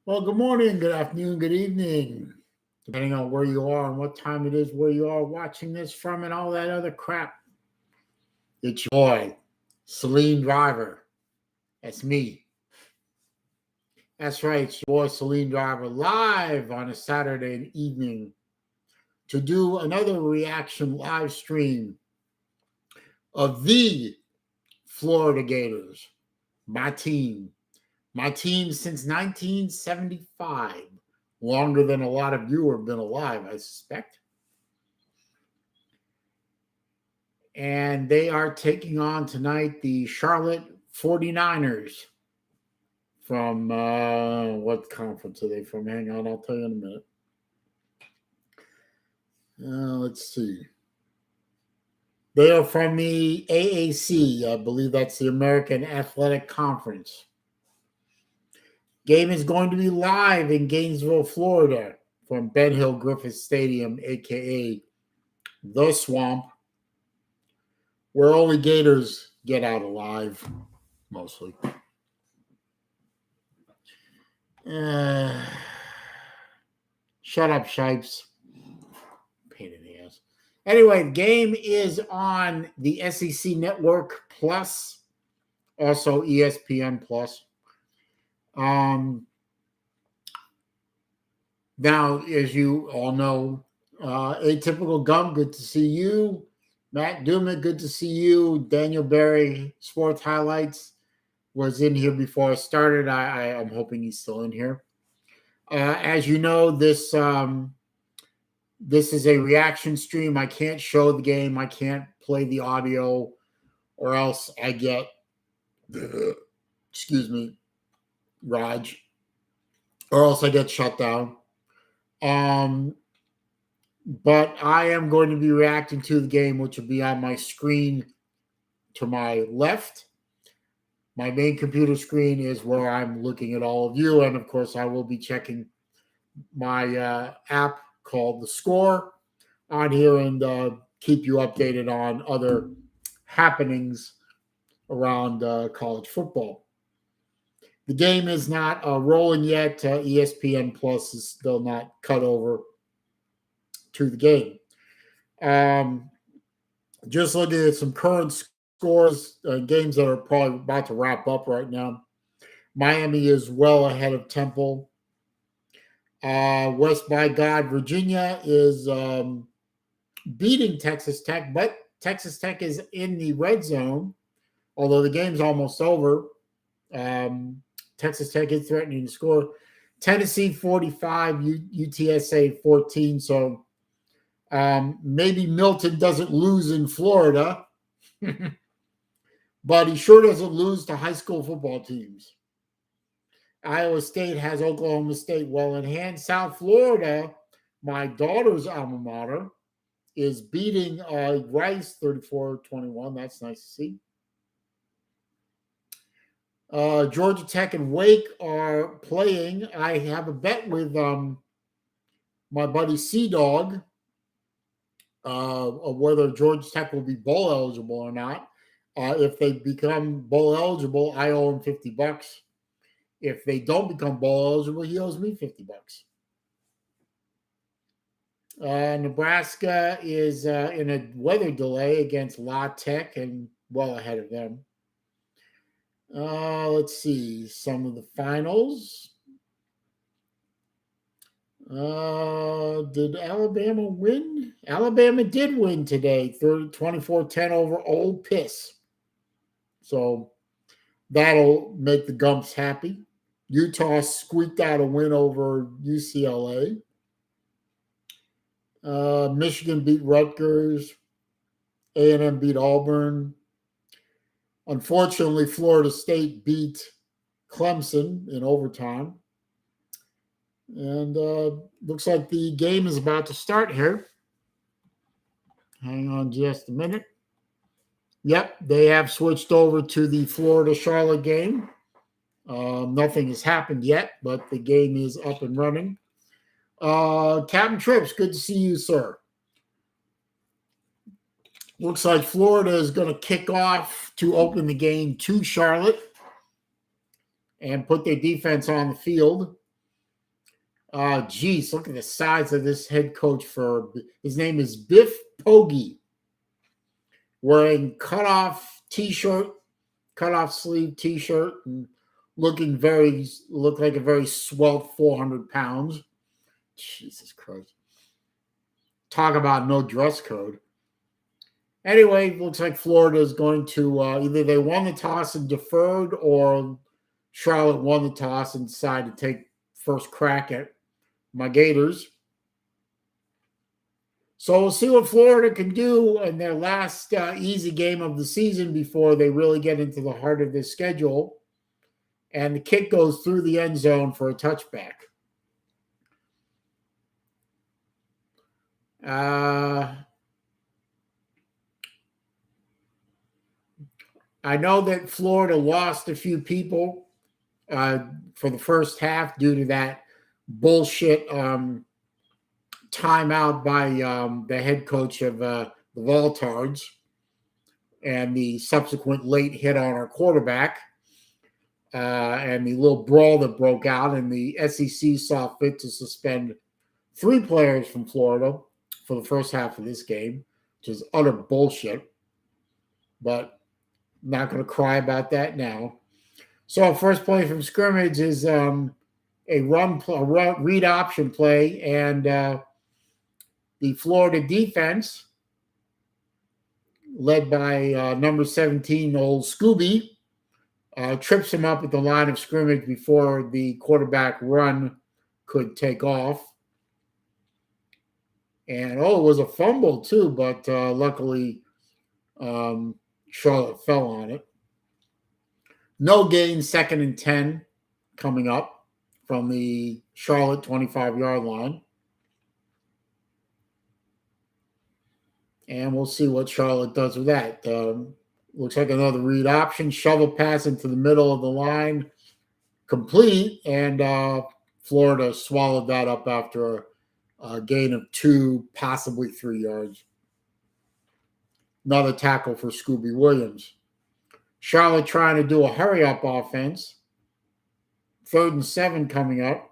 Well, good morning, good afternoon, good evening, depending on where you are and what time it is where you are watching this from and all that other crap. It's your boy, Celine Driver. That's me. That's right, it's your boy, Celine Driver, live on a Saturday evening to do another reaction live stream of the Florida Gators, my team. My team since 1975, longer than a lot of you have been alive, I suspect. And they are taking on tonight the Charlotte 49ers from what conference are they from? Hang on, I'll tell you in a minute. Let's see. They are from the AAC. I believe that's the American Athletic Conference. Game is going to be live in Gainesville, Florida from Ben Hill Griffith Stadium, a.k.a. The Swamp, where only Gators get out alive, mostly. Shut up, Shipes. Pain in the ass. Anyway, the game is on the SEC Network Plus, also ESPN Plus. Now, as you all know, Atypical Gum, good to see you. Matt Dumas, good to see you. Daniel Berry, Sports Highlights, was in here before I started. I'm hoping he's still in here. As you know, this is a reaction stream. I can't show the game. I can't play the audio, or else I get, excuse me, Raj, or else I get shut down. But I am going to be reacting to the game, which will be on my screen to my left. My main computer screen is where I'm looking at all of you. And of course, I will be checking my app called The Score on here and keep you updated on other happenings around college football. The game is not rolling yet. ESPN Plus is still not cut over to the game. Just looking at some current scores, games that are probably about to wrap up right now. Miami is well ahead of Temple. West by God, Virginia is beating Texas Tech, but Texas Tech is in the red zone, although the game's almost over. Texas Tech is threatening to score. Tennessee 45, UTSA 14. So maybe Milton doesn't lose in Florida, but he sure doesn't lose to high school football teams. Iowa State has Oklahoma State well in hand. South Florida, my daughter's alma mater, is beating Rice 34-21. That's nice to see. Georgia Tech and Wake are playing. I have a bet with my buddy Sea-Dog of whether Georgia Tech will be bowl eligible or not. If they become bowl eligible, I owe him $50. If they don't become bowl eligible, he owes me $50. Nebraska is in a weather delay against La Tech and well ahead of them. Let's see some of the finals. Did Alabama win? Alabama did win today, 24-10 over Ole Miss. So that'll make the Gumps happy. Utah squeaked out a win over UCLA. Michigan beat Rutgers. A&M beat Auburn. Unfortunately, Florida State beat Clemson in overtime. And looks like the game is about to start here. Hang on just a minute. Yep, they have switched over to the Florida-Charlotte game. Nothing has happened yet, but the game is up and running. Captain Trips, good to see you, sir. Looks like Florida is going to kick off to open the game to Charlotte and put their defense on the field. Geez, look at the size of this head coach. His name is Biff Poggi. Wearing cutoff sleeve t-shirt, and look like a very svelte 400 pounds. Jesus Christ. Talk about no dress code. Anyway, looks like Florida is going to either they won the toss and deferred, or Charlotte won the toss and decided to take first crack at my Gators. So we'll see what Florida can do in their last easy game of the season before they really get into the heart of their schedule. And the kick goes through the end zone for a touchback. I know that Florida lost a few people for the first half due to that bullshit timeout by the head coach of the Voltards and the subsequent late hit on our quarterback and the little brawl that broke out, and the SEC saw fit to suspend 3 players from Florida for the first half of this game, which is utter bullshit, but I'm not going to cry about that now. So first play from scrimmage is a read option play, and the Florida defense, led by number 17, old Scooby, trips him up at the line of scrimmage before the quarterback run could take off. And, it was a fumble too, but luckily Charlotte fell on it. No gain, 2nd and 10 coming up from the Charlotte 25-yard line. And we'll see what Charlotte does with that. Looks like another read option. Shovel pass into the middle of the line. Complete. And Florida swallowed that up after a gain of 2, possibly 3 yards. Another tackle for Scooby Williams. Charlotte trying to do a hurry-up offense. 3rd and 7 coming up.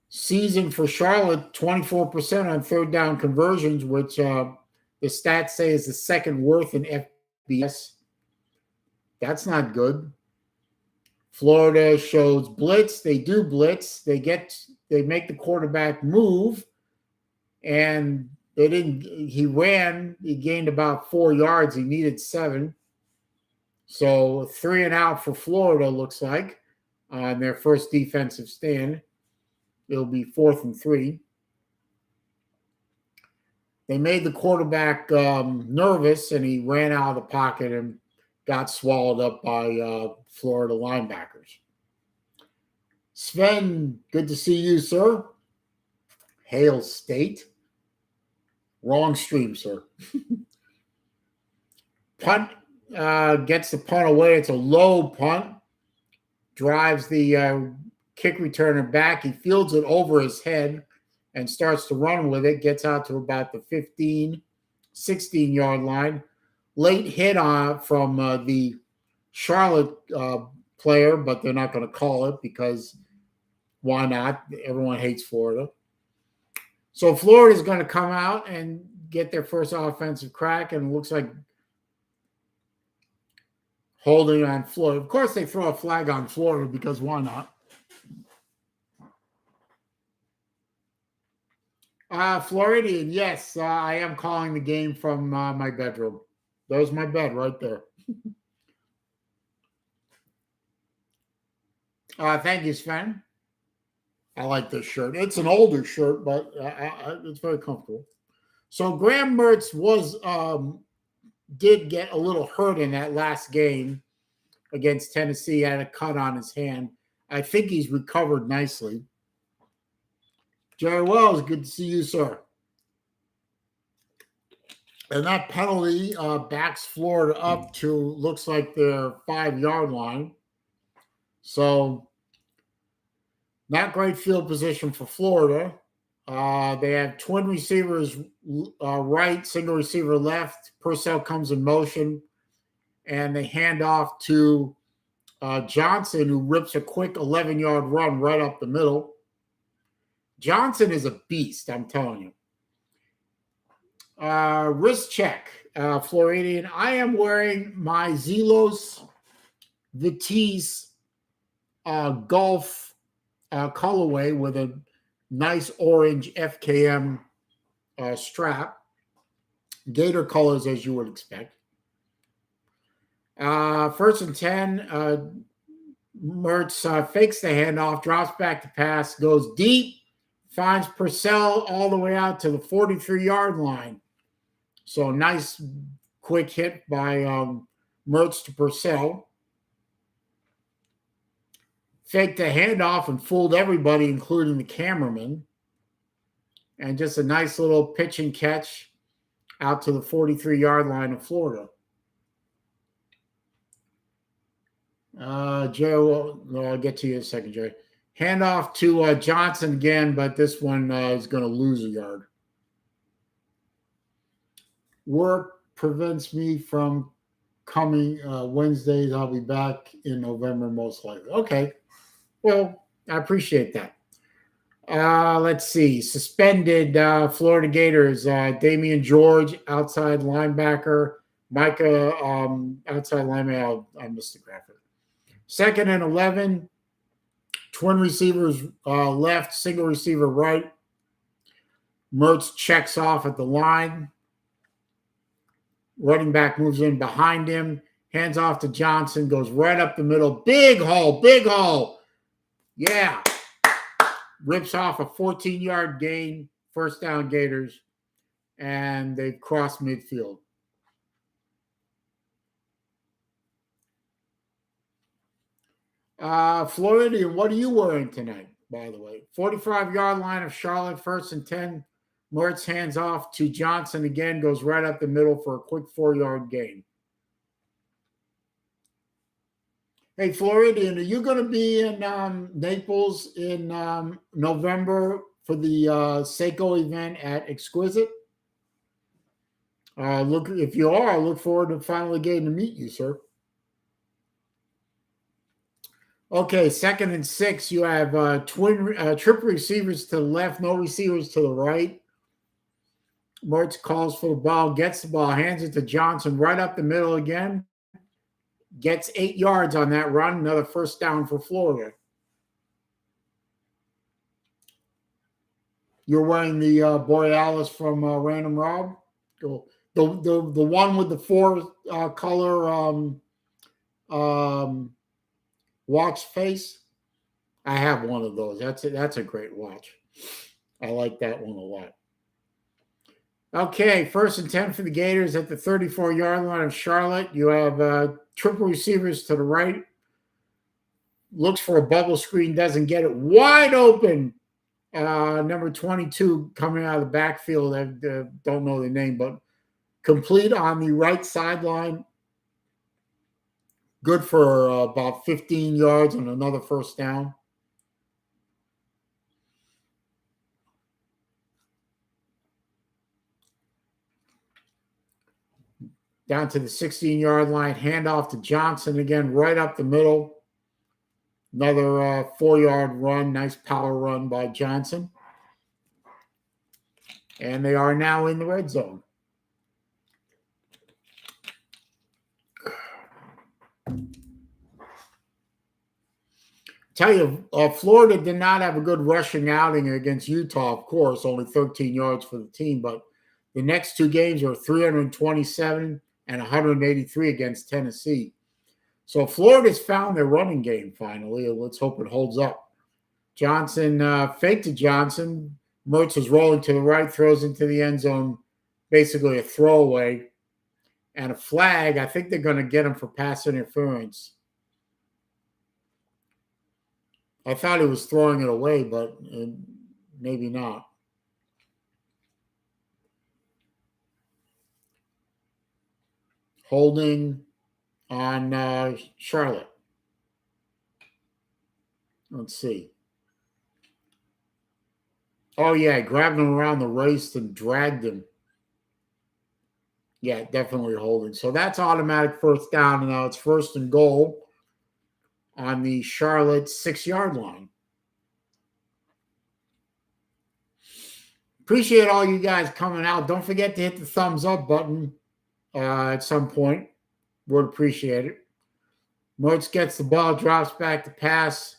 Season for Charlotte, 24% on 3rd down conversions, which the stats say is the 2nd worst in FBS. That's not good. Florida shows blitz. They do blitz. They make the quarterback move, and they didn't. He ran. He gained about 4 yards. He needed 7. So 3 and out for Florida, looks like, on their first defensive stand. It'll be 4th and 3. They made the quarterback nervous, and he ran out of the pocket and got swallowed up by Florida linebackers. Sven, good to see you, sir. Hail State. Wrong stream, sir. Punt gets the punt away. It's a low punt. Drives the kick returner back. He fields it over his head and starts to run with it. Gets out to about the 15, 16-yard line. Late hit from the Charlotte player, but they're not going to call it because why not? Everyone hates Florida. So Florida's going to come out and get their first offensive crack, and it looks like holding on Florida. Of course, they throw a flag on Florida because why not? Floridian, yes, I am calling the game from my bedroom. There's my bed right there. Thank you, Sven. I like this shirt. It's an older shirt, but it's very comfortable. So Graham Mertz did get a little hurt in that last game against Tennessee. He had a cut on his hand. I think he's recovered nicely. Jerry Wells, good to see you, sir. And that penalty backs Florida up to, looks like their 5-yard line. So not great field position for Florida. They have twin receivers right, single receiver left. Purcell comes in motion, and they hand off to Johnson, who rips a quick 11-yard run right up the middle. Johnson is a beast, I'm telling you. Wrist check, Floridian. I am wearing my Zelos Vitesse Golf colorway with a nice orange FKM strap. Gator colors, as you would expect. First and 10, Mertz fakes the handoff, drops back to pass, goes deep, finds Purcell all the way out to the 43-yard line. So nice quick hit by Mertz to Purcell. Faked the handoff and fooled everybody, including the cameraman. And just a nice little pitch and catch out to the 43-yard line of Florida. Joe, I'll get to you in a second, Jerry. Handoff to Johnson again, but this one is going to lose a yard. Work prevents me from coming Wednesdays. I'll be back in November, most likely. Okay. Well, I appreciate that. Let's see. Suspended Florida Gators. Damian George, outside linebacker. Micah, outside linebacker. I missed the graphic. 2nd and 11. Twin receivers left, single receiver right. Mertz checks off at the line. Running back moves in behind him. Hands off to Johnson. Goes right up the middle. Big hole. Big hole. Yeah. Rips off a 14-yard gain. First down Gators. And they cross midfield. Florida, what are you wearing tonight, by the way? 45-yard line of Charlotte, 1st and 10. Mertz hands off to Johnson again, goes right up the middle for a quick 4-yard gain. Hey, Floridian, are you going to be in Naples in November for the Seiko event at Exquisite? Look, if you are, I look forward to finally getting to meet you, sir. Okay, 2nd and 6. You have triple receivers to the left, no receivers to the right. Mertz calls for the ball, gets the ball, hands it to Johnson right up the middle again. Gets 8 yards on that run. Another first down for Florida. You're wearing the Borealis from Random Rob? The one with the 4 color watch face. I have one of those. That's a great watch. I like that one a lot. Okay, 1st and 10 for the Gators at the 34-yard line of Charlotte. You have triple receivers to the right. Looks for a bubble screen, doesn't get it. Wide open. Number 22 coming out of the backfield. I don't know the name, but complete on the right sideline. Good for about 15 yards and another first down. Down to the 16-yard line, handoff to Johnson again, right up the middle. Another 4-yard run, nice power run by Johnson. And they are now in the red zone. Tell you, Florida did not have a good rushing outing against Utah, of course, only 13 yards for the team, but the next 2 games are 327 and 183 against Tennessee. So Florida's found their running game finally. Let's hope it holds up. Johnson faked to Johnson. Mertz is rolling to the right, throws into the end zone, basically a throwaway. And a flag. I think they're going to get him for pass interference. I thought he was throwing it away, but maybe not. Holding on Charlotte. Let's see. Oh, yeah, grabbed him around the waist and dragged him. Yeah, definitely holding. So that's automatic first down, and now it's 1st and goal on the Charlotte 6-yard line. Appreciate all you guys coming out. Don't forget to hit the thumbs up button at some point. Would appreciate it. Mertz gets the ball, drops back to pass.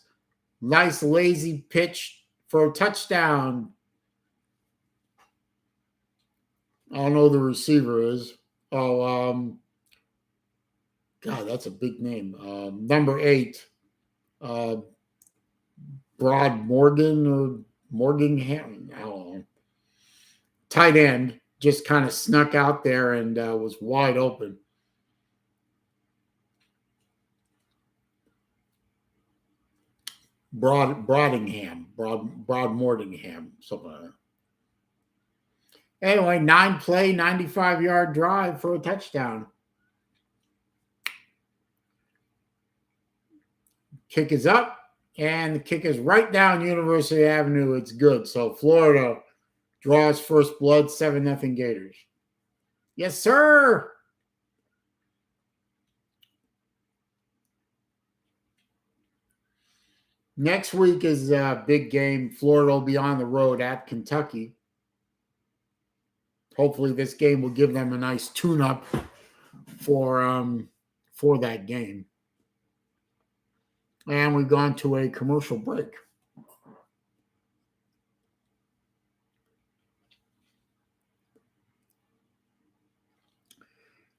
Nice lazy pitch for a touchdown. I don't know who the receiver is. God, that's a big name. Number 8, Broad Morgan or Morgan. I don't know. Tight end just kind of snuck out there and was wide open. Broad Mordingham, something like that. Anyway, 9-play, 95-yard drive for a touchdown. Kick is up, and the kick is right down University Avenue. It's good. So Florida draws first blood, 7-0 Gators. Yes, sir. Next week is a big game. Florida will be on the road at Kentucky. Hopefully this game will give them a nice tune-up for that game. And we've gone to a commercial break.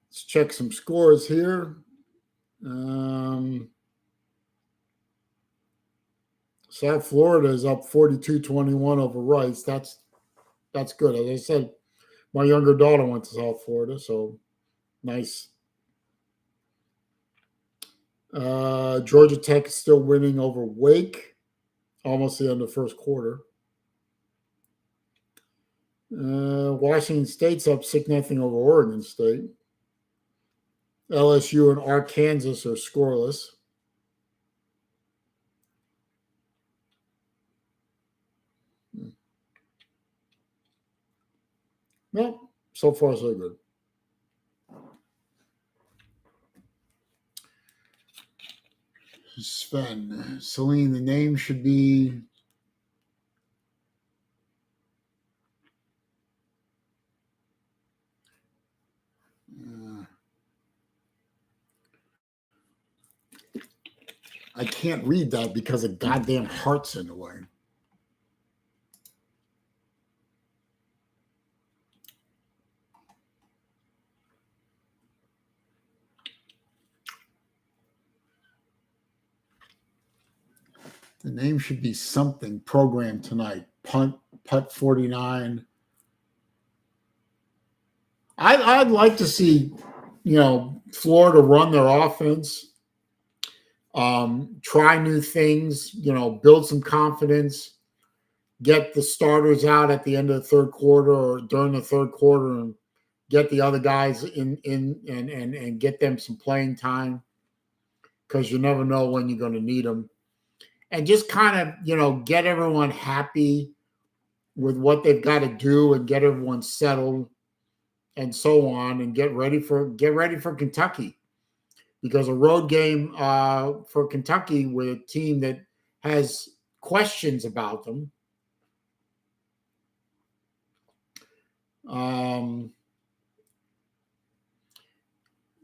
Let's check some scores here. South Florida is up 42-21 over Rice. That's good. As I said, my younger daughter went to South Florida, so nice. Georgia Tech is still winning over Wake, almost the end of the first quarter. Washington State's up 6-0 over Oregon State. LSU and Arkansas are scoreless. Well, so far so good. Sven, Celine, the name should be I can't read that because a goddamn heart's in the way. The name should be something program tonight. Putt 49. I'd like to see, Florida run their offense, try new things, build some confidence, get the starters out at the end of the third quarter or during the third quarter and get the other guys in and get them some playing time because you never know when you're going to need them. And just kind of, get everyone happy with what they've got to do and get everyone settled and so on and get ready for Kentucky. Because a road game for Kentucky with a team that has questions about them.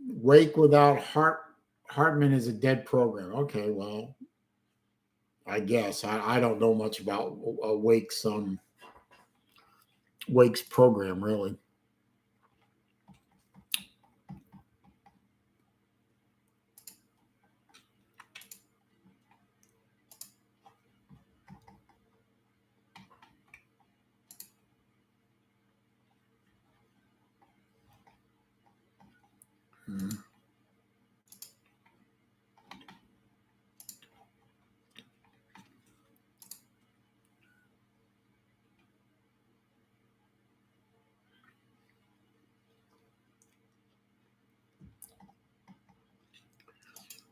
Wake without Hartman is a dead program. Okay, well, I guess I don't know much about Wake's program really.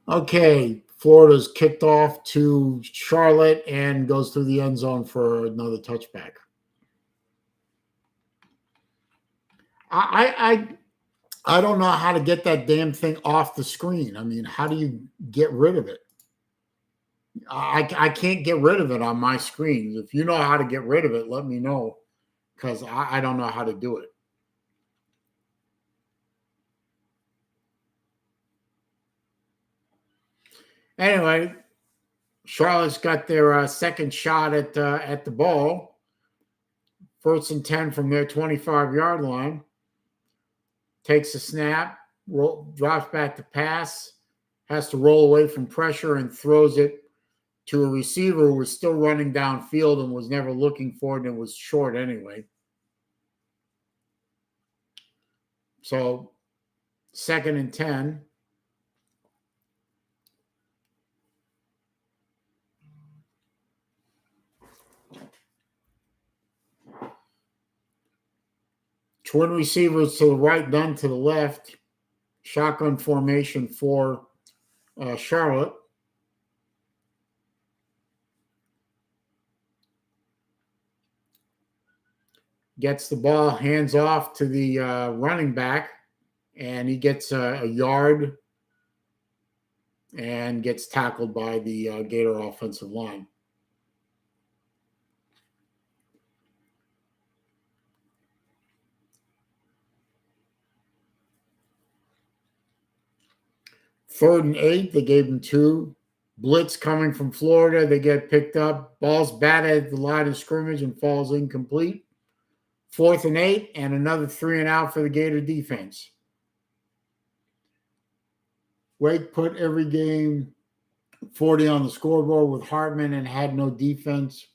Okay, Florida's kicked off to Charlotte and goes through the end zone for another touchback. I don't know how to get that damn thing off the screen. I mean, how do you get rid of it? I can't get rid of it on my screen. If you know how to get rid of it, let me know, because I don't know how to do it. Anyway, Charlotte's got their second shot at the ball. 1st and 10 from their 25-yard line. Takes a snap, drops back to pass, has to roll away from pressure and throws it to a receiver who was still running downfield and was never looking for it and was short anyway. So 2nd and 10. Twin receivers to the right, none to the left. Shotgun formation for Charlotte. Gets the ball, hands off to the running back, and he gets a yard and gets tackled by the Gator offensive line. Third and 8, they gave him 2. Blitz coming from Florida, they get picked up. Ball's batted at the line of scrimmage and falls incomplete. 4th and 8, and another 3 and out for the Gator defense. Wake put every game 40 on the scoreboard with Hartman and had no defense.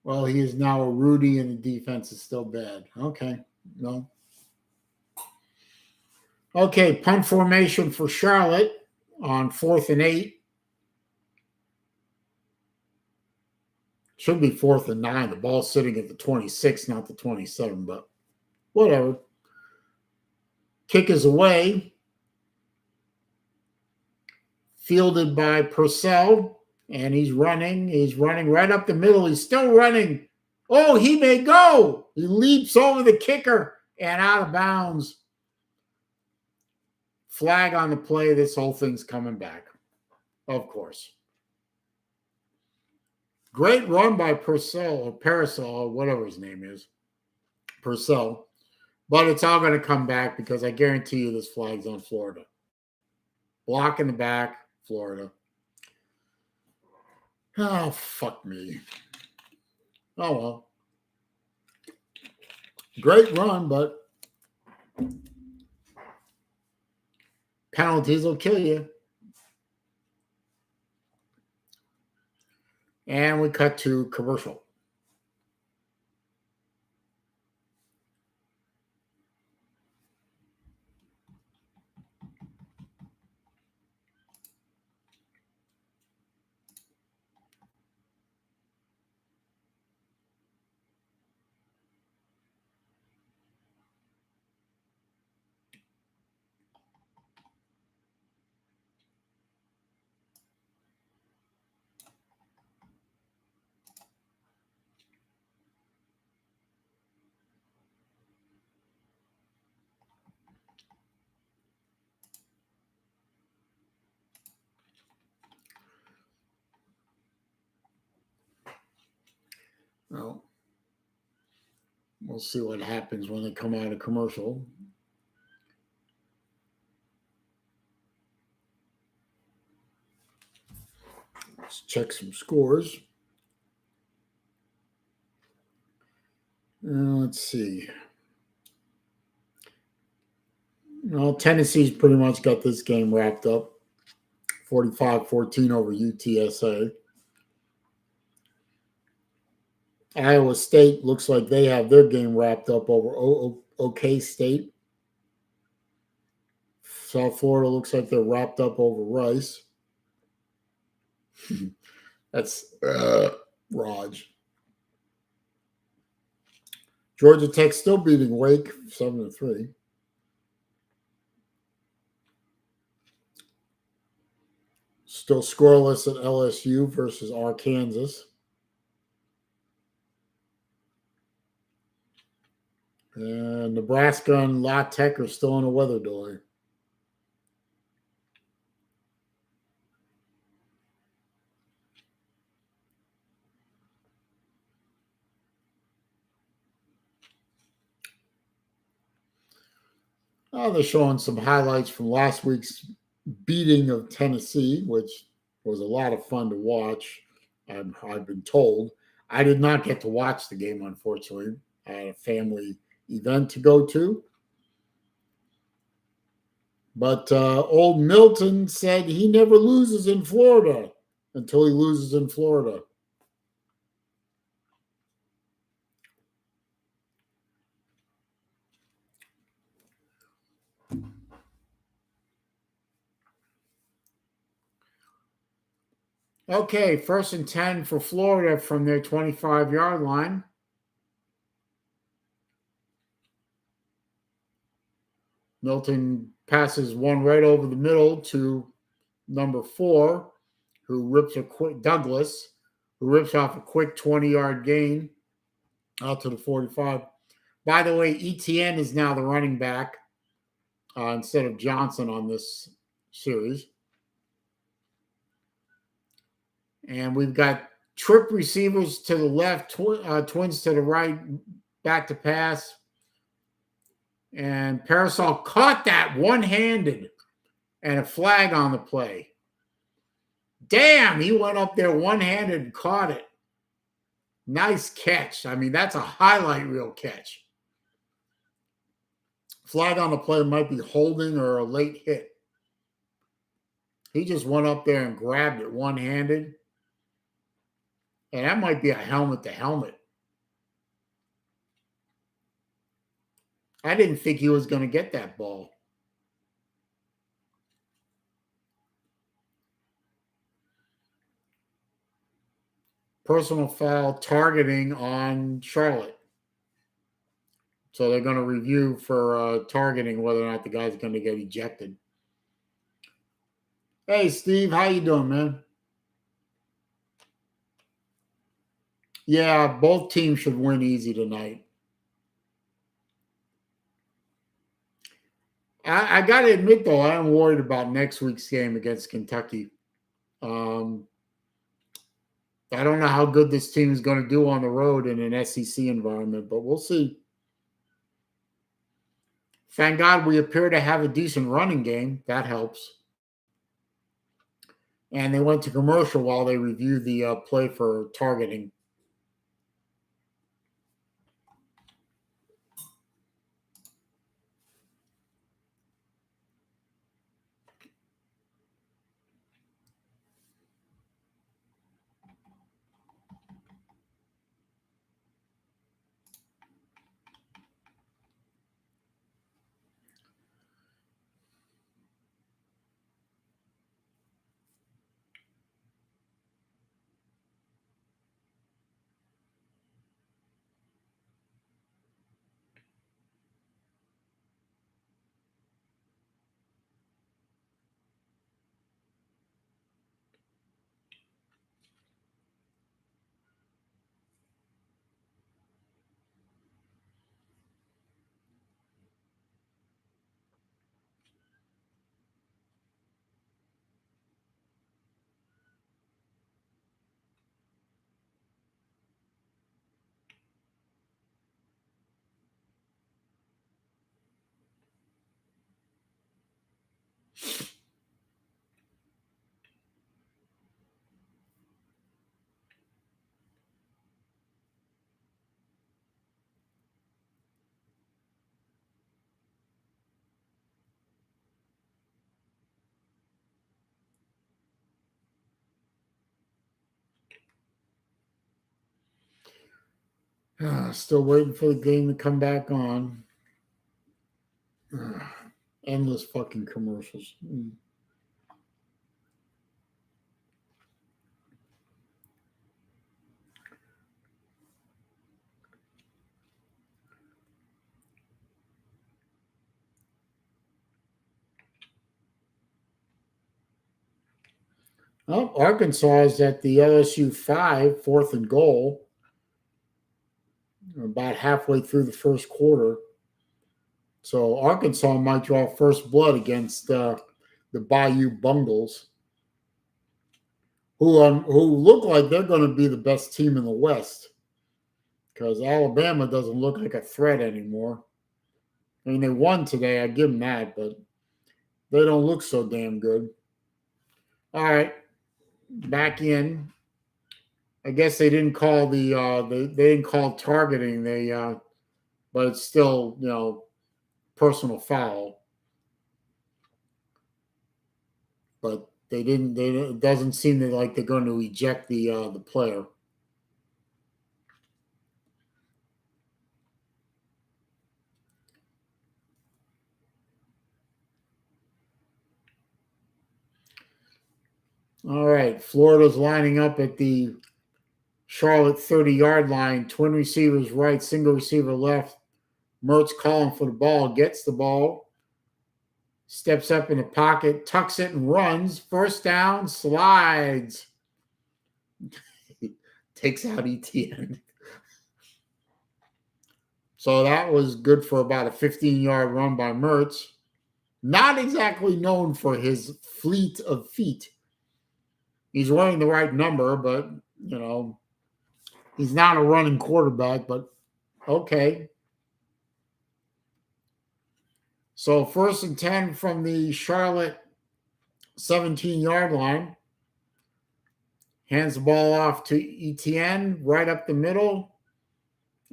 Well, he is now a Rudy and the defense is still bad. Okay, no. Okay, punt formation for Charlotte on 4th and 8. Should be 4th and 9. The ball's sitting at the 26, not the 27, but whatever. Kick is away. Fielded by Purcell, and he's running. He's running right up the middle. He's still running. Oh, he may go. He leaps over the kicker and out of bounds. Flag on the play. This whole thing's coming back, of course. Great run by Purcell or Parasol or whatever his name is. Purcell. But it's all going to come back because I guarantee you this flag's on Florida. Block in the back, Florida. Oh, fuck me. Oh, well. Great run, but penalties will kill you. And we cut to commercial. Well, we'll see what happens when they come out of commercial. Let's check some scores. Let's see. Well, Tennessee's pretty much got this game wrapped up. 45-14 over UTSA. Iowa State looks like they have their game wrapped up over OK State. South Florida looks like they're wrapped up over Rice. That's Raj. Georgia Tech still beating Wake 7-3. Still scoreless at LSU versus Arkansas. And Nebraska and La Tech are still in a weather delay. They're showing some highlights from last week's beating of Tennessee, which was a lot of fun to watch. I've been told. I did not get to watch the game, unfortunately. I had a family event to go to. But old Milton said he never loses in Florida until he loses in Florida. Okay, 1st and 10 for Florida from their 25-yard line. Milton passes one right over the middle to number 4, who rips a quick Douglas, who rips off a quick 20-yard gain out to the 45. By the way, ETN is now the running back instead of Johnson on this series. And we've got trip receivers to the left, twins to the right, back to pass. And Parasol caught that one-handed and a flag on the play. Damn, he went up there one-handed and caught it. Nice catch. I mean, that's a highlight reel catch. Flag on the play might be holding or a late hit. He just went up there and grabbed it one-handed. And that might be a helmet to helmet. I didn't think he was going to get that ball. Personal foul targeting on Charlotte. So they're going to review for targeting whether or not the guy's going to get ejected. Hey, Steve, how you doing, man? Yeah, both teams should win easy tonight. I got to admit, though, I am worried about next week's game against Kentucky. I don't know how good this team is going to do on the road in an SEC environment, but we'll see. Thank God we appear to have a decent running game. That helps. And they went to commercial while they reviewed the play for targeting. Still waiting for the game to come back on. Endless fucking commercials. Oh, Arkansas is at the LSU 5, 4th and goal. About halfway through the first quarter. So Arkansas might draw first blood against the Bayou Bungles, who look like they're going to be the best team in the West, because Alabama doesn't look like a threat anymore. I mean, they won today. I give them that, but they don't look so damn good. All right, back in. I guess they didn't call they didn't call targeting. But it's still personal foul. But they didn't. It doesn't seem like they're going to eject the player. All right, Florida's lining up at the Charlotte 30-yard line. Twin receivers right, single receiver left. Mertz calling for the ball, gets the ball, steps up in the pocket, tucks it and runs. First down, slides. Takes out ETN. So that was good for about a 15-yard run by Mertz. Not exactly known for his fleet of feet. He's wearing the right number, but, he's not a running quarterback, but okay. So 1st and 10 from the Charlotte 17-yard line. Hands the ball off to ETN, right up the middle.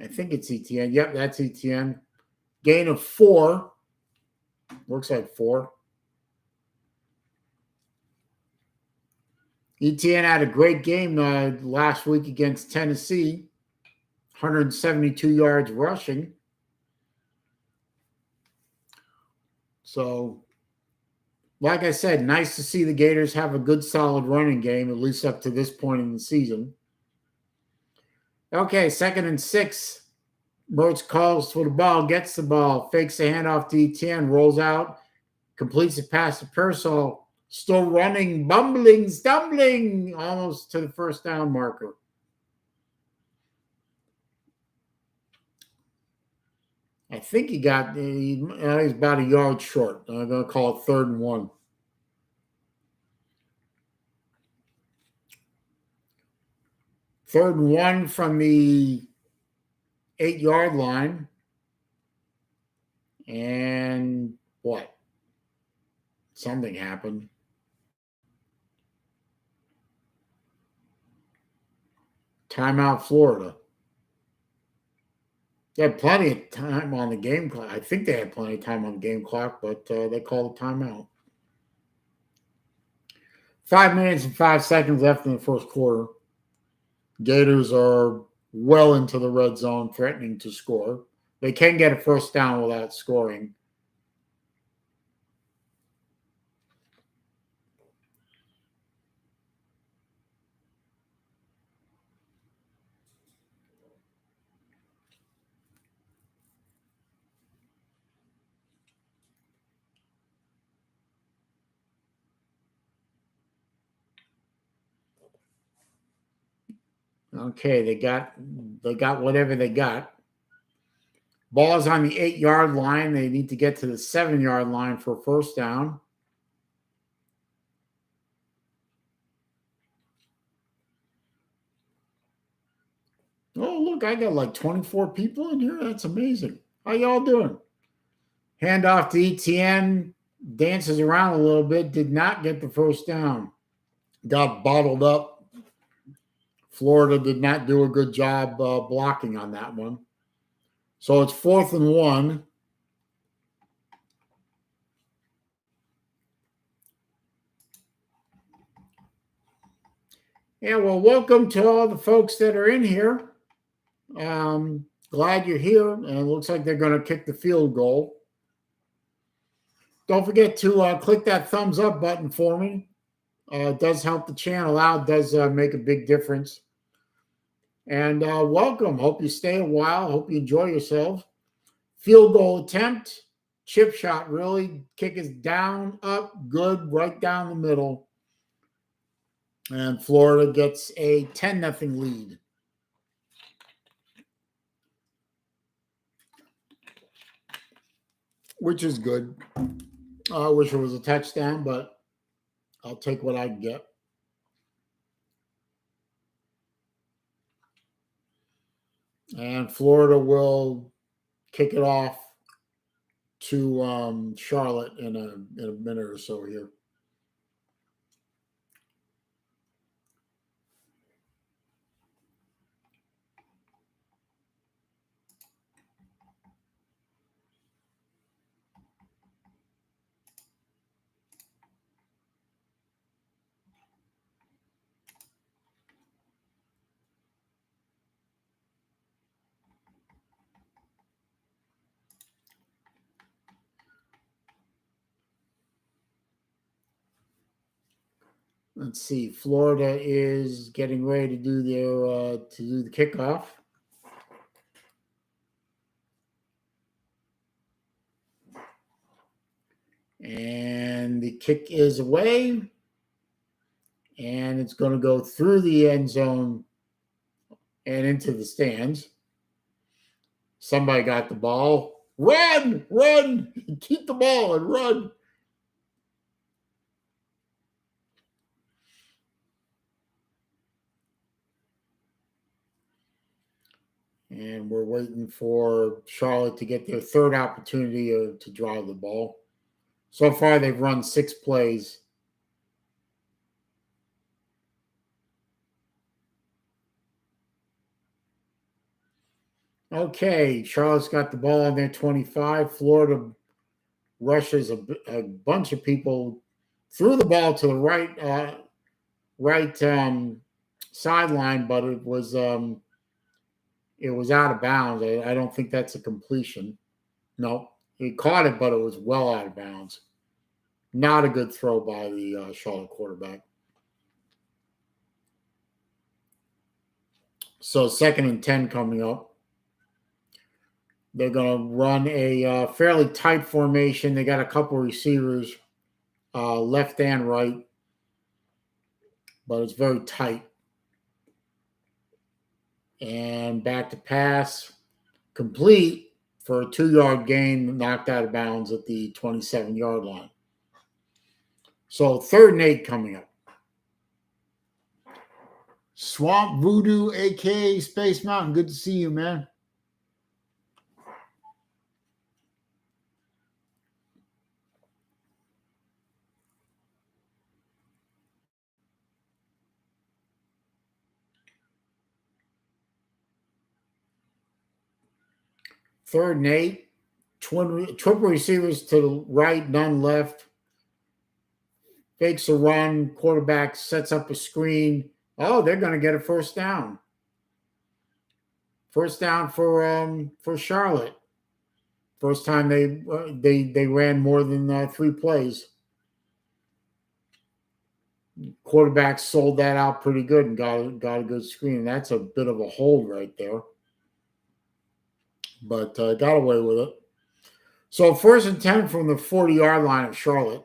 I think it's ETN. Yep, that's ETN. Gain of 4. Looks like 4. ETN had a great game last week against Tennessee. 172 yards rushing. So, like I said, nice to see the Gators have a good, solid running game, at least up to this point in the season. Okay, 2nd and 6. Mertz calls for the ball, gets the ball, fakes the handoff to ETN, rolls out, completes a pass to Pearsall, still running, bumbling, stumbling, almost to the first down marker. I think he's about a yard short. I'm going to call it 3rd and 1. Third and 1 from the 8-yard line. And what? Something happened. Timeout, Florida. They had plenty of time on the game clock. I think they had plenty of time on the game clock, but they called a timeout. 5 minutes and 5 seconds left in the first quarter. Gators are well into the red zone, threatening to score. They can get a first down without scoring. Okay, they got whatever they got. Ball's on the 8-yard line. They need to get to the 7-yard line for a first down. Oh, look, I got like 24 people in here. That's amazing. How y'all doing? Handoff to ETN. Dances around a little bit. Did not get the first down. Got bottled up. Florida did not do a good job blocking on that one. So it's 4th and 1. Yeah, well, welcome to all the folks that are in here. Glad you're here. And it looks like they're going to kick the field goal. Don't forget to click that thumbs up button for me. It does help the channel out. It does make a big difference. And welcome. Hope you stay a while. Hope you enjoy yourself. Field goal attempt. Chip shot, really. Kick is down, up, good, right down the middle. And Florida gets a 10-0 lead. Which is good. I wish it was a touchdown, but I'll take what I can get. And Florida will kick it off to Charlotte in a minute or so here. Let's see. Florida is getting ready to do the kickoff. And the kick is away. And it's going to go through the end zone and into the stands. Somebody got the ball. Run! Keep the ball and run. And we're waiting for Charlotte to get their third opportunity to drive the ball. So far, they've run 6 plays. Okay, Charlotte's got the ball on their 25. Florida rushes a bunch of people, threw the ball to the right sideline, but it was out of bounds. I don't think that's a completion. No, he caught it, but it was well out of bounds. Not a good throw by the Charlotte quarterback. So 2nd and 10 coming up. They're going to run a fairly tight formation. They got a couple receivers, left and right, but it's very tight. And back to pass, complete for a 2-yard gain, knocked out of bounds at the 27-yard line. So 3rd and 8 coming up. Swamp Voodoo, a.k.a. Space Mountain. Good to see you, man. Third and 8. Triple receivers to the right, none left. Fakes a run. Quarterback sets up a screen. Oh, they're going to get a first down. First down for Charlotte. First time they ran more than 3 plays. Quarterback sold that out pretty good and got a good screen. That's a bit of a hold right there, but got away with it. So 1st and 10 from the 40-yard line of Charlotte.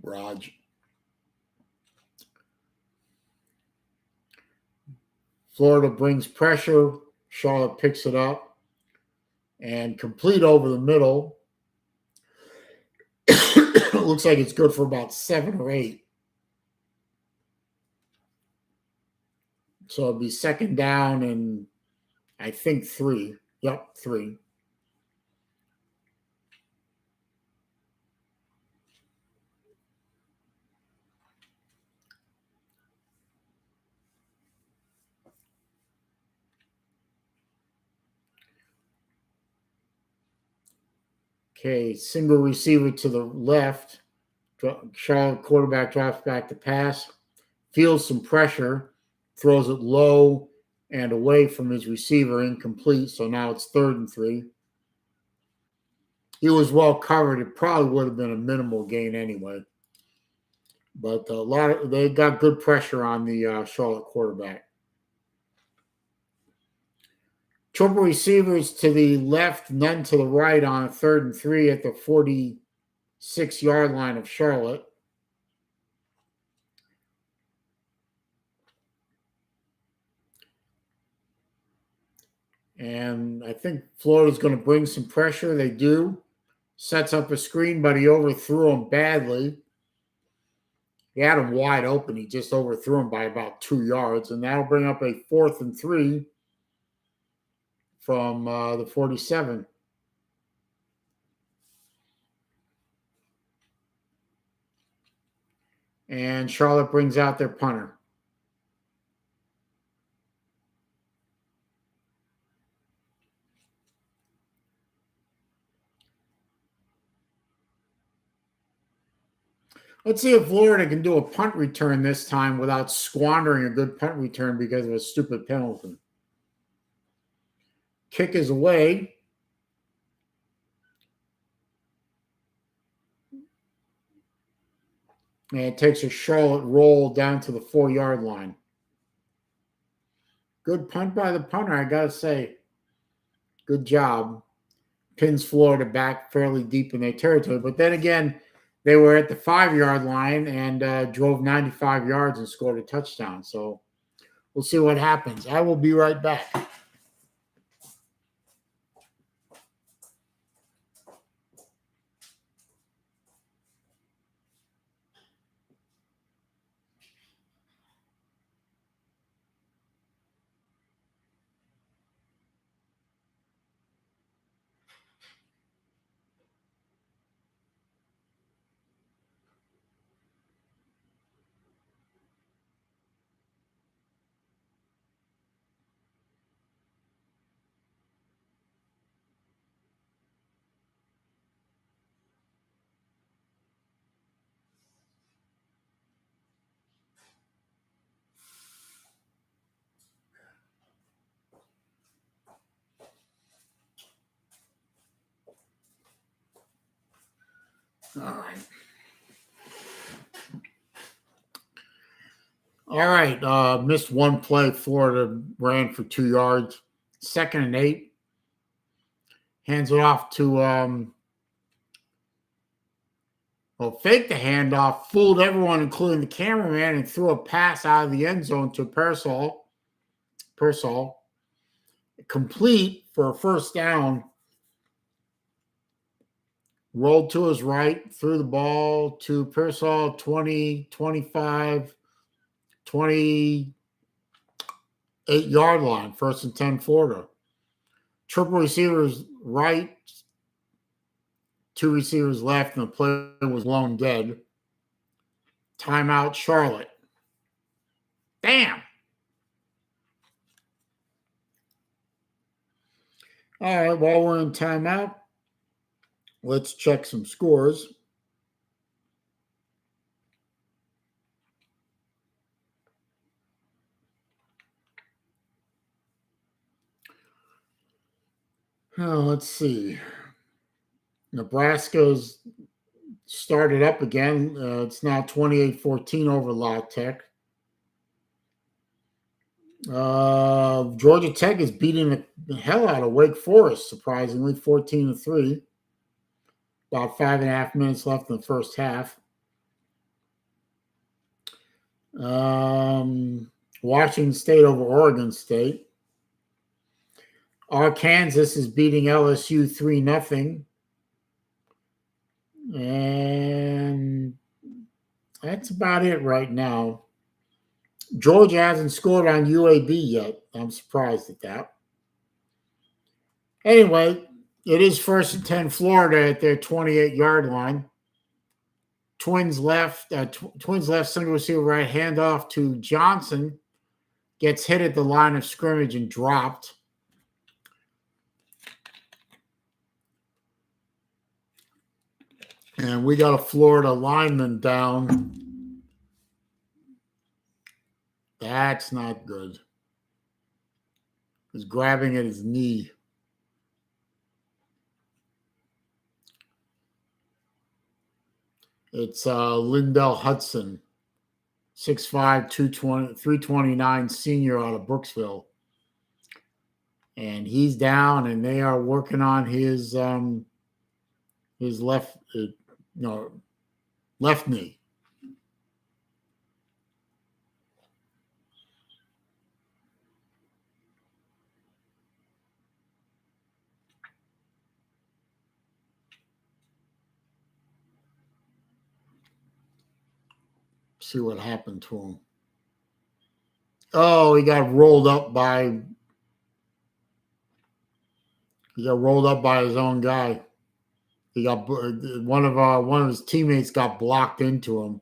Raj. Florida brings pressure. Charlotte picks it up and complete over the middle. Looks like it's good for about 7 or 8. So it'll be 2nd down and I think 3. Yep, 3. Okay, single receiver to the left. Charlotte quarterback drops back to pass. Feels some pressure. Throws it low and away from his receiver, incomplete. So now it's 3rd and 3. He was well covered. It probably would have been a minimal gain anyway. But they got good pressure on the Charlotte quarterback. Triple receivers to the left, none to the right on a 3rd and 3 at the 46-yard line of Charlotte. And I think Florida's going to bring some pressure. They do. Sets up a screen, but he overthrew him badly. He had him wide open. He just overthrew him by about 2 yards. And that'll bring up a 4th and 3. from the 47. And Charlotte brings out their punter. Let's see if Florida can do a punt return this time without squandering a good punt return because of a stupid penalty. Kick is away. And it takes a Charlotte roll down to the 4-yard line. Good punt by the punter, I got to say. Good job. Pins Florida back fairly deep in their territory. But then again, they were at the 5-yard line and drove 95 yards and scored a touchdown. So we'll see what happens. I will be right back. All right. Missed one play. Florida ran for 2 yards. 2nd and 8. Hands it off to faked the handoff, fooled everyone, including the cameraman, and threw a pass out of the end zone to Pearsall. Complete for a first down. Rolled to his right, threw the ball to Pearsall, 20, 25, 28-yard line, 1st and 10, Florida. Triple receivers right, 2 receivers left, and the play was blown dead. Timeout, Charlotte. Damn. All right, while we're in timeout, let's check some scores. Let's see. Nebraska's started up again. It's now 28-14 over La Tech. Georgia Tech is beating the hell out of Wake Forest, surprisingly, 14-3. About 5.5 minutes left in the first half. Washington State over Oregon State. Arkansas is beating LSU 3-0. And that's about it right now. Georgia hasn't scored on UAB yet. I'm surprised at that. Anyway, it is 1st and 10 Florida at their 28-yard line. Twins left, single receiver right, handoff to Johnson. Gets hit at the line of scrimmage and dropped. And we got a Florida lineman down. That's not good. He's grabbing at his knee. It's Lindell Hudson, 6'5", 329 senior out of Brooksville. And he's down, and they are working on his left knee. See what happened to him. Oh, he got rolled up by He got rolled up by his own guy. He got one of his teammates got blocked into him,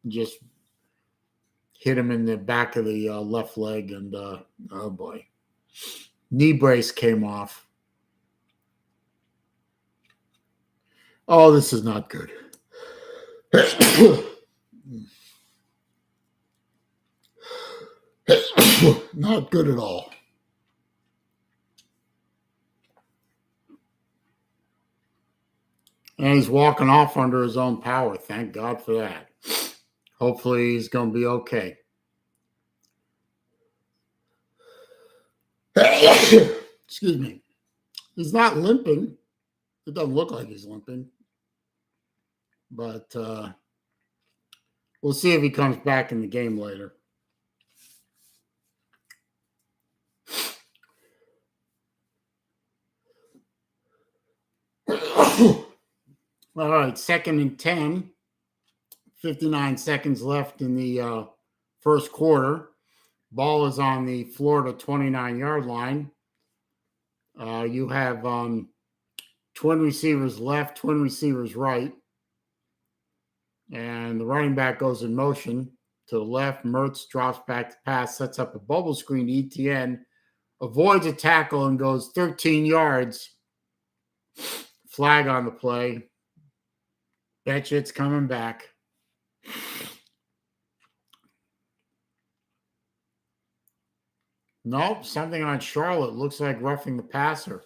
just hit him in the back of the left leg, and oh boy, knee brace came off. Oh, this is not good. Not good at all. And he's walking off under his own power. Thank God for that. Hopefully he's going to be okay. Excuse me. He's not limping. It doesn't look like he's limping. But we'll see if he comes back in the game later. All right, 2nd and 10. 59 seconds left in the first quarter. Ball is on the Florida 29-yard line. You have twin receivers left, twin receivers right. And the running back goes in motion to the left. Mertz drops back to pass, sets up a bubble screen. ETN avoids a tackle and goes 13 yards. Flag on the play. Betcha it's coming back. Nope, something on Charlotte. Looks like roughing the passer.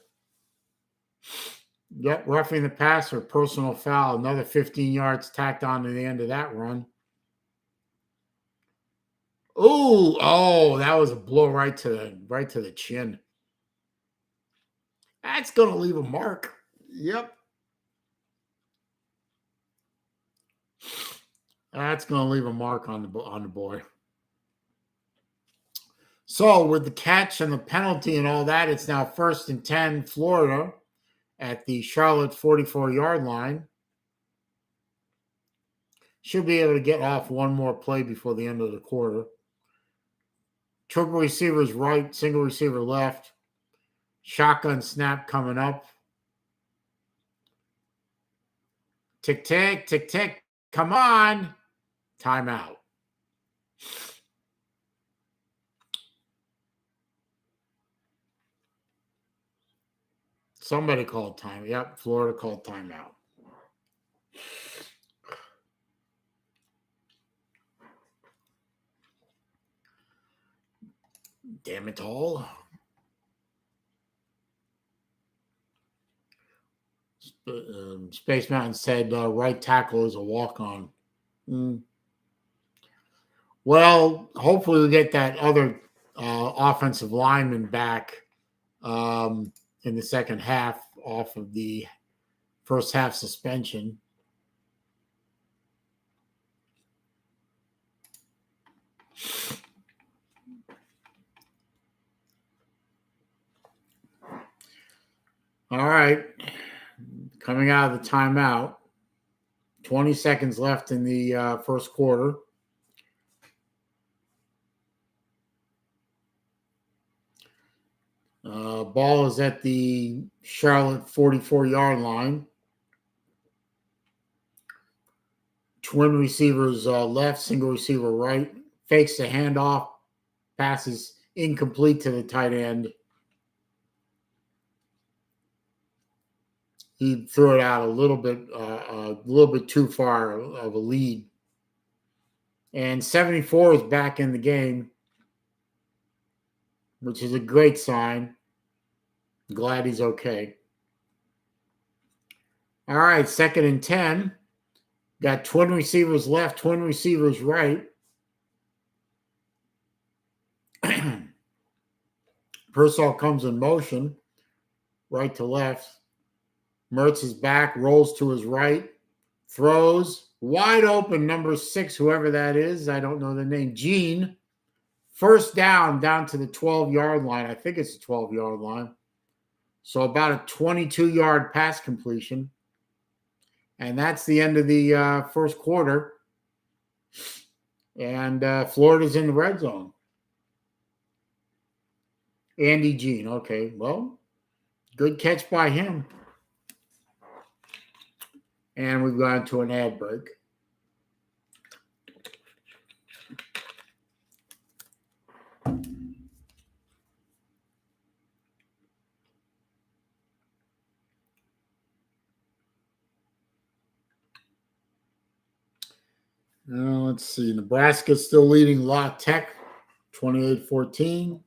Yep, roughing the passer, personal foul. Another 15 yards tacked on to the end of that run. Oh, that was a blow right to the chin. That's going to leave a mark. Yep. That's going to leave a mark on the boy. So with the catch and the penalty and all that, it's now 1st and 10, Florida at the Charlotte 44-yard line. Should be able to get off one more play before the end of the quarter. Triple receivers right, single receiver left. Shotgun snap coming up. Tick, tick, tick, tick. Come on. Timeout. Somebody called time. Yep, Florida called timeout. Damn it all. Space Mountain said right tackle is a walk-on. Well, hopefully we get that other offensive lineman back in the second half off of the first half suspension. All right. Coming out of the timeout. 20 seconds left in the first quarter. Ball is at the Charlotte 44-yard line. Twin receivers left, single receiver right. Fakes the handoff. Passes incomplete to the tight end. He threw it out a little bit too far of a lead. And 74 is back in the game, which is a great sign. Glad he's okay. All right, 2nd and 10. Got twin receivers left, twin receivers right. Persall comes in motion, right to left. Mertz is back, rolls to his right, throws, wide open, number 6, whoever that is. I don't know the name. Gene. First down to the 12-yard line. I think it's the 12-yard line. So about a 22-yard pass completion. And that's the end of the first quarter. And Florida's in the red zone. Andy Gene. Okay, well, Good catch by him. And we've gone to an ad break. Now, let's see. Nebraska's still leading La Tech, 28-14.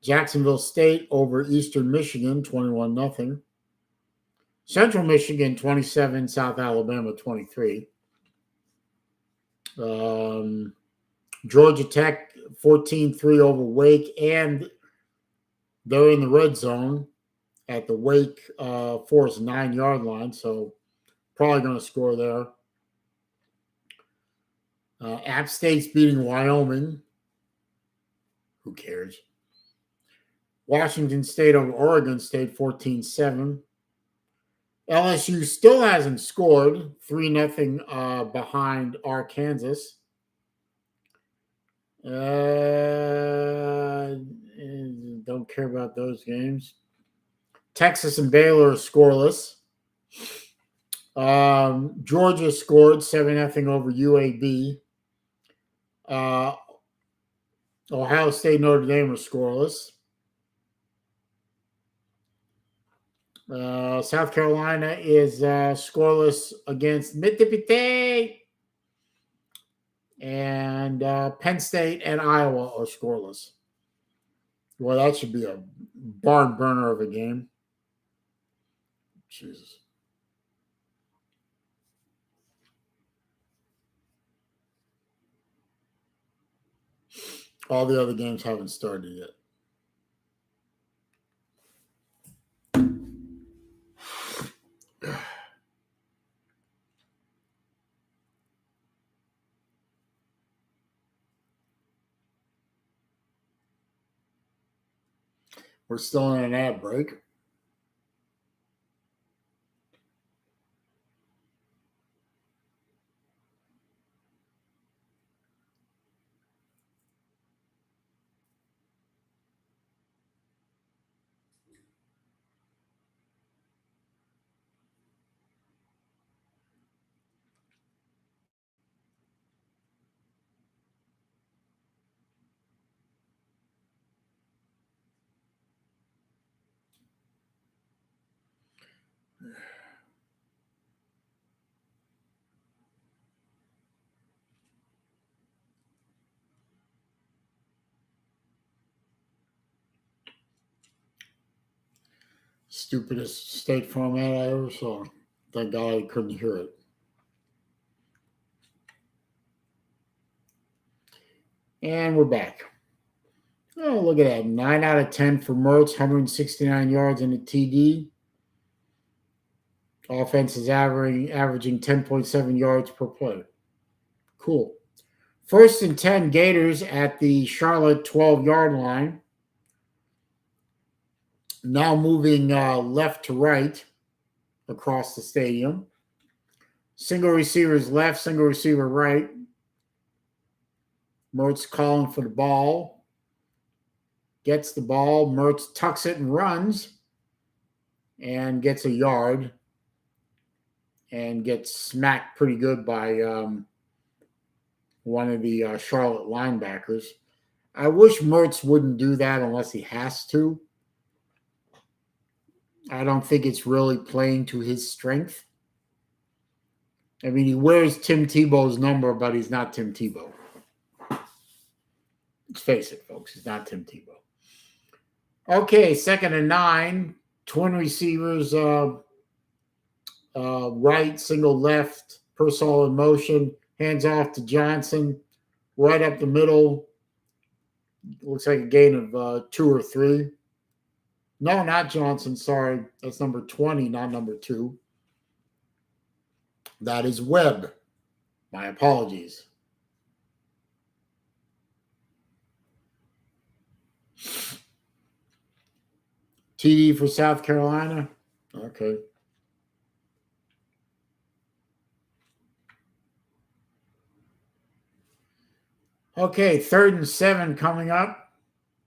Jacksonville State over Eastern Michigan, 21-0. Central Michigan, 27. South Alabama, 23. Georgia Tech, 14-3 over Wake, and they're in the red zone at the Wake Forest 9-yard line, so probably going to score there. App State's beating Wyoming. Who cares? Washington State over Oregon State, 14-7. LSU still hasn't scored, 3-0 behind Arkansas. Don't care about those games. Texas and Baylor are scoreless. Georgia scored 7-0 over UAB. Ohio State, Notre Dame are scoreless. South Carolina is scoreless against Mississippi. And Penn State and Iowa are scoreless. Well, that should be a barn burner of a game. Jesus. All the other games haven't started yet. We're still in an ad break. Stupidest state format I ever saw. Thank God I couldn't hear it. And we're back. Oh, look at that. 9 out of 10 for Mertz, 169 yards and a TD. Offense is averaging 10.7 yards per play. Cool. 1st and 10 Gators at the Charlotte 12-yard line. Now moving left to right across the stadium. Single receivers left, single receiver right. Mertz calling for the ball. Gets the ball. Mertz tucks it and runs. And gets a yard. And gets smacked pretty good by one of the Charlotte linebackers. I wish Mertz wouldn't do that unless he has to. I don't think it's really playing to his strength. I mean, he wears Tim Tebow's number, but he's not Tim Tebow. Let's face it, folks. He's not Tim Tebow. Okay, 2nd and 9. Twin receivers, right, single left, Persol in motion. Hands off to Johnson. Right up the middle. Looks like a gain of 2 or 3. No, not Johnson. Sorry. That's number 20, not number 2. That is Webb. My apologies. TD for South Carolina. Okay. Okay, 3rd and 7 coming up.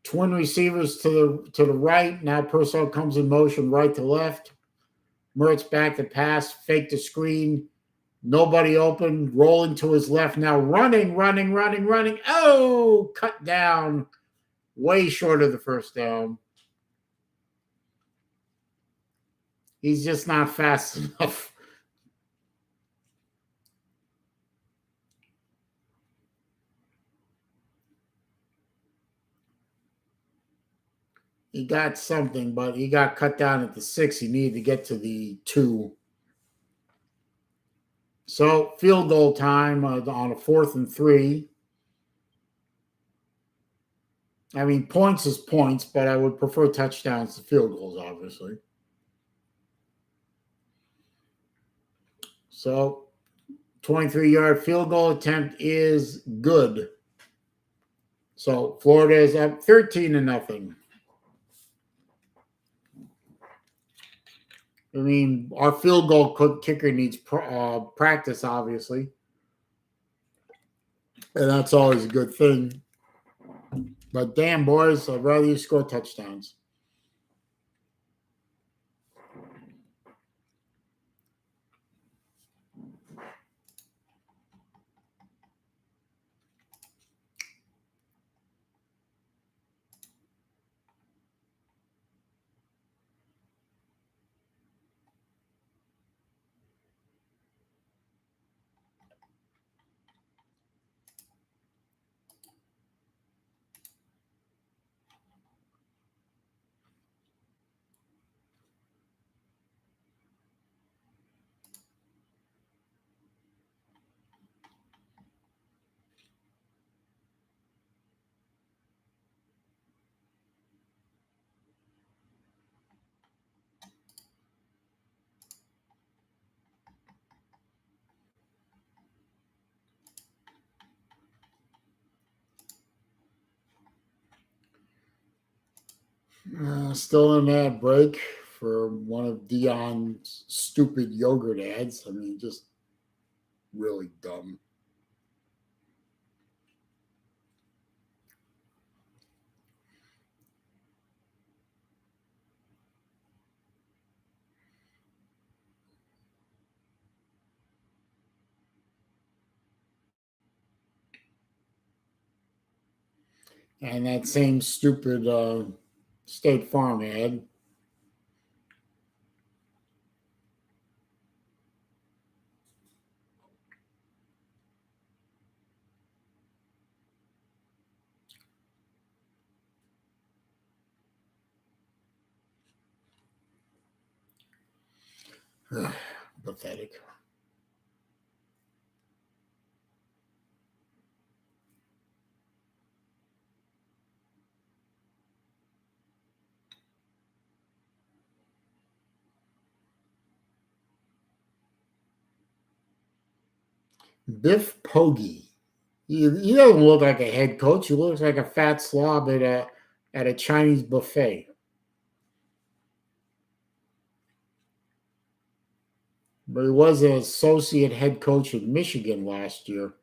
Twin receivers to the right. Now Purcell comes in motion right to left. Mertz back to pass, fake the screen. Nobody open, rolling to his left. Now running. Oh, cut down. Way short of the first down. He's just not fast enough. He got something, but he got cut down at the 6. He needed to get to the 2. So field goal time on a 4th and 3. I mean, points is points, but I would prefer touchdowns to field goals, obviously. So 23-yard field goal attempt is good. So Florida is up 13-0. I mean, our field goal kicker needs practice, obviously. And that's always a good thing. But damn, boys, I'd rather you score touchdowns. Still in that break for one of Dion's stupid yogurt ads. I mean, just really dumb. And that same stupid State Farm ad. Pathetic. Biff Poggi. He doesn't look like a head coach. He looks like a fat slob at a Chinese buffet. But he was an associate head coach at Michigan last year.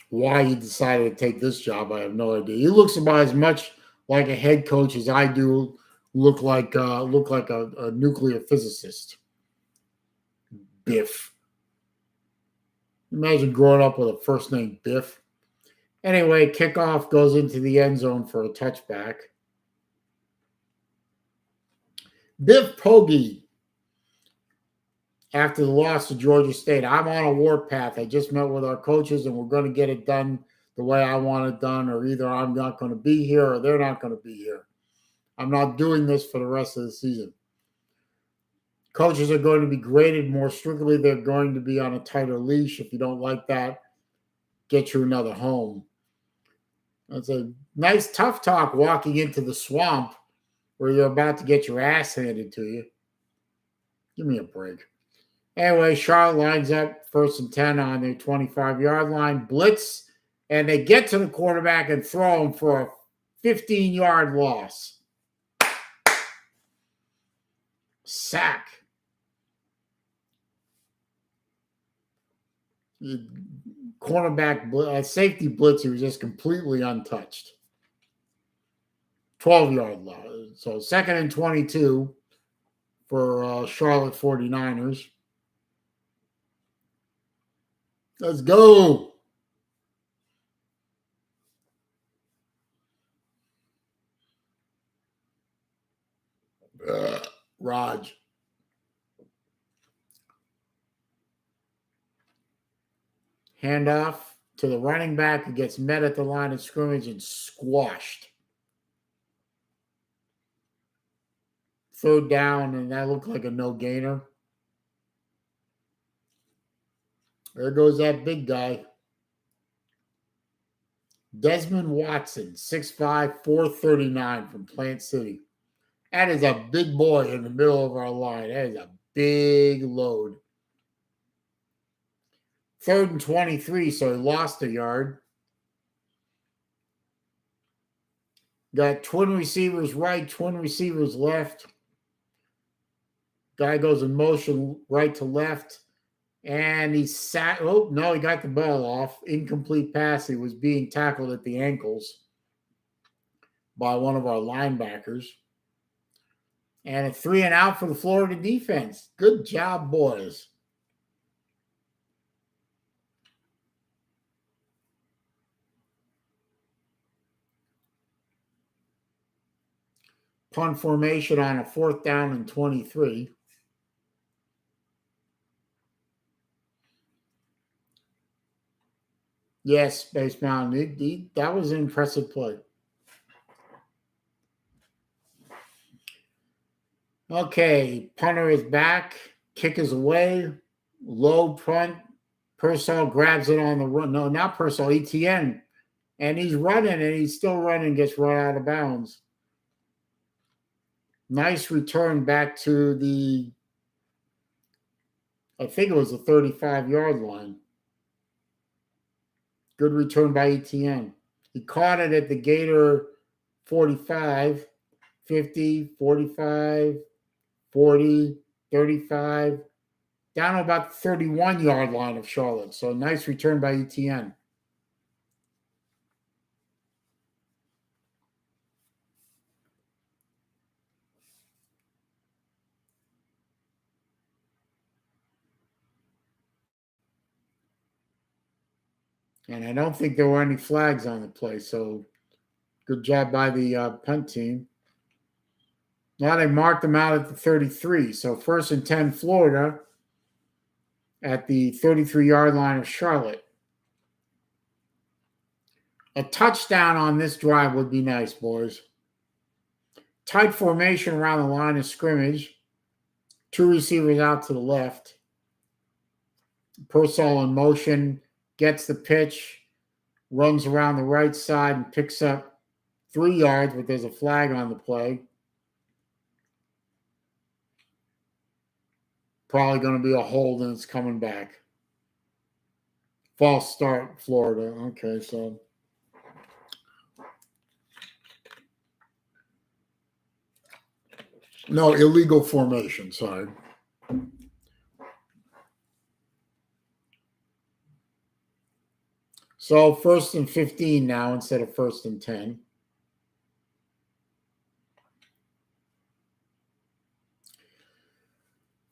Why he decided to take this job, I have no idea. He looks about as much like a head coach as I do look like a nuclear physicist. Biff. Imagine growing up with a first name Biff. Anyway, kickoff goes into the end zone for a touchback. Biff Poggi, after the loss to Georgia State, I'm on a warpath. I just met with our coaches, and we're going to get it done the way I want it done, or either I'm not going to be here or they're not going to be here. I'm not doing this for the rest of the season. Coaches are going to be graded more strictly. They're going to be on a tighter leash. If you don't like that, get you another home. That's a nice tough talk walking into the swamp where you're about to get your ass handed to you. Give me a break. Anyway, Charlotte lines up 1st and 10 on their 25-yard line. Blitz, and they get to the quarterback and throw him for a 15-yard loss. Sack. Cornerback safety blitz, he was just completely untouched. 12-yard line. So 2nd and 22 for Charlotte 49ers. Let's go. Raj. Handoff to the running back who gets met at the line of scrimmage and squashed. 3rd down, and that looked like a no-gainer. There goes that big guy. Desmond Watson, 6'5", 439 from Plant City. That is a big boy in the middle of our line. That is a big load. 3rd and 23, so he lost a yard. Got twin receivers right, twin receivers left. Guy goes in motion right to left. And he sat. Oh, no, he got the ball off. Incomplete pass. He was being tackled at the ankles by one of our linebackers. And a 3 and out for the Florida defense. Good job, boys. Punt formation on a 4th down and 23. Yes, Space Mountain. That was an impressive play. Okay, punter is back. Kick is away. Low punt. Purcell grabs it on the run. No, not Purcell. Etienne. And he's running, and he's still running, gets run out of bounds. Nice return back to the, I think it was the 35-yard line. Good return by Etienne. He caught it at the Gator 45, 50, 45, 40, 35, down to about the 31-yard line of Charlotte. So nice return by Etienne. And I don't think there were any flags on the play, so good job by the punt team. Now they marked them out at the 33. So 1st and 10 Florida at the 33-yard line of Charlotte. A touchdown on this drive would be nice, boys. Tight formation around the line of scrimmage. 2 receivers out to the left. Purcell in motion, gets the pitch, runs around the right side and picks up 3 yards, but there's a flag on the play. Probably going to be a hold, and it's coming back. False start, Florida. Okay, so. No, illegal formation, sorry. So 1st and 15 now instead of 1st and 10.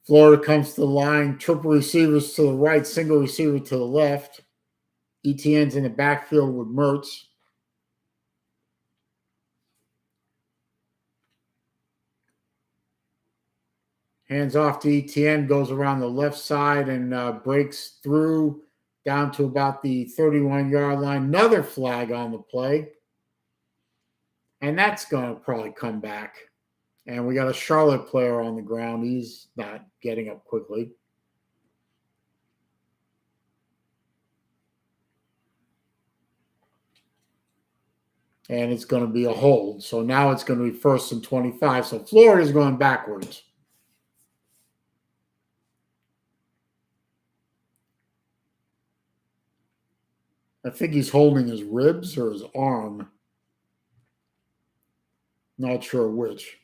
Florida comes to the line, triple receivers to the right, single receiver to the left. Etienne's in the backfield with Mertz. Hands off to Etienne, goes around the left side and breaks through down to about the 31-yard line. Another flag on the play. And that's going to probably come back. And we got a Charlotte player on the ground. He's not getting up quickly. And it's going to be a hold. So now it's going to be 1st and 25. So Florida's going backwards. I think he's holding his ribs or his arm. Not sure which.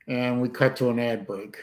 And we cut to an ad break.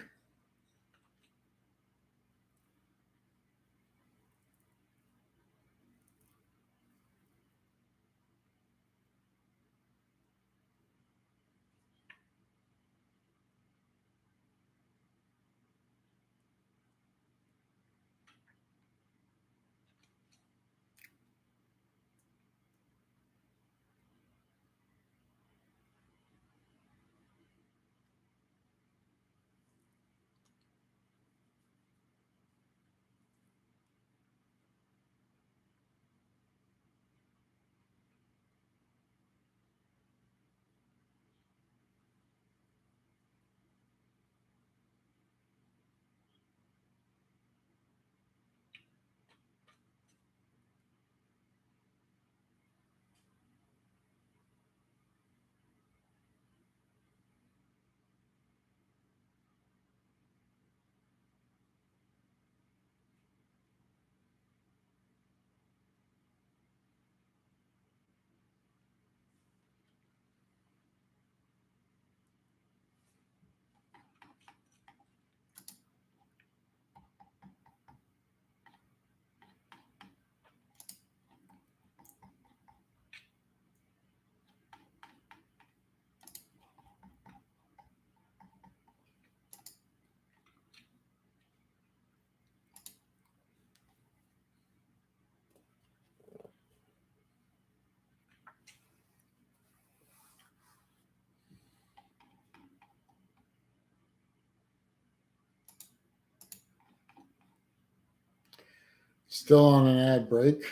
Still on an ad break.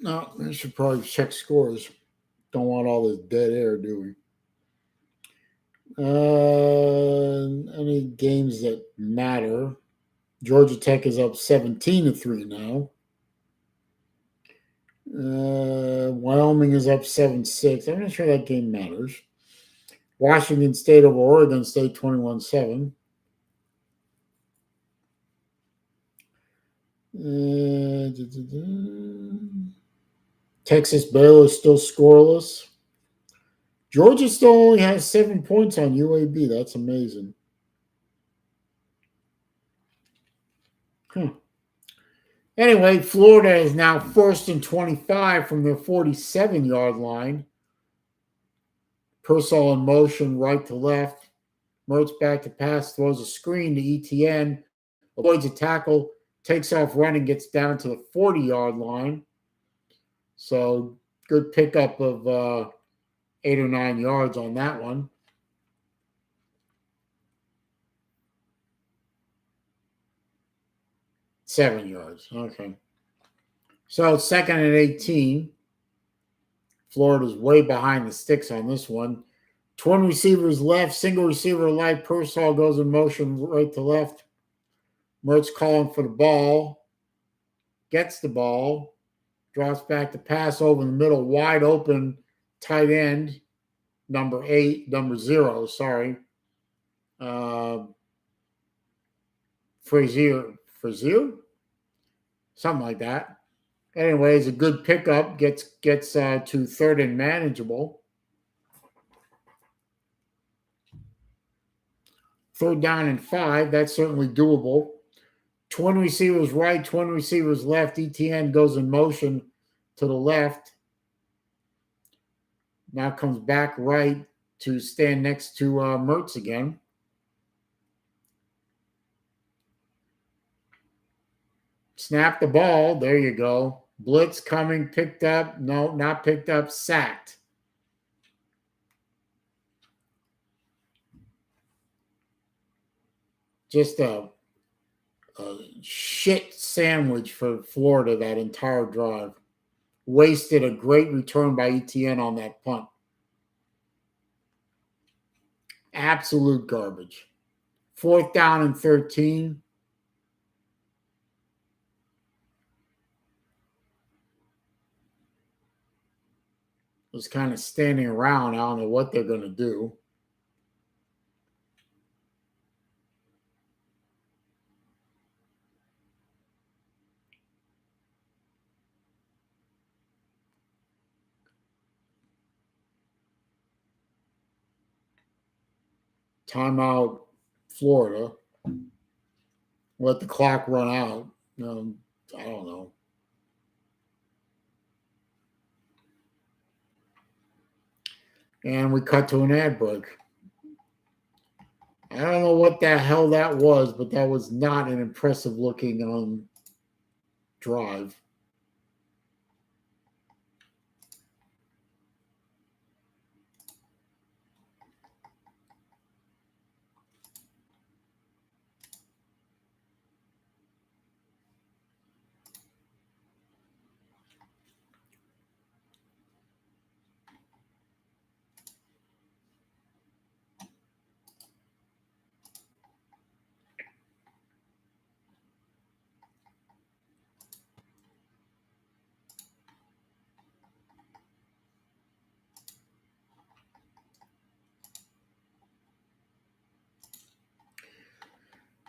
No, I should probably check scores. Don't want all this dead air, do we? Any games that matter? Georgia Tech is up 17-3 now. Wyoming is up 7-6. I'm not sure that game matters. Washington State over Oregon State 21-7. Texas Baylor is still scoreless. Georgia still only has 7 points on UAB. That's amazing. Anyway, Florida is now 1st and 25 from their 47-yard line. Purcell in motion, right to left. Mertz back to pass, throws a screen to ETN, avoids a tackle, takes off running, gets down to the 40-yard line. So good pickup of 8 or 9 yards on that one. Seven yards. Okay. So 2nd and 18. Florida's way behind the sticks on this one. Twin receivers left, single receiver right. Purcell goes in motion right to left. Mertz calling for the ball. Gets the ball. Drops back to pass over the middle. Wide open tight end. Number 0, sorry. Frazier? Something like that. Anyways, a good pickup. Gets to 3rd and manageable. 3rd down and 5. That's certainly doable. Twin receivers right, twin receivers left. ETN goes in motion to the left. Now comes back right to stand next to Mertz again. Snap the ball. There you go. Blitz coming, picked up. No, not picked up. Sacked. Just a shit sandwich for Florida that entire drive. Wasted a great return by ETN on that punt. Absolute garbage. 4th down and 13. Was kind of standing around. I don't know what they're going to do. Timeout, Florida. Let the clock run out. I don't know. And we cut to an ad break. I don't know what the hell that was, but that was not an impressive looking drive.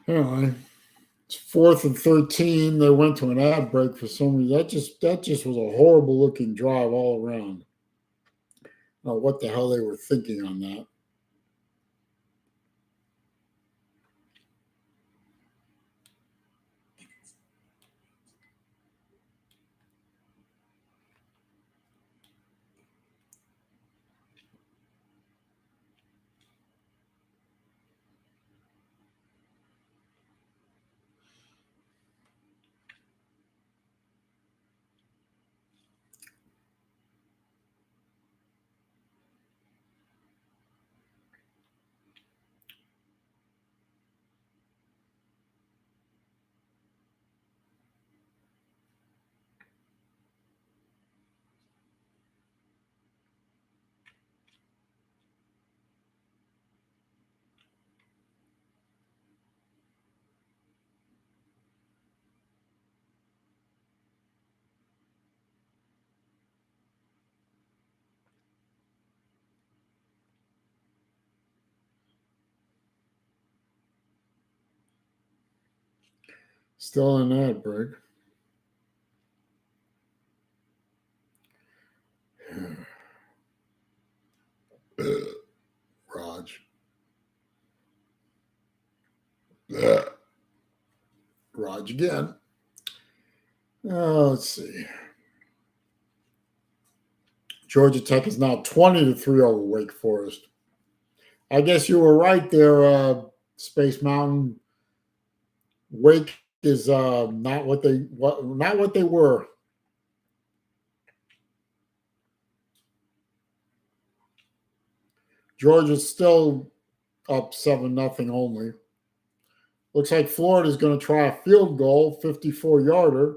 Anyway, it's 4th and 13. They went to an ad break for some reason. That just was a horrible looking drive all around. I don't know what the hell they were thinking on that. Still in ad break. Raj. Raj again. Let's see. Georgia Tech is now 20-3 over Wake Forest. I guess you were right there, Space Mountain. Wake is not what they were. Georgia's still up 7-0 only. Looks like Florida's going to try a field goal, 54-yarder.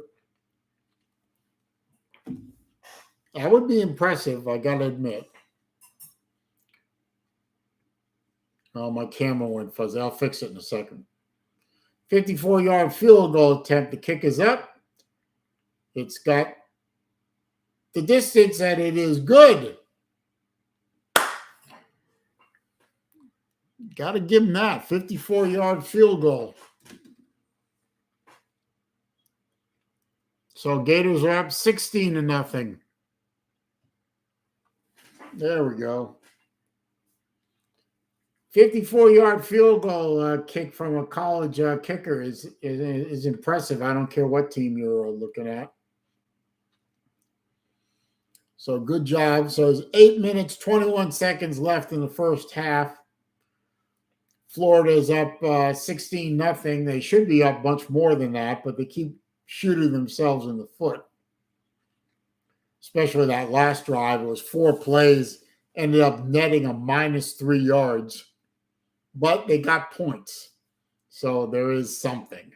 That would be impressive, I got to admit. Oh, my camera went fuzzy. I'll fix it in a second. 54-yard field goal attempt. The kick is up. It's got the distance, and it is good. Got to give him that. 54-yard field goal. So Gators are up 16-0. There we go. 54-yard field goal kick from a college kicker is impressive. I don't care what team you're looking at. So good job. So there's 8 minutes, 21 seconds left in the first half. Florida's up 16-0. They should be up much more than that, but they keep shooting themselves in the foot. Especially that last drive. It was 4 plays, ended up netting a -3 yards. But they got points. So there is something.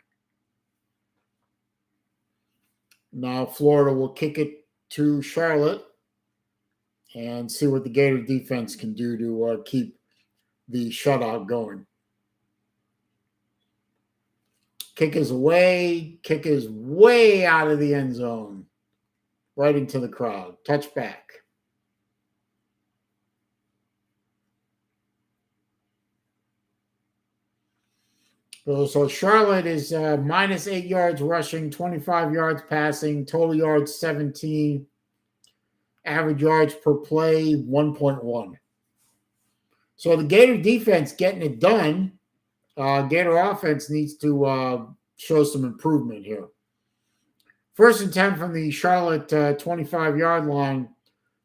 Now Florida will kick it to Charlotte and see what the Gator defense can do to keep the shutout going. Kick is away. Kick is way out of the end zone. Right into the crowd. Touchback. So Charlotte is -8 yards rushing, 25 yards passing, total yards 17, average yards per play 1.1. So the Gator defense getting it done. Gator offense needs to show some improvement here. 1st and 10 from the Charlotte 25-yard line.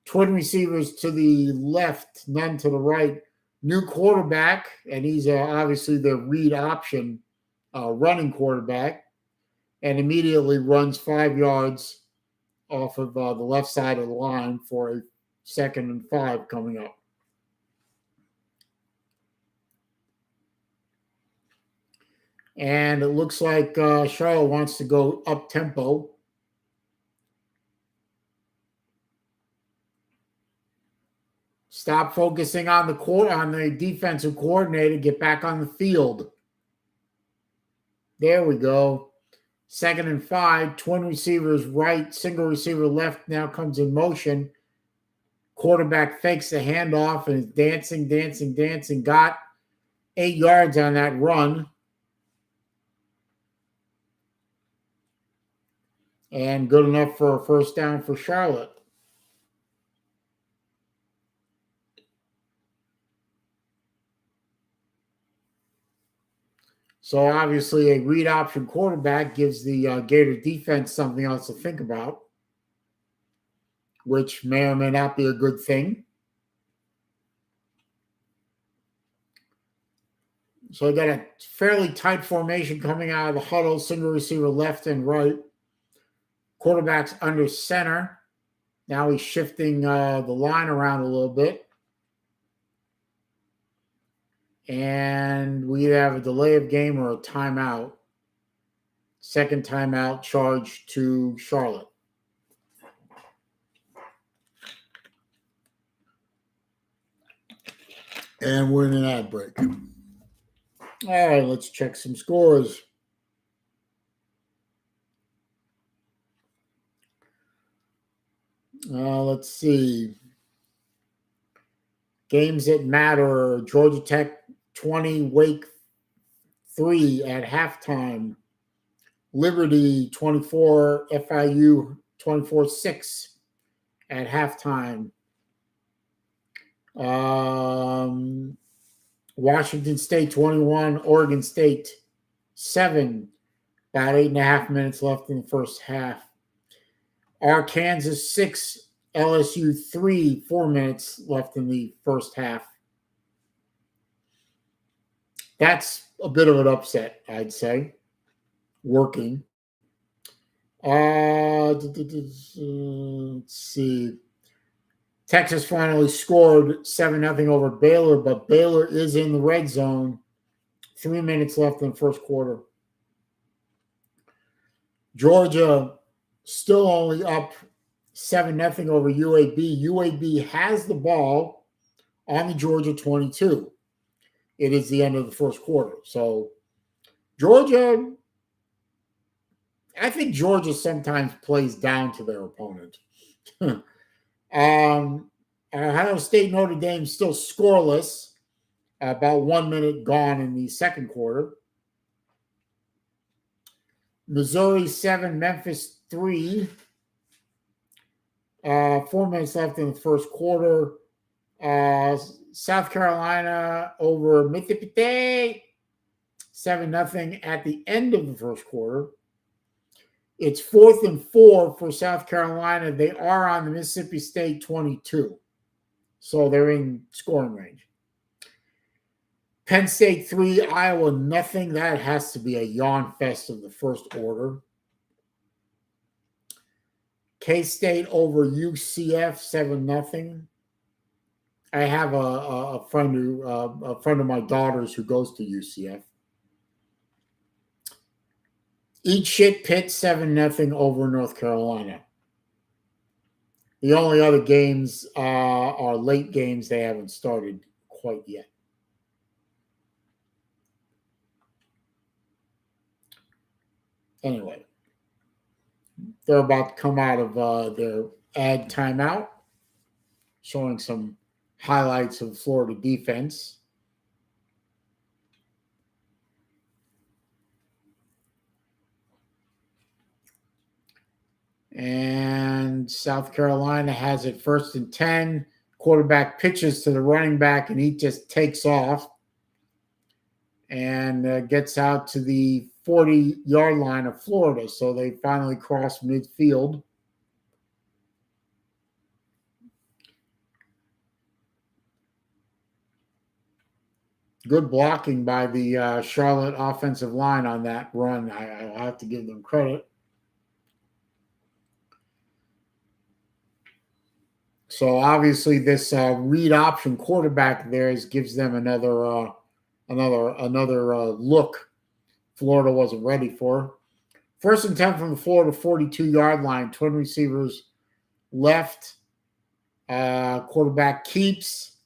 Twin receivers to the left, none to the right. New quarterback, and he's obviously the read option running quarterback, and immediately runs 5 yards off of the left side of the line for a 2nd and 5 coming up. And it looks like Charlotte wants to go up tempo. Stop focusing on the defensive coordinator. Get back on the field. There we go. 2nd and 5. Twin receivers right. Single receiver left now comes in motion. Quarterback fakes the handoff and is dancing. Got 8 yards on that run. And good enough for a 1st down for Charlotte. So obviously a read option quarterback gives the Gator defense something else to think about, which may or may not be a good thing. So I got a fairly tight formation coming out of the huddle, single receiver left and right. Quarterback's under center. Now he's shifting the line around a little bit. And we either have a delay of game or a timeout. 2nd timeout charged to Charlotte. And we're in an ad break. All right, let's check some scores. Let's see. Games that matter. Georgia Tech 20, Wake 3 at halftime. Liberty 24, FIU 24-6 at halftime. Washington State 21, Oregon State 7. About 8.5 minutes left in the first half. Arkansas 6, LSU 3, 4 minutes left in the first half. That's a bit of an upset, I'd say. Working. Let's see. Texas finally scored 7-0 over Baylor, but Baylor is in the red zone. 3 minutes left in the first quarter. Georgia still only up 7-0 over UAB. UAB has the ball on the Georgia 22. It is the end of the first quarter. So Georgia, I think Georgia sometimes plays down to their opponent. Ohio State, Notre Dame still scoreless. About 1 minute gone in the second quarter. Missouri 7, Memphis 3. 4 minutes left in the first quarter. South Carolina over Mississippi 7-0 at the end of the first quarter. It's 4th and 4 for South Carolina. They are on the Mississippi State 22. So they're in scoring range. Penn State 3, Iowa 0. That has to be a yawn fest of the first order. K-State over UCF 7-0. I have a friend of my daughter's who goes to UCF. Eat Shit Pitt 7-0 over North Carolina. The only other games are late games. They haven't started quite yet. Anyway, they're about to come out of their ad timeout, showing some highlights of Florida defense. And South Carolina has it 1st and 10. Quarterback pitches to the running back, and he just takes off and gets out to the 40-yard line of Florida. So they finally cross midfield. Good blocking by the Charlotte offensive line on that run. I have to give them credit. So obviously this read option quarterback there gives them another look Florida wasn't ready for. 1st and 10 from the Florida 42-yard line. Twin receivers left. Quarterback keeps.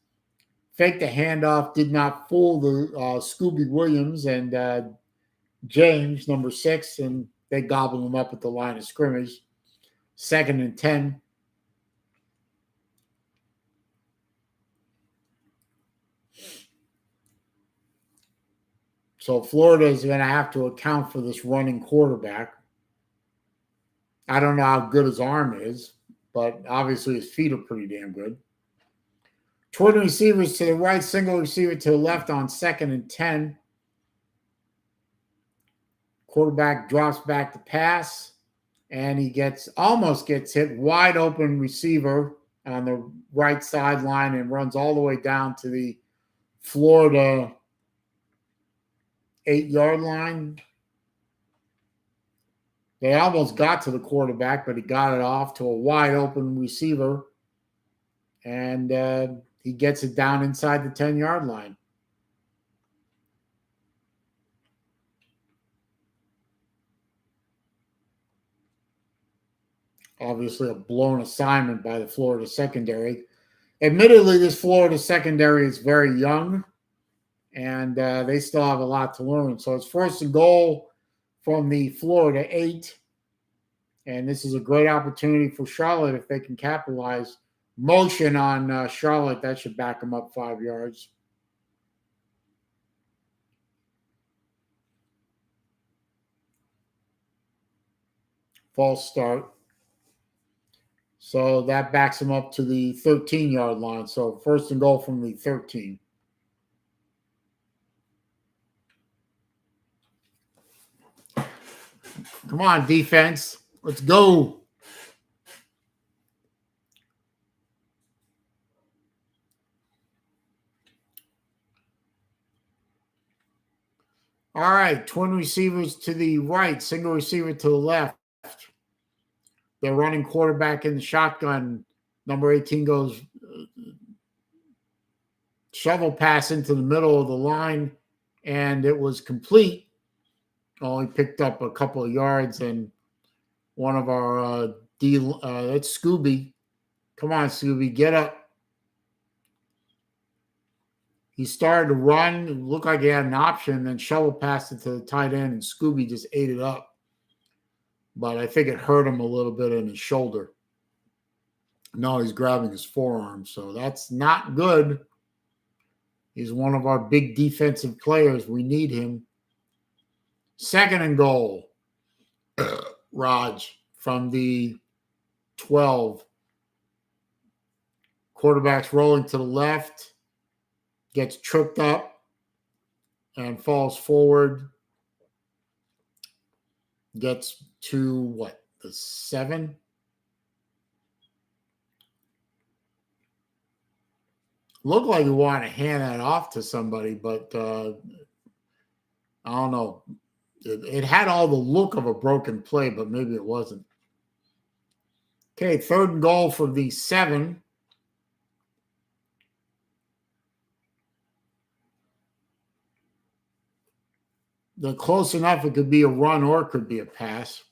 Faked the handoff. Did not fool the Scooby Williams and James, number 6, and they gobbled them up at the line of scrimmage. 2nd and 10. So Florida is going to have to account for this running quarterback. I don't know how good his arm is, but obviously his feet are pretty damn good. Twin receivers to the right, single receiver to the left on 2nd and 10. Quarterback drops back to pass, and he almost gets hit. Wide open receiver on the right sideline and runs all the way down to the Florida 8-yard line. They almost got to the quarterback, but he got it off to a wide open receiver, and he gets it down inside the 10-yard line. Obviously a blown assignment by the Florida secondary. Admittedly, this Florida secondary is very young, and they still have a lot to learn. So it's 1st and goal from the Florida 8. And this is a great opportunity for Charlotte if they can capitalize. Motion on Charlotte, that should back them up 5 yards. false start. So that backs him up to the 13-yard line. So first and goal from the 13. Come on, defense. Let's go. All right, twin receivers to the right, single receiver to the left. They're running quarterback in the shotgun. Number 18 goes shovel pass into the middle of the line, and it was complete. Only picked up a couple of yards, and one of our that's Scooby. Come on, Scooby, get up. He started to run. It looked like he had an option, then shovel passed it to the tight end, and Scooby just ate it up. But I think it hurt him a little bit in his shoulder. No, he's grabbing his forearm, so that's not good. He's one of our big defensive players. We need him. Second and goal. Raj from the 12. Quarterback's rolling to the left. Gets tripped up and falls forward. Gets to what? The 7? Looked like you want to hand that off to somebody, but I don't know. It had all the look of a broken play, but maybe it wasn't. Okay, third and goal from the 7. They're close enough. It could be a run or it could be a pass.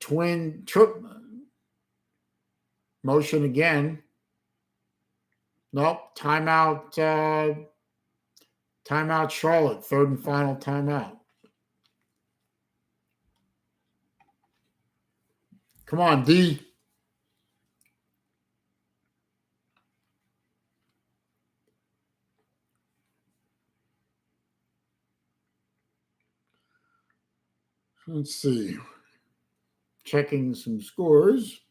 Twin trip motion again. Nope. Timeout. Timeout Charlotte. Third and final timeout. Come on, D. Let's see. Checking some scores.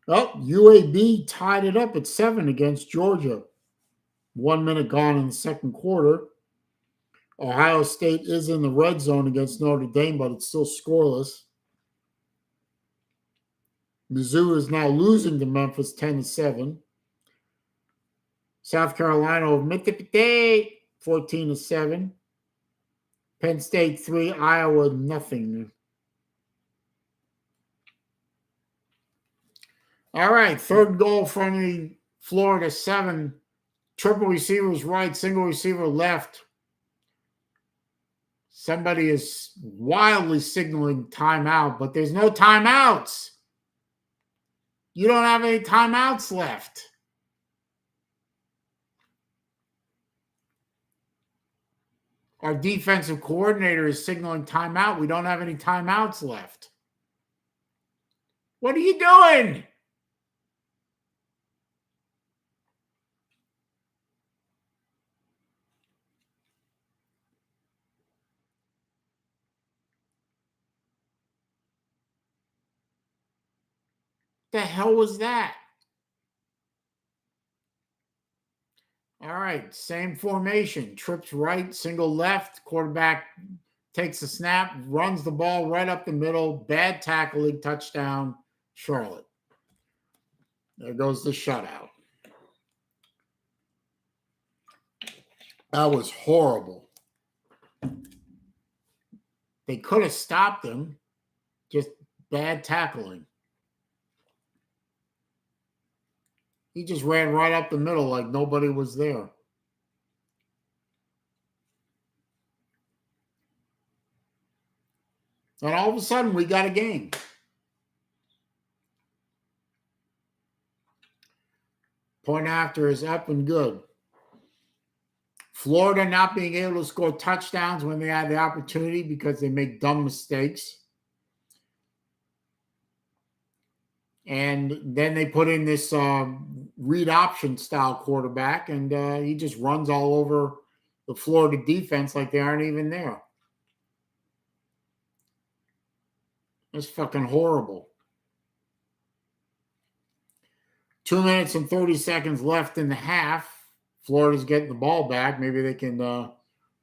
Oh, UAB tied it up at 7 against Georgia. 1 minute gone in the second quarter. Ohio State is in the red zone against Notre Dame, but it's still scoreless. Mizzou is now losing to Memphis 10-7. South Carolina over Mississippi 14-7. Penn State 3, Iowa nothing. All right, third goal from the Florida 7. Triple receivers right, single receiver left. Somebody is wildly signaling timeout, but there's no timeouts. You don't have any timeouts left. Our defensive coordinator is signaling timeout. We don't have any timeouts left. What are you doing? The hell was that? All right, same formation. Trips right, single left. Quarterback takes the snap, runs the ball right up the middle. Bad tackling, touchdown, Charlotte. There goes the shutout. That was horrible. They could have stopped him. Just bad tackling. He just ran right up the middle like nobody was there. And all of a sudden, we got a game. Point after is up and good. Florida not being able to score touchdowns when they had the opportunity because they make dumb mistakes. And then they put in this read option style quarterback, and he just runs all over the Florida defense like they aren't even there. It's fucking horrible. 2 minutes and 30 seconds left in the half. Florida's getting the ball back. Maybe they can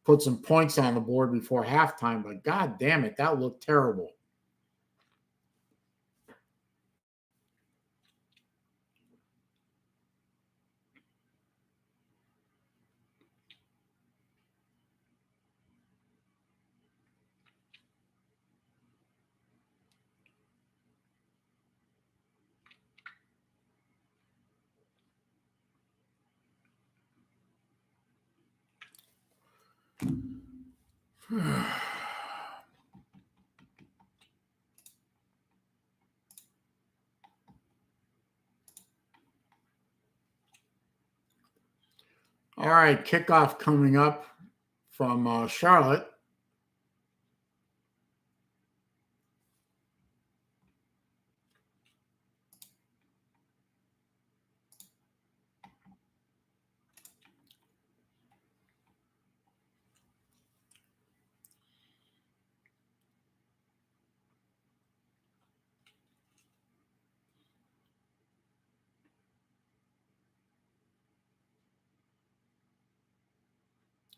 put some points on the board before halftime, but god damn it, that looked terrible. All right, kickoff coming up from Charlotte.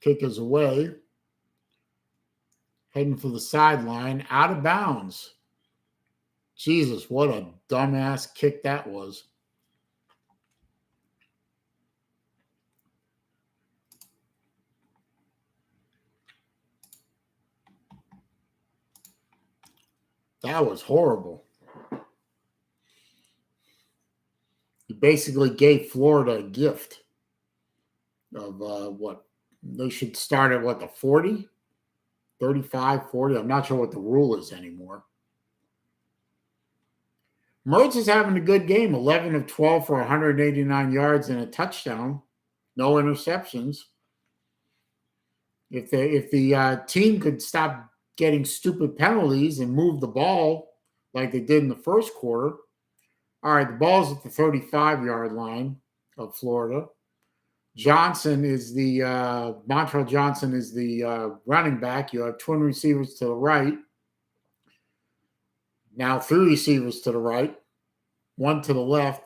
Kick is away. Heading for the sideline, out of bounds. Jesus, what a dumbass kick that was. That was horrible. He basically gave Florida a gift of what they should start at, what, the 40, 35, 40. I'm not sure what the rule is anymore. Mertz is having a good game, 11 of 12 for 189 yards and a touchdown, no interceptions. If the team could stop getting stupid penalties and move the ball like they did in the first quarter. All right, the ball's at the 35-yard line of Florida. Johnson is Montrell Johnson is the running back. You have twin receivers to the right. Now 3 receivers to the right, 1 to the left.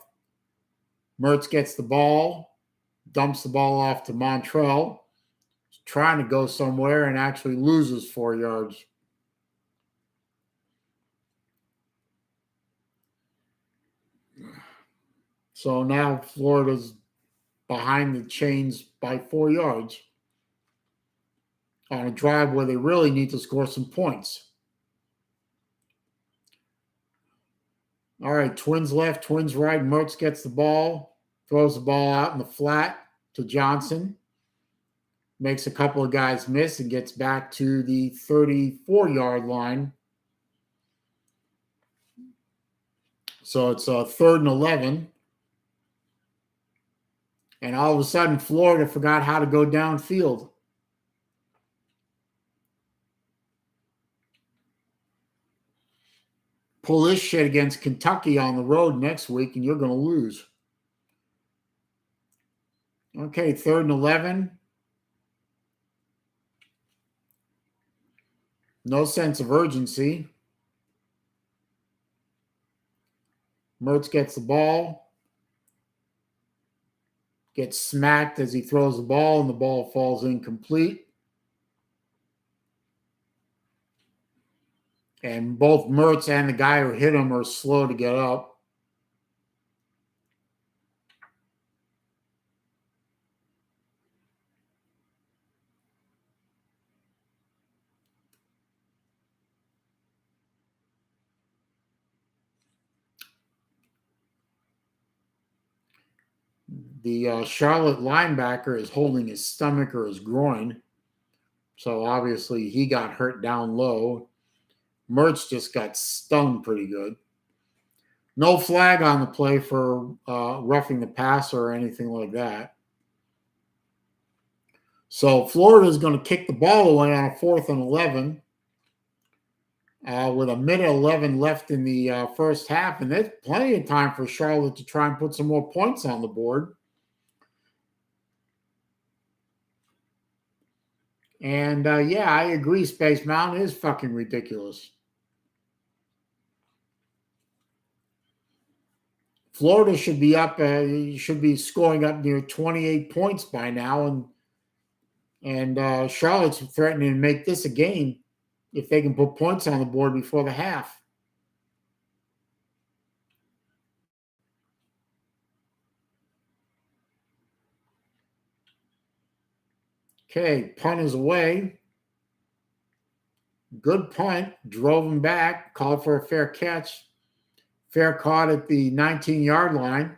Mertz gets the ball, dumps the ball off to Montrell, trying to go somewhere and actually loses 4 yards. So now Florida's behind the chains by 4 yards on a drive where they really need to score some points. All right, Twins left, Twins right. Mertz gets the ball, throws the ball out in the flat to Johnson, makes a couple of guys miss and gets back to the 34-yard line. So it's a 3rd and 11. And all of a sudden, Florida forgot how to go downfield. Pull this shit against Kentucky on the road next week, and you're going to lose. Okay, 3rd and 11. No sense of urgency. Mertz gets the ball. Gets smacked as he throws the ball, and the ball falls incomplete. And both Mertz and the guy who hit him are slow to get up. The Charlotte linebacker is holding his stomach or his groin. So obviously he got hurt down low. Mertz just got stung pretty good. No flag on the play for roughing the passer or anything like that. So Florida is going to kick the ball away on a 4th and 11. with a minute 11 left in the first half, and there's plenty of time for Charlotte to try and put some more points on the board. And yeah, I agree. Space Mountain is fucking ridiculous. Florida should be up. Should be scoring up near 28 points by now, and Charlotte's threatening to make this a game if they can put points on the board before the half. Okay, punt is away. Good punt. Drove him back. Called for a fair catch. Fair caught at the 19-yard line.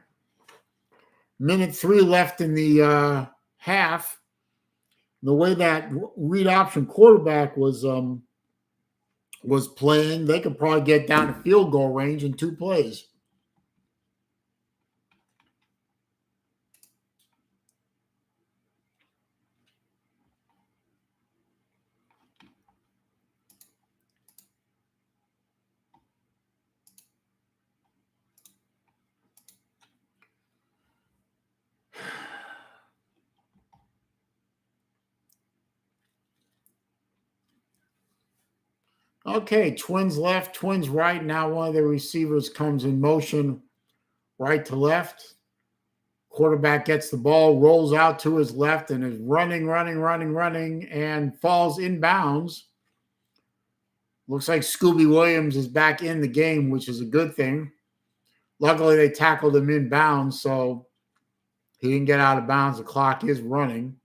Minute 3 left in the half. The way that read option quarterback was playing, they could probably get down to field goal range in 2 plays. Okay, Twins left, Twins right. Now one of the receivers comes in motion right to left. Quarterback gets the ball, rolls out to his left, and is running, and falls inbounds. Looks like Scooby Williams is back in the game, which is a good thing. Luckily, they tackled him inbounds, so he didn't get out of bounds. The clock is running.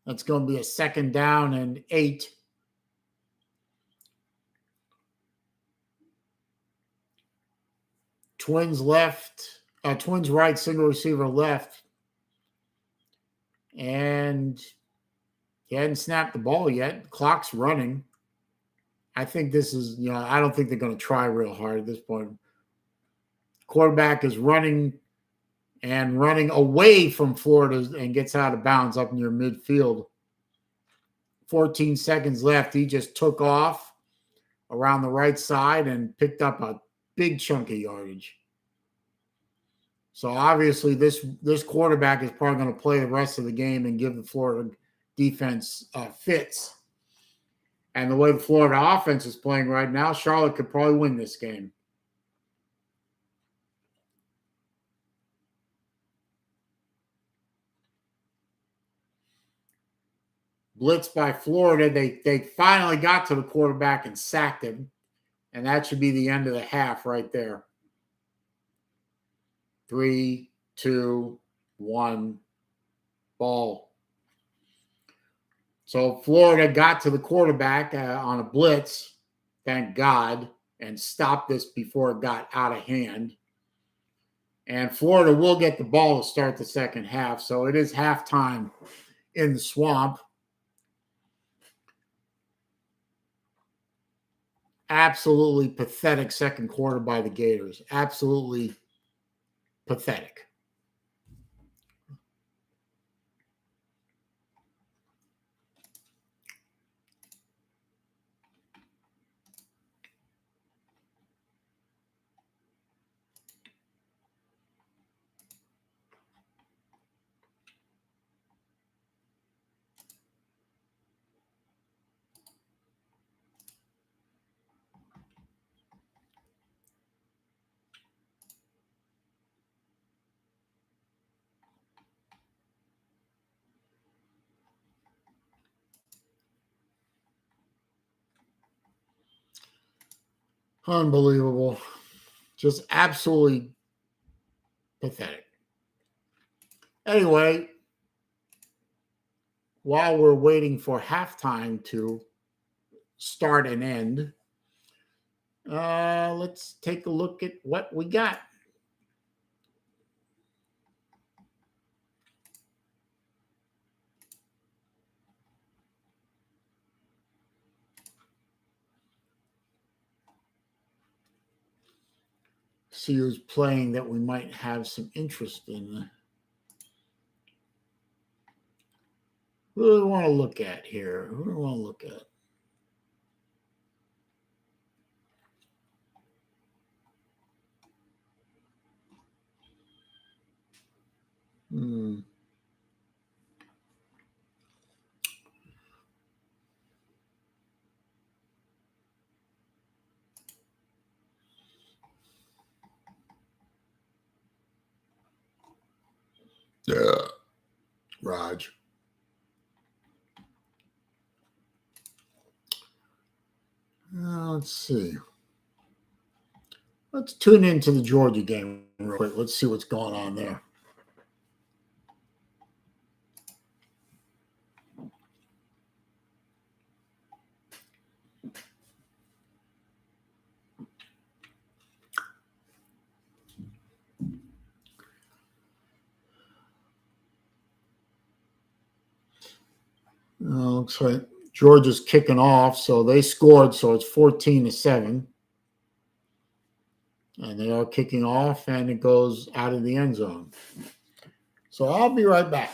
That's going to be a 2nd down and 8. Twins left, Twins right, single receiver left. And he hadn't snapped the ball yet. The clock's running. I think this is, I don't think they're going to try real hard at this point. Quarterback is running away from Florida and gets out of bounds up near midfield. 14 seconds left. He just took off around the right side and picked up a big chunk of yardage. So obviously this quarterback is probably going to play the rest of the game and give the Florida defense fits. And the way the Florida offense is playing right now, Charlotte could probably win this game. Blitz by Florida. They finally got to the quarterback and sacked him. And that should be the end of the half right there. 3, 2, 1, ball. So Florida got to the quarterback on a blitz, thank God, and stopped this before it got out of hand. And Florida will get the ball to start the second half. So it is halftime in the Swamp. Absolutely pathetic second quarter by the Gators. Absolutely pathetic. Unbelievable. Just absolutely pathetic. Anyway, while we're waiting for halftime to start and end, let's take a look at what we got. See who's playing that we might have some interest in. Who do we want to look at here? Who do we want to look at? Hmm. Yeah, Raj. Let's see. Let's tune into the Georgia game real quick. Let's see what's going on there. Looks like Georgia's kicking off, so they scored, so it's 14-7. And they are kicking off, and it goes out of the end zone. So I'll be right back.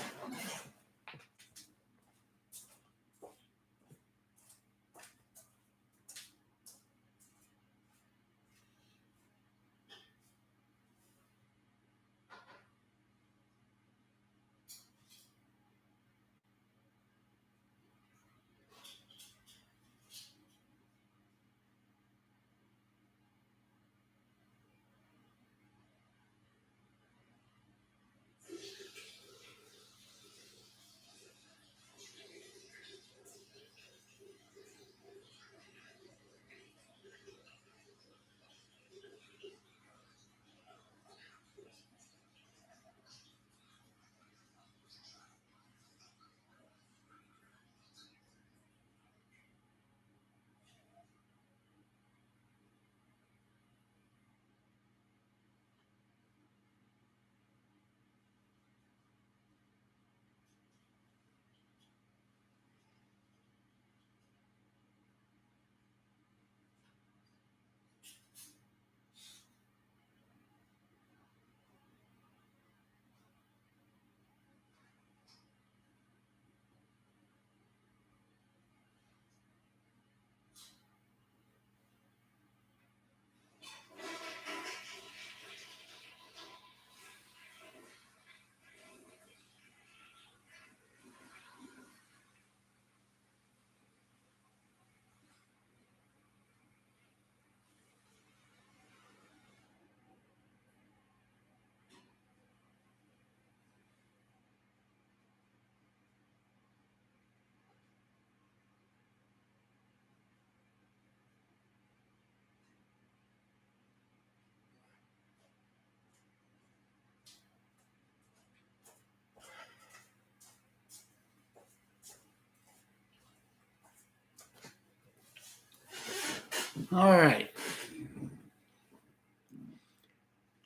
All right.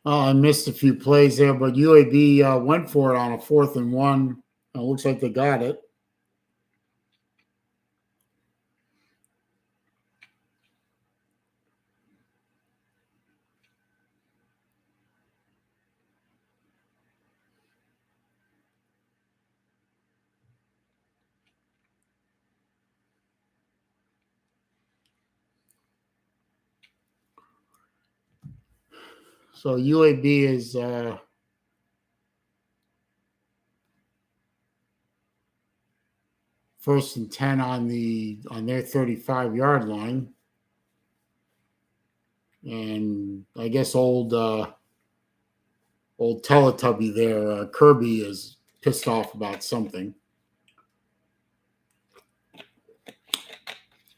Oh, I missed a few plays there, but UAB went for it on a 4th and 1. It looks like they got it. So UAB is 1st and 10 on their 35-yard line. And I guess old Teletubby there, Kirby, is pissed off about something.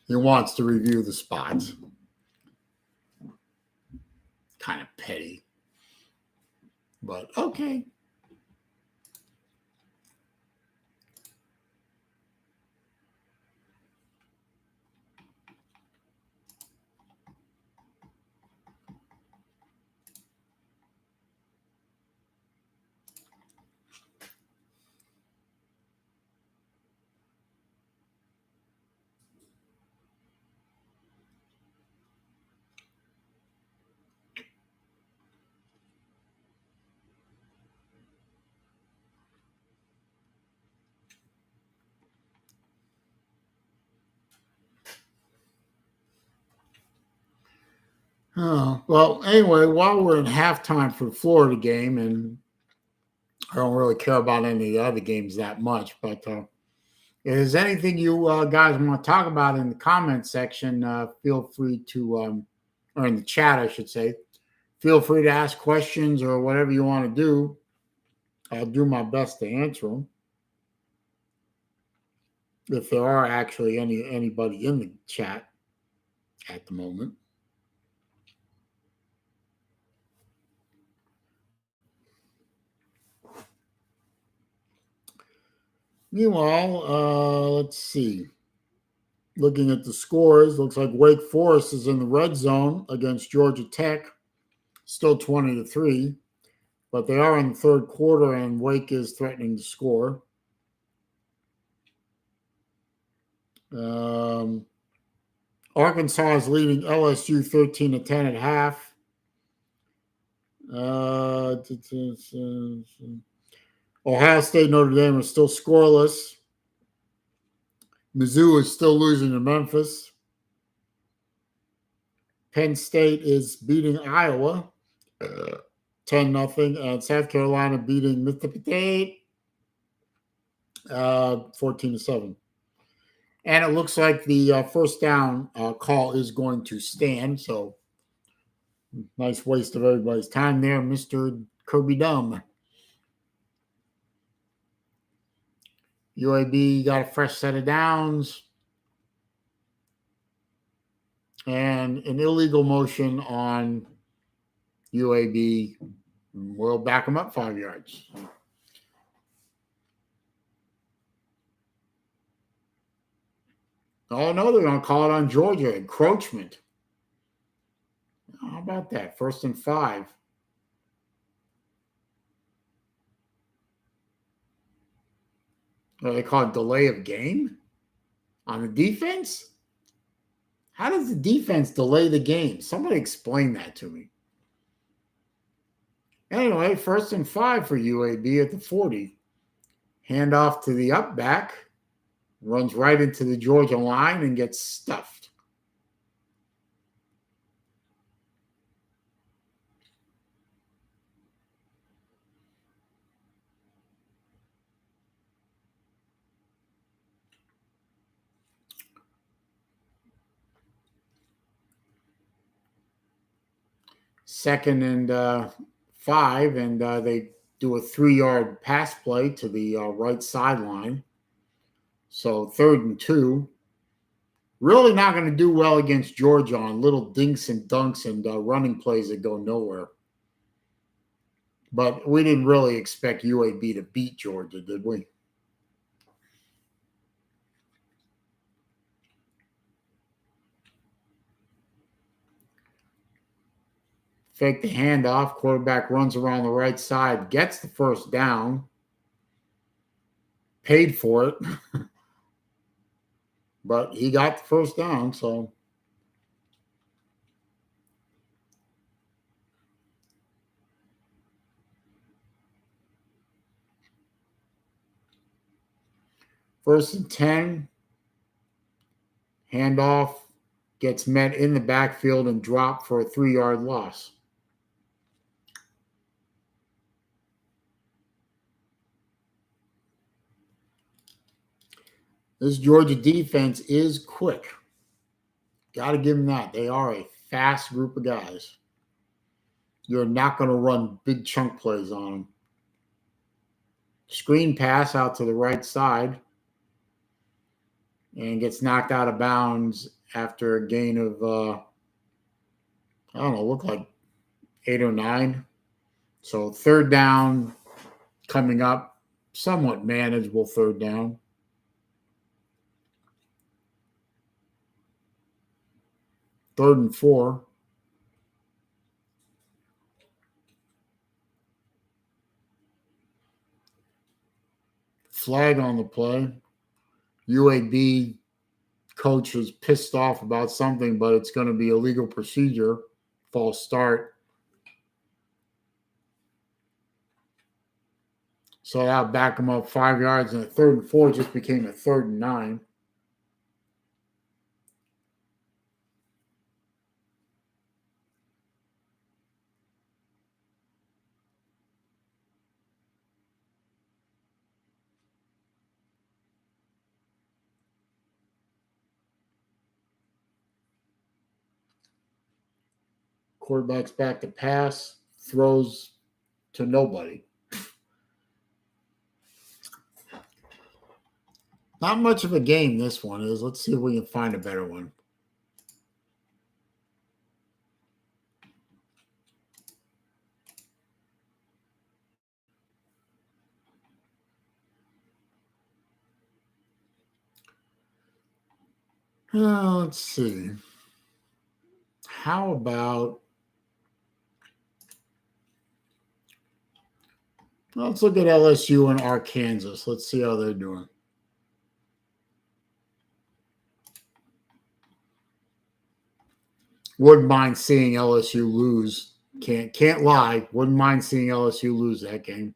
He wants to review the spots. Kind of petty. But okay. Well, anyway, while we're in halftime for the Florida game, and I don't really care about any of the other games that much, but if there's anything you guys want to talk about in the comment section, feel free to, or in the chat, I should say, feel free to ask questions or whatever you want to do. I'll do my best to answer them. If there are actually anybody in the chat at the moment. Meanwhile, let's see. Looking at the scores, looks like Wake Forest is in the red zone against Georgia Tech, still 20-3, but they are in the third quarter and Wake is threatening to score. Arkansas is leading LSU 13-10 at half. Ohio State, Notre Dame are still scoreless. Mizzou is still losing to Memphis. Penn State is beating Iowa 10-0, and South Carolina beating Mississippi State 14-7. And it looks like the first down call is going to stand. So nice waste of everybody's time there, Mr. Kirby Dumb. UAB got a fresh set of downs. And an illegal motion on UAB will back them up 5 yards. Oh, no, they're going to call it on Georgia. Encroachment. How about that? 1st and 5. They call it delay of game on the defense? How does the defense delay the game? Somebody explain that to me. Anyway, 1st and 5 for UAB at the 40. Handoff to the up back. Runs right into the Georgia line and gets stuffed. Second and 5, and they do a 3-yard pass play to the right sideline. So 3rd and 2. Really not going to do well against Georgia on little dinks and dunks and running plays that go nowhere. But we didn't really expect UAB to beat Georgia, did we? Fake the handoff. Quarterback runs around the right side, gets the first down. Paid for it. But he got the first down, so. First and 10. Handoff gets met in the backfield and dropped for a 3-yard loss. This Georgia defense is quick. Got to give them that. They are a fast group of guys. You're not going to run big chunk plays on them. Screen pass out to the right side and gets knocked out of bounds after a gain of, I don't know, look like 8 or 9. So 3rd down coming up, somewhat manageable 3rd down. 3rd and 4. Flag on the play. UAB coach is pissed off about something, but it's going to be a legal procedure. False start. So that'll back them up 5 yards, and a 3rd and 4 just became a 3rd and 9. Quarterback's back to pass, throws to nobody. Not much of a game this one is. Let's see if we can find a better one. Let's see. How about, let's look at LSU and Arkansas. Let's see how they're doing. Wouldn't mind seeing LSU lose. Can't lie. Wouldn't mind seeing LSU lose that game.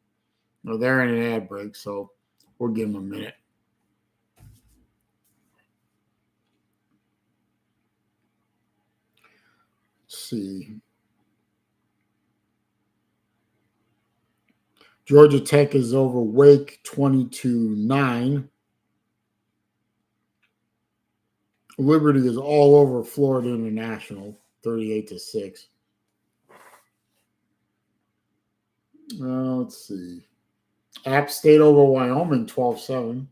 Well, they're in an ad break, so we'll give them a minute. Let's see. Georgia Tech is over Wake 22-9. Liberty is all over Florida International 38-6. Let's see. App State over Wyoming 12-7.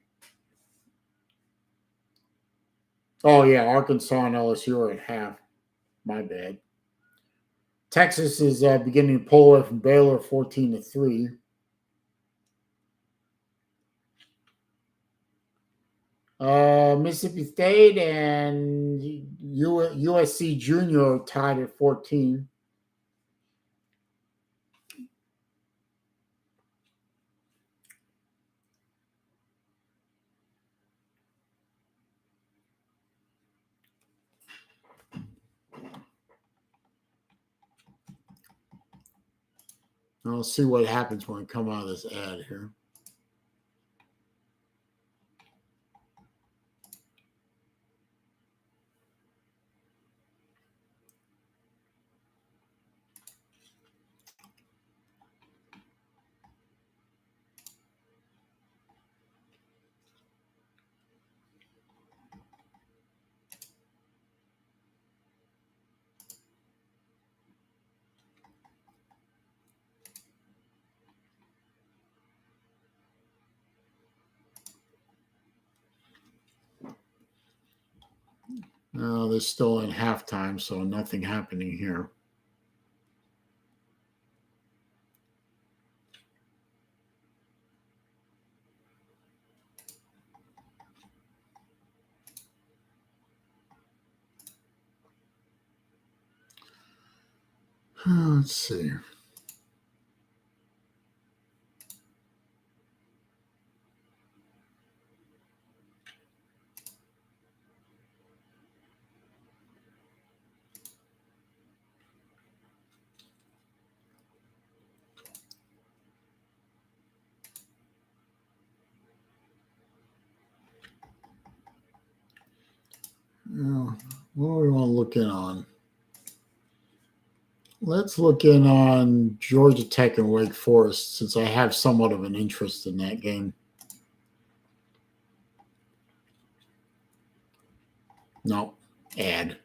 Oh, yeah. Arkansas and LSU are at half. My bad. Texas is beginning to pull away from Baylor 14-3. Mississippi State and USC Junior tied at 14. I'll see what happens when we come out of this ad here. No, they're still in halftime, so nothing happening here. Let's see. What do we want to look in on? Let's look in on Georgia Tech and Wake Forest, since I have somewhat of an interest in that game. No, ad.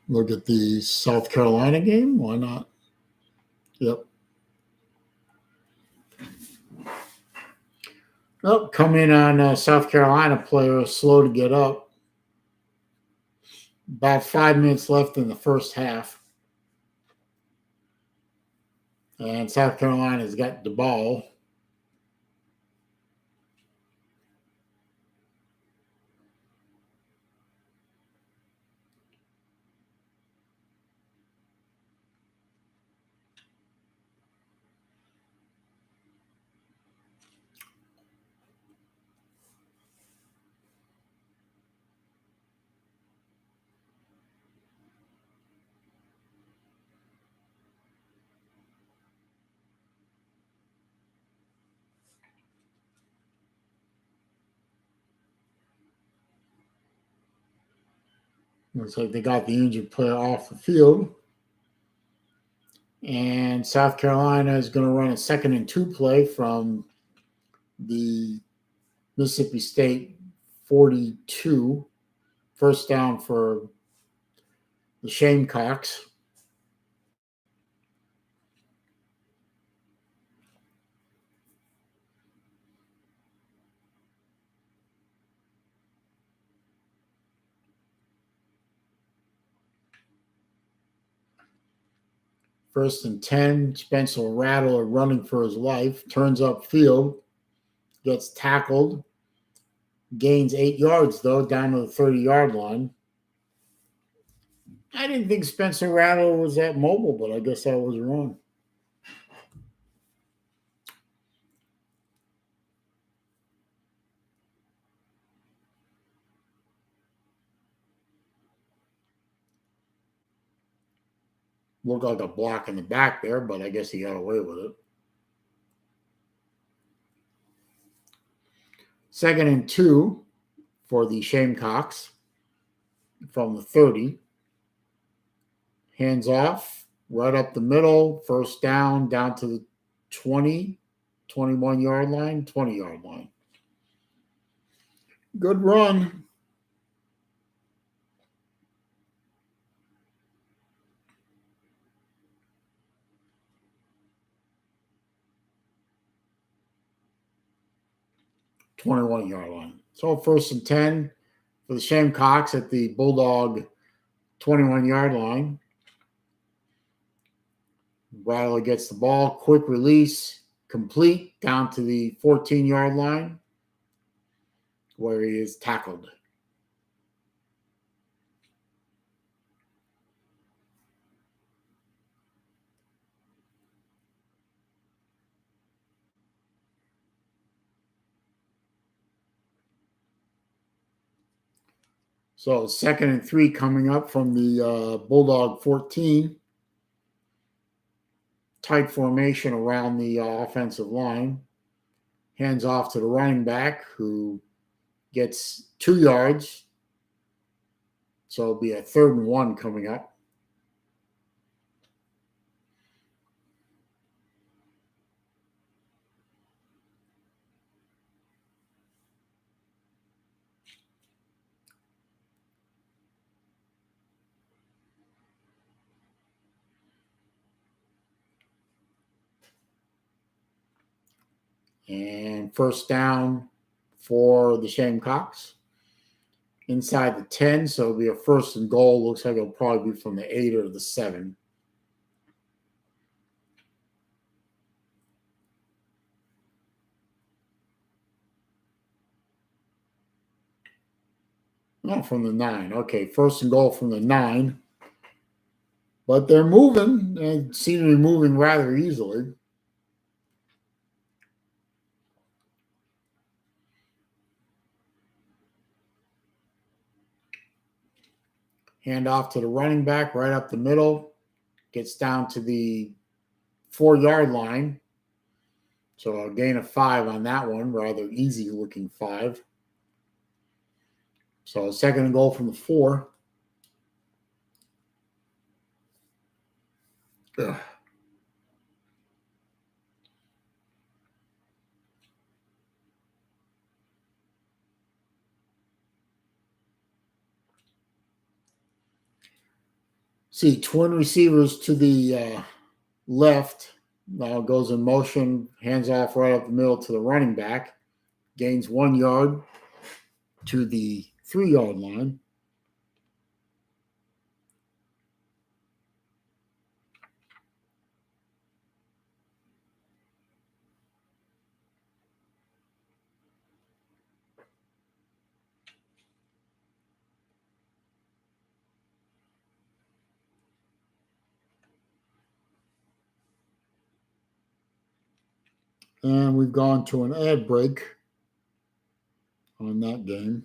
Look at the South Carolina game. Why not? Yep. Oh, come in on South Carolina player slow to get up. About 5 minutes left in the first half. And South Carolina's got the ball. Looks like they got the injured player off the field. And South Carolina is going to run a 2nd and 2 play from the Mississippi State 42. First down for the Shamecocks. First and 10, Spencer Rattler running for his life, turns upfield, gets tackled, gains 8 yards, though, down to the 30-yard line. I didn't think Spencer Rattler was that mobile, but I guess I was wrong. Looked like a block in the back there, but I guess he got away with it. 2nd and 2 for the Shamecocks from the 30. Hands off, right up the middle, first down to the 20, 21-yard line, 20-yard line. Good run. .21-yard line. So first and 10 for the Shamecocks at the Bulldog 21-yard line. Rattler gets the ball, quick release, complete down to the 14-yard line where he is tackled. So 2nd and 3 coming up from the Bulldog 14. Tight formation around the offensive line. Hands off to the running back who gets 2 yards. So it'll be a 3rd and 1 coming up. And first down for the Shamecocks. Inside the 10, so it'll be a 1st and goal. Looks like it'll probably be from the 8 or the 7. No, from the 9. Okay, 1st and goal from the 9. But they're moving and seem to be moving rather easily. Hand off to the running back right up the middle. Gets down to the 4-yard line. So a gain of 5 on that one. Rather easy looking 5. So 2nd and goal from the 4. Ugh. See, twin receivers to the left. Now goes in motion, hands off right up the middle to the running back. Gains 1 yard to the 3-yard line. And we've gone to an ad break on that game.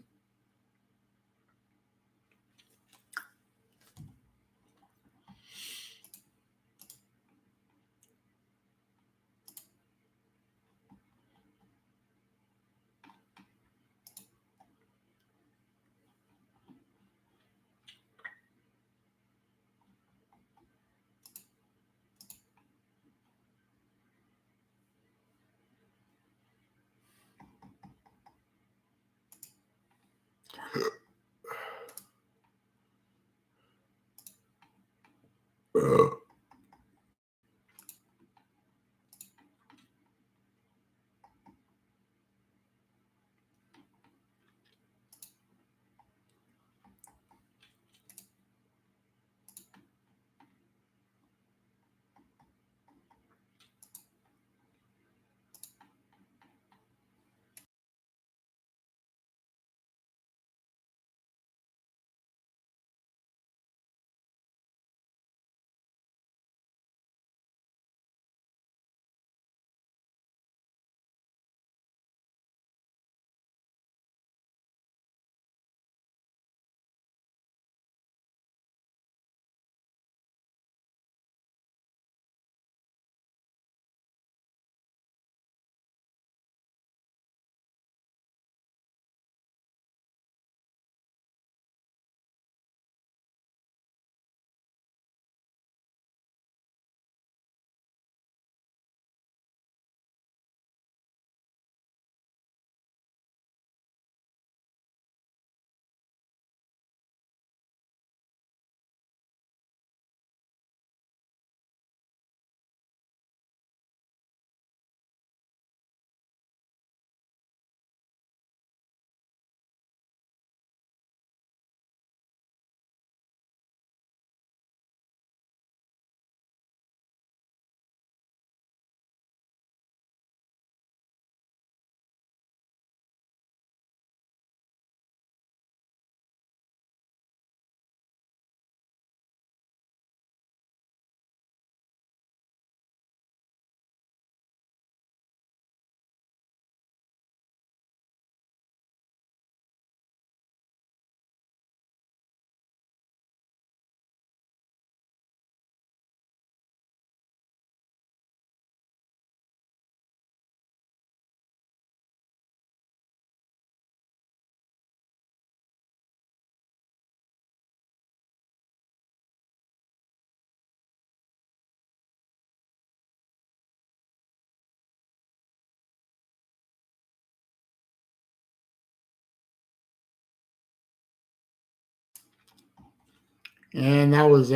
And that was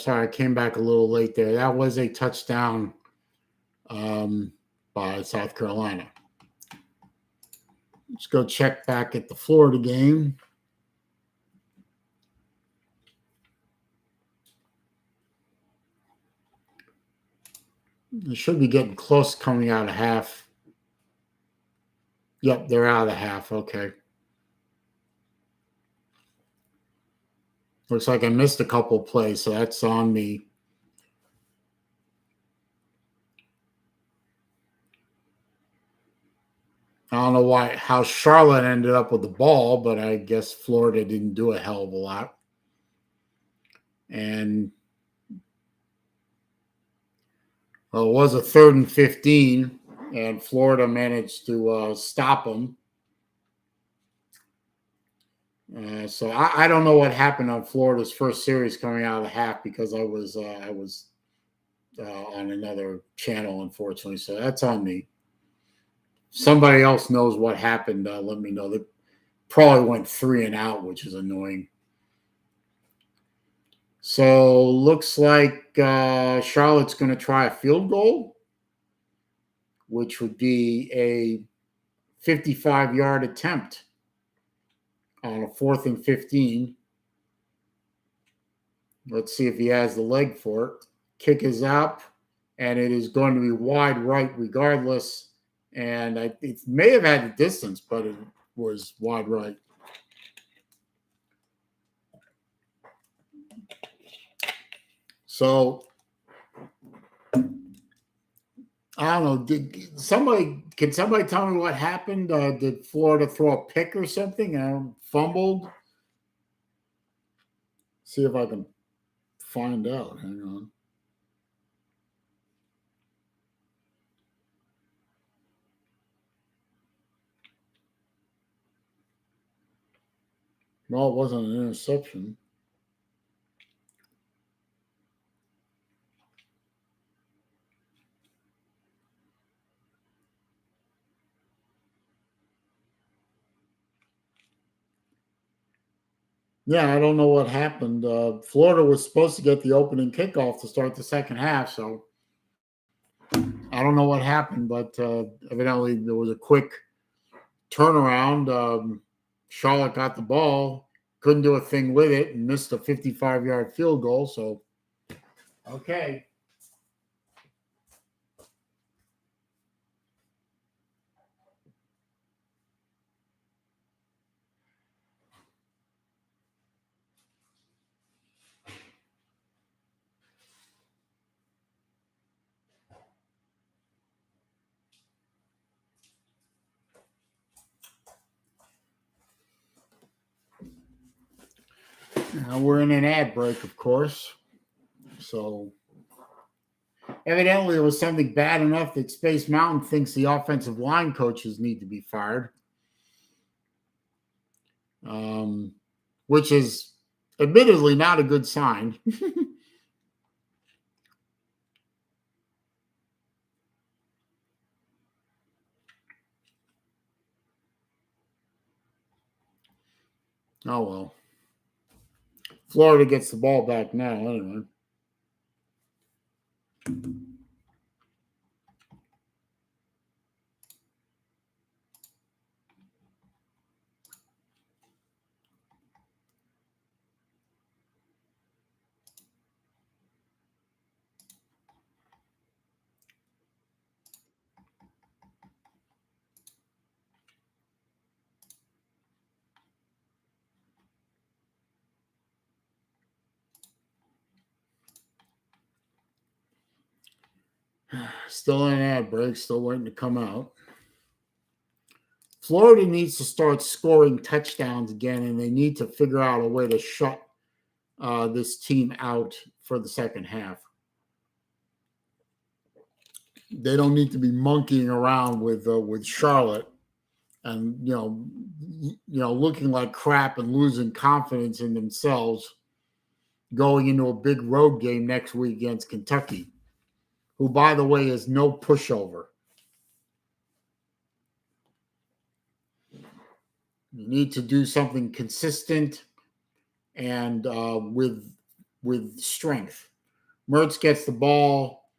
sorry, I came back a little late there. That was a touchdown by South Carolina. Let's go check back at the Florida game. They should be getting close coming out of half. Yep, they're out of half. Okay. Looks like I missed a couple plays, so that's on me. I don't know how Charlotte ended up with the ball, but I guess Florida didn't do a hell of a lot. And well, it was a 3rd and 15, and Florida managed to stop them. So I don't know what happened on Florida's first series coming out of the half because I was on another channel, unfortunately. So that's on me. Somebody else knows what happened. Let me know. They probably went 3 and out, which is annoying. So looks like Charlotte's going to try a field goal, which would be a 55-yard attempt on a 4th and 15. Let's see if he has the leg for it. Kick is up, and it is going to be wide right regardless. And it may have had the distance, but it was wide right. So I don't know. Can somebody tell me what happened? Did Florida throw a pick or something? Fumbled? See if I can find out. Hang on. No, it wasn't an interception. Yeah, I don't know what happened. Florida was supposed to get the opening kickoff to start the second half, so I don't know what happened, but evidently there was a quick turnaround. Charlotte got the ball, couldn't do a thing with it, and missed a 55-yard field goal. So, okay. Now we're in an ad break, of course. So, evidently, it was something bad enough that Space Mountain thinks the offensive line coaches need to be fired, which is admittedly not a good sign. Oh, well. Florida gets the ball back now, anyway. Still in an ad break, still waiting to come out. Florida needs to start scoring touchdowns again, and they need to figure out a way to shut this team out for the second half. They don't need to be monkeying around with Charlotte and looking like crap and losing confidence in themselves going into a big road game next week against Kentucky, who, by the way, is no pushover. You need to do something consistent and with with strength. Mertz gets the ball,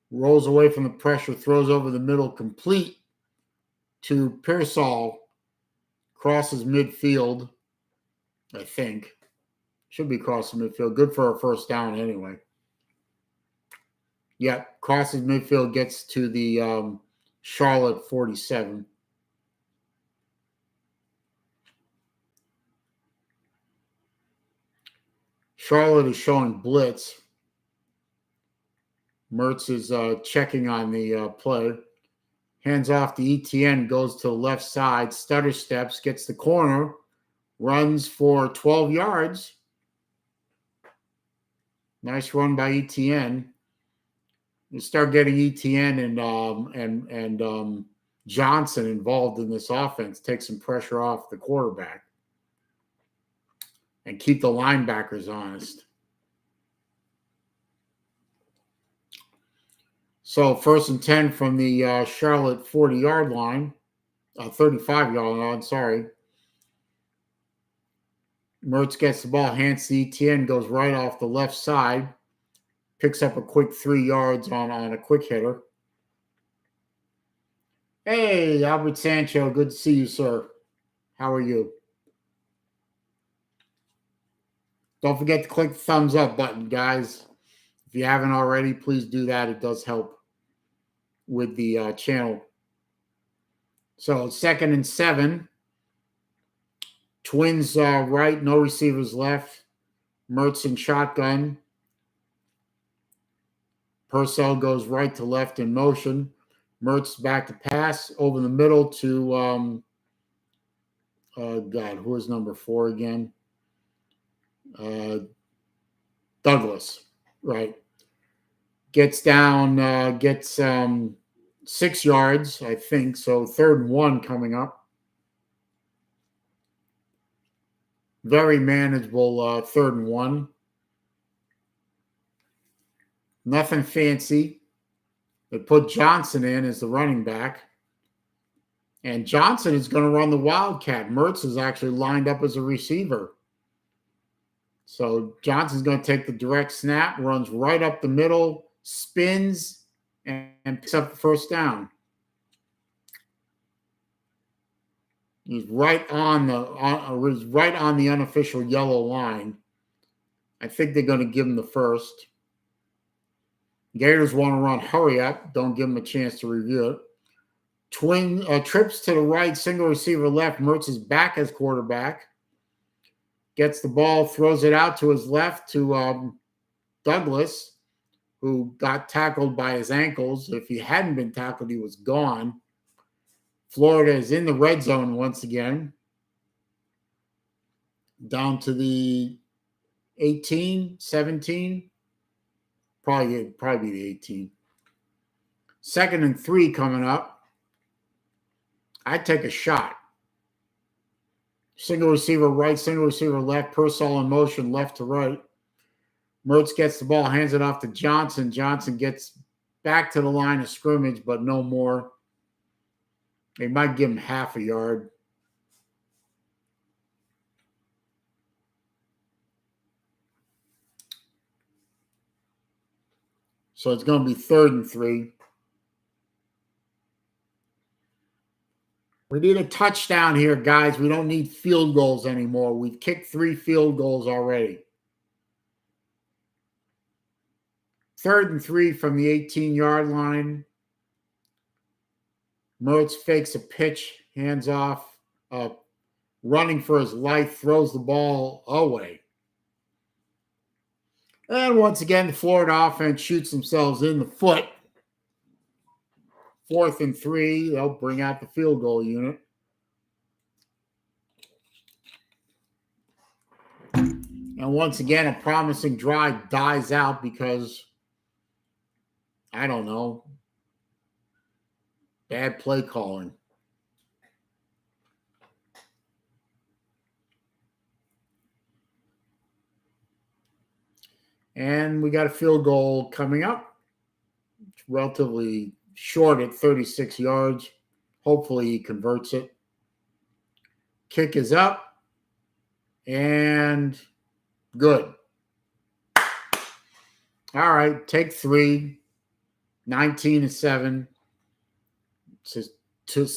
rolls away from the pressure, throws over the middle, complete to Pearsall, crosses midfield, I think. Should be crossing midfield. Good for a first down anyway. Yeah, crosses midfield, gets to the Charlotte 47. Charlotte is showing blitz. Mertz is checking on the play. Hands off to ETN, goes to the left side, stutter steps, gets the corner, runs for 12 yards. Nice run by ETN. You start getting ETN and Johnson involved in this offense, take some pressure off the quarterback and keep the linebackers honest. So 1st and 10 from the Charlotte 40-yard line, 35-yard line, sorry. Mertz gets the ball, hands to ETN, goes right off the left side, picks up a quick 3 yards on a quick hitter. Hey, Albert Sancho, good to see you, sir. How are you? Don't forget to click the thumbs up button, guys. If you haven't already, please do that. It does help with the channel. So 2nd and 7. Twins right, no receivers left. Mertz in shotgun. Purcell goes right to left in motion. Mertz back to pass over the middle to God, who is number 4 again? Douglas, right? Gets down, gets 6 yards, I think. So 3rd and 1 coming up. Very manageable 3rd and 1. Nothing fancy. They put Johnson in as the running back. And Johnson is going to run the Wildcat. Mertz is actually lined up as a receiver. So Johnson's going to take the direct snap, runs right up the middle, spins, and picks up the first down. He's right on the unofficial yellow line. I think they're going to give him the first. Gators want to run hurry up. Don't give him a chance to review it. Twin trips to the right, single receiver left. Mertz is back as quarterback. Gets the ball, throws it out to his left to Douglas, who got tackled by his ankles. If he hadn't been tackled, he was gone. Florida is in the red zone once again. Down to the 18, 17. Probably the 18. 2nd and 3 coming up. I'd take a shot. Single receiver right, single receiver left. Purcell in motion, left to right. Mertz gets the ball, hands it off to Johnson. Johnson gets back to the line of scrimmage, but no more. They might give him half a yard. So it's going to be 3rd and 3. We need a touchdown here, guys. We don't need field goals anymore. We've kicked 3 field goals already. 3rd and 3 from the 18-yard line. Mertz fakes a pitch, hands off, running for his life, throws the ball away. And once again, the Florida offense shoots themselves in the foot. 4th and 3, they'll bring out the field goal unit. And once again, a promising drive dies out because, I don't know, bad play calling. And we got a field goal coming up. It's relatively short at 36 yards. Hopefully he converts it. Kick is up. And good. All right, take 3, 19-7. It's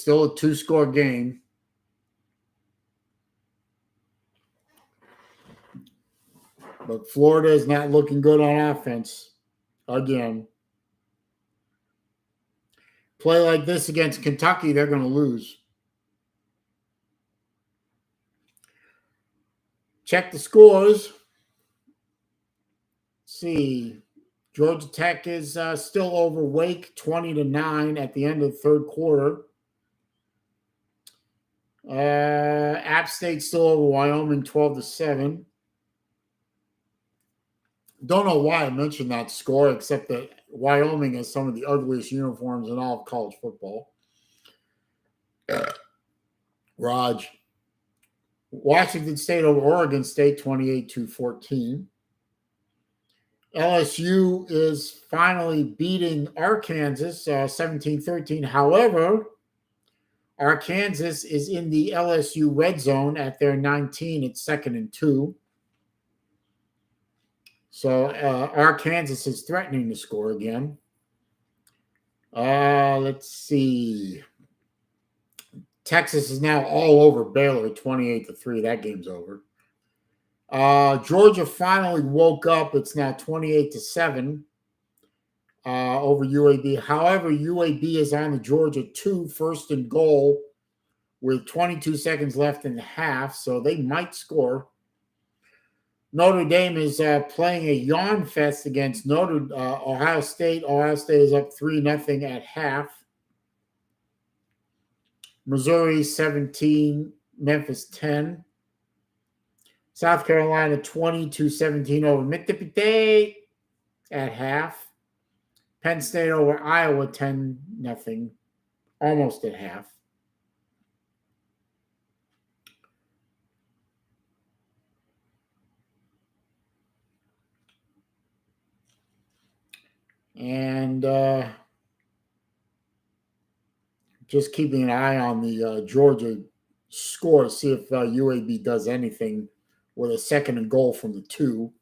still a 2-score game. But Florida is not looking good on offense again. Play like this against Kentucky, they're going to lose. Check the scores. See, Georgia Tech is still over Wake 20-9 at the end of the third quarter. App State still over Wyoming 12-7. Don't know why I mentioned that score, except that Wyoming has some of the ugliest uniforms in all of college football. Raj. Washington State over Oregon State 28-14. LSU is finally beating Arkansas 17-13. However, Arkansas is in the LSU red zone at their 19. It's 2nd and 2. So Arkansas is threatening to score again. Let's see. Texas is now all over Baylor 28-3. That game's over. Georgia finally woke up. It's now 28-7 over UAB. However, UAB is on the Georgia 2, 1st and goal with 22 seconds left in the half, so they might score. Notre Dame is playing a yawn fest against Ohio State. Ohio State is up 3-0 at half. Missouri 17, Memphis 10. South Carolina 22-17 over Mississippi State at half. Penn State over Iowa 10-0, almost at half. And just keeping an eye on the Georgia score to see if UAB does anything with a 2nd and goal from the 2.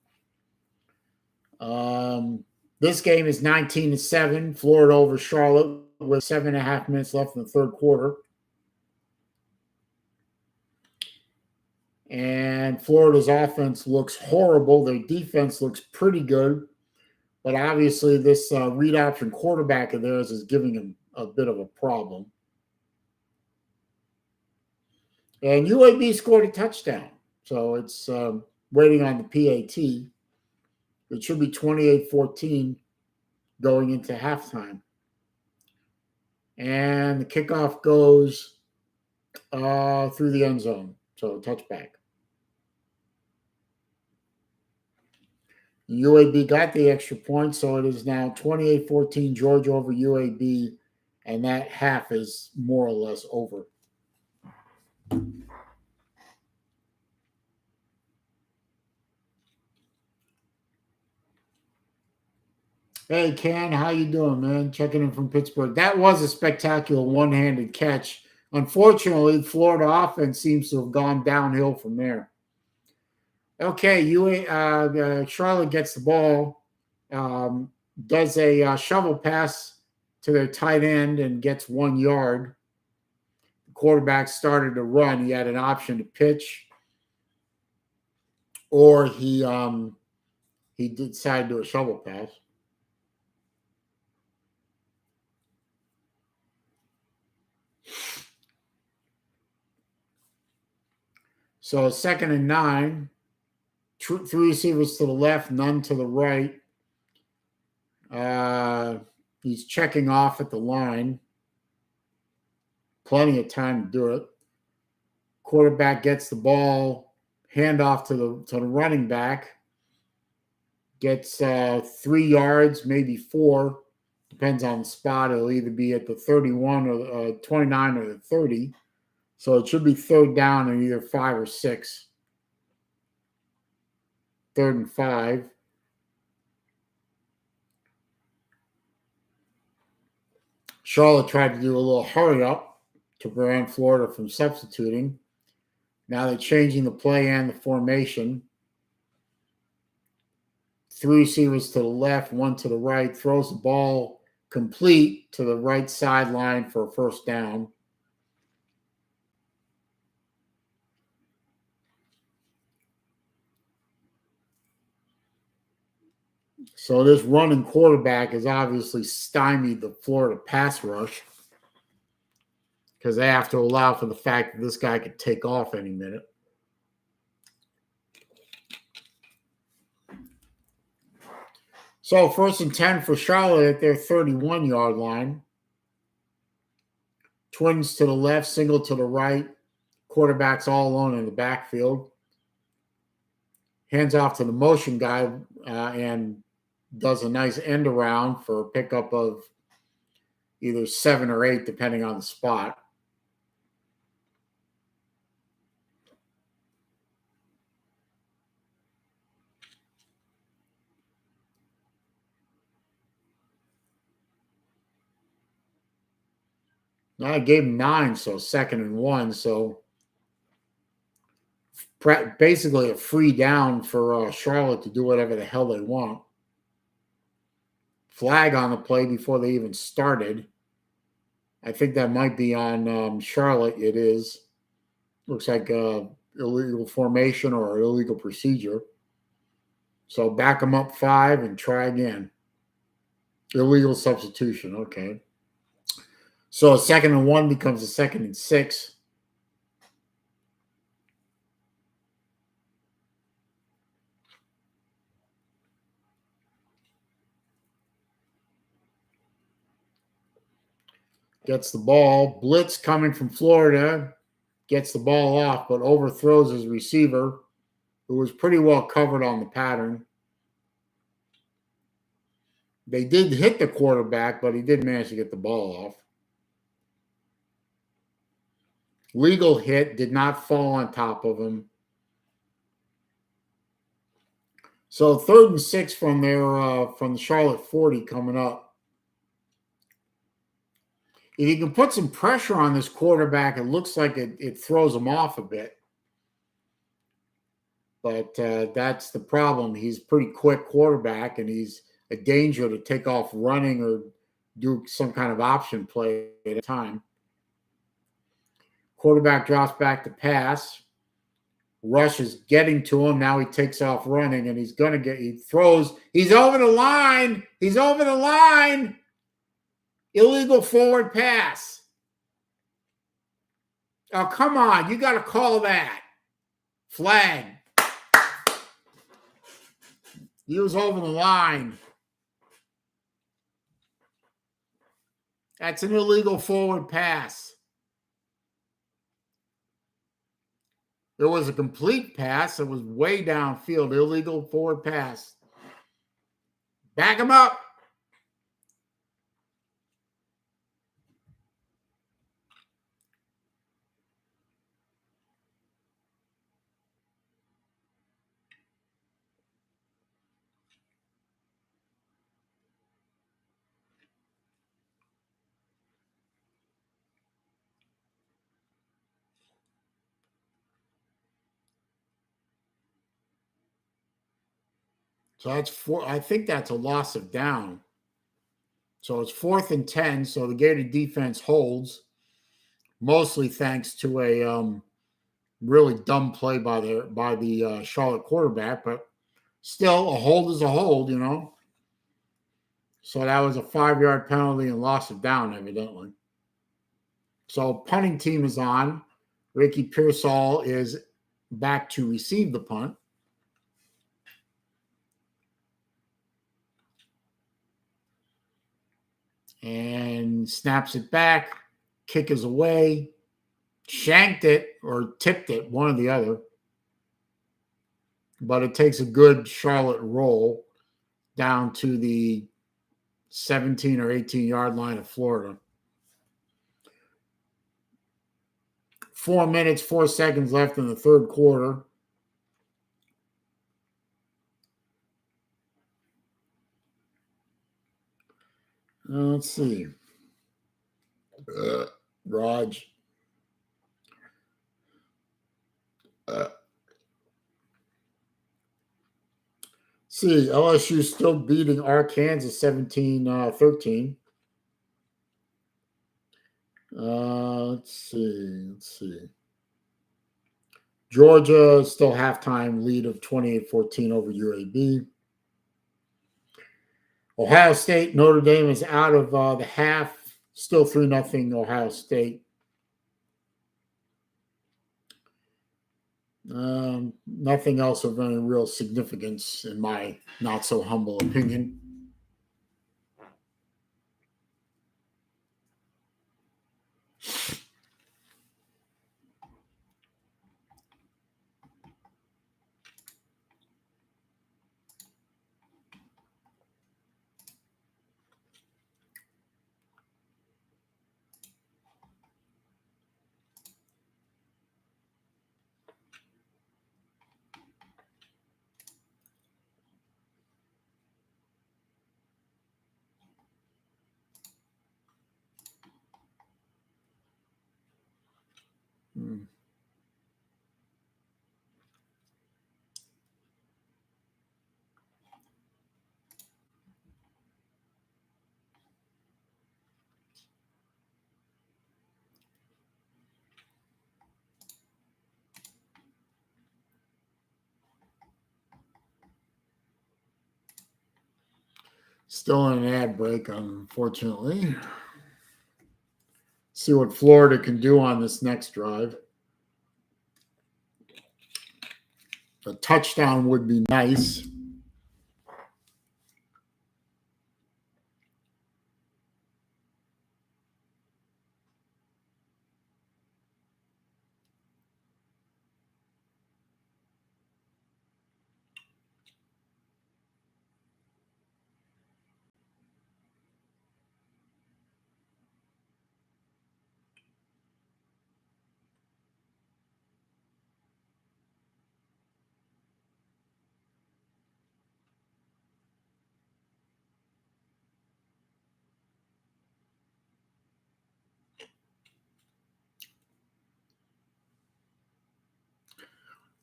This game is 19-7. Florida over Charlotte with 7.5 minutes left in the third quarter. And Florida's offense looks horrible. Their defense looks pretty good. But obviously this read option quarterback of theirs is giving them a bit of a problem. And UAB scored a touchdown. So it's waiting on the PAT. It should be 28-14 going into halftime. And the kickoff goes through the end zone. So touchback. UAB got the extra point, so it is now 28-14 Georgia over UAB, and that half is more or less over. Hey, Ken, how you doing, man? Checking in from Pittsburgh. That was a spectacular one-handed catch. Unfortunately, Florida offense seems to have gone downhill from there. Okay, Charlotte gets the ball, does a shovel pass to their tight end and gets 1 yard. The quarterback started to run. He had an option to pitch, or he decided to do a shovel pass. So 2nd and 9. 3 receivers to the left, none to the right. He's checking off at the line. Plenty of time to do it. Quarterback gets the ball, handoff to the running back. Gets 3 yards, maybe 4. Depends on the spot. It'll either be at the 31 or 29 or the 30. So it should be 3rd down and either 5 or 6. 3rd and 5. Charlotte tried to do a little hurry up to prevent Florida from substituting. Now they're changing the play and the formation. Three receivers to the left, one to the right, throws the ball complete to the right sideline for a first down. So this running quarterback has obviously stymied the Florida pass rush because they have to allow for the fact that this guy could take off any minute. So 1st and 10 for Charlotte at their 31-yard line. Twins to the left, single to the right. Quarterback's all alone in the backfield. Hands off to the motion guy and does a nice end around for a pickup of either 7 or 8, depending on the spot. Now I gave him 9, so 2nd and 1. So basically a free down for Charlotte to do whatever the hell they want. Flag on the play before they even started. I think that might be on Charlotte. It is. Looks like illegal formation or illegal procedure. So back them up 5 and try again. Illegal substitution. Okay. So a 2nd and 1 becomes a 2nd and 6. Gets the ball. Blitz coming from Florida. Gets the ball off, but overthrows his receiver, who was pretty well covered on the pattern. They did hit the quarterback, but he did manage to get the ball off. Legal hit, did not fall on top of him. So 3rd and 6 from the Charlotte 40 coming up. If you can put some pressure on this quarterback, it looks like it throws him off a bit. But that's the problem. He's a pretty quick quarterback, and he's a danger to take off running or do some kind of option play at a time. Quarterback drops back to pass. Rush is getting to him. Now he takes off running, and he throws. He's over the line. He's over the line. Illegal forward pass. Oh, come on. You got to call that. Flag. He was over the line. That's an illegal forward pass. There was a complete pass. It was way downfield. Illegal forward pass. Back him up. So that's 4. I think that's a loss of down. So it's 4th and 10. So the Gator defense holds, mostly thanks to a really dumb play by the Charlotte quarterback. But still, a hold is a hold, you know. So that was a 5-yard penalty and loss of down, evidently. So punting team is on. Ricky Pearsall is back to receive the punt. And snaps it back. Kick is away. Shanked it or tipped it, one or the other. But it takes a good Charlotte roll down to the 17 or 18-yard line of Florida. 4 minutes, 4 seconds left in the 3rd quarter. Let's see. Raj. See, LSU still beating Arkansas 17-13. Let's see. Georgia still halftime lead of 28-14 over UAB. Ohio State, Notre Dame is out of the half. Still 3-0 Ohio State. Nothing else of any real significance in my not so humble opinion. Still in an ad break, unfortunately. See what Florida can do on this next drive. A touchdown would be nice.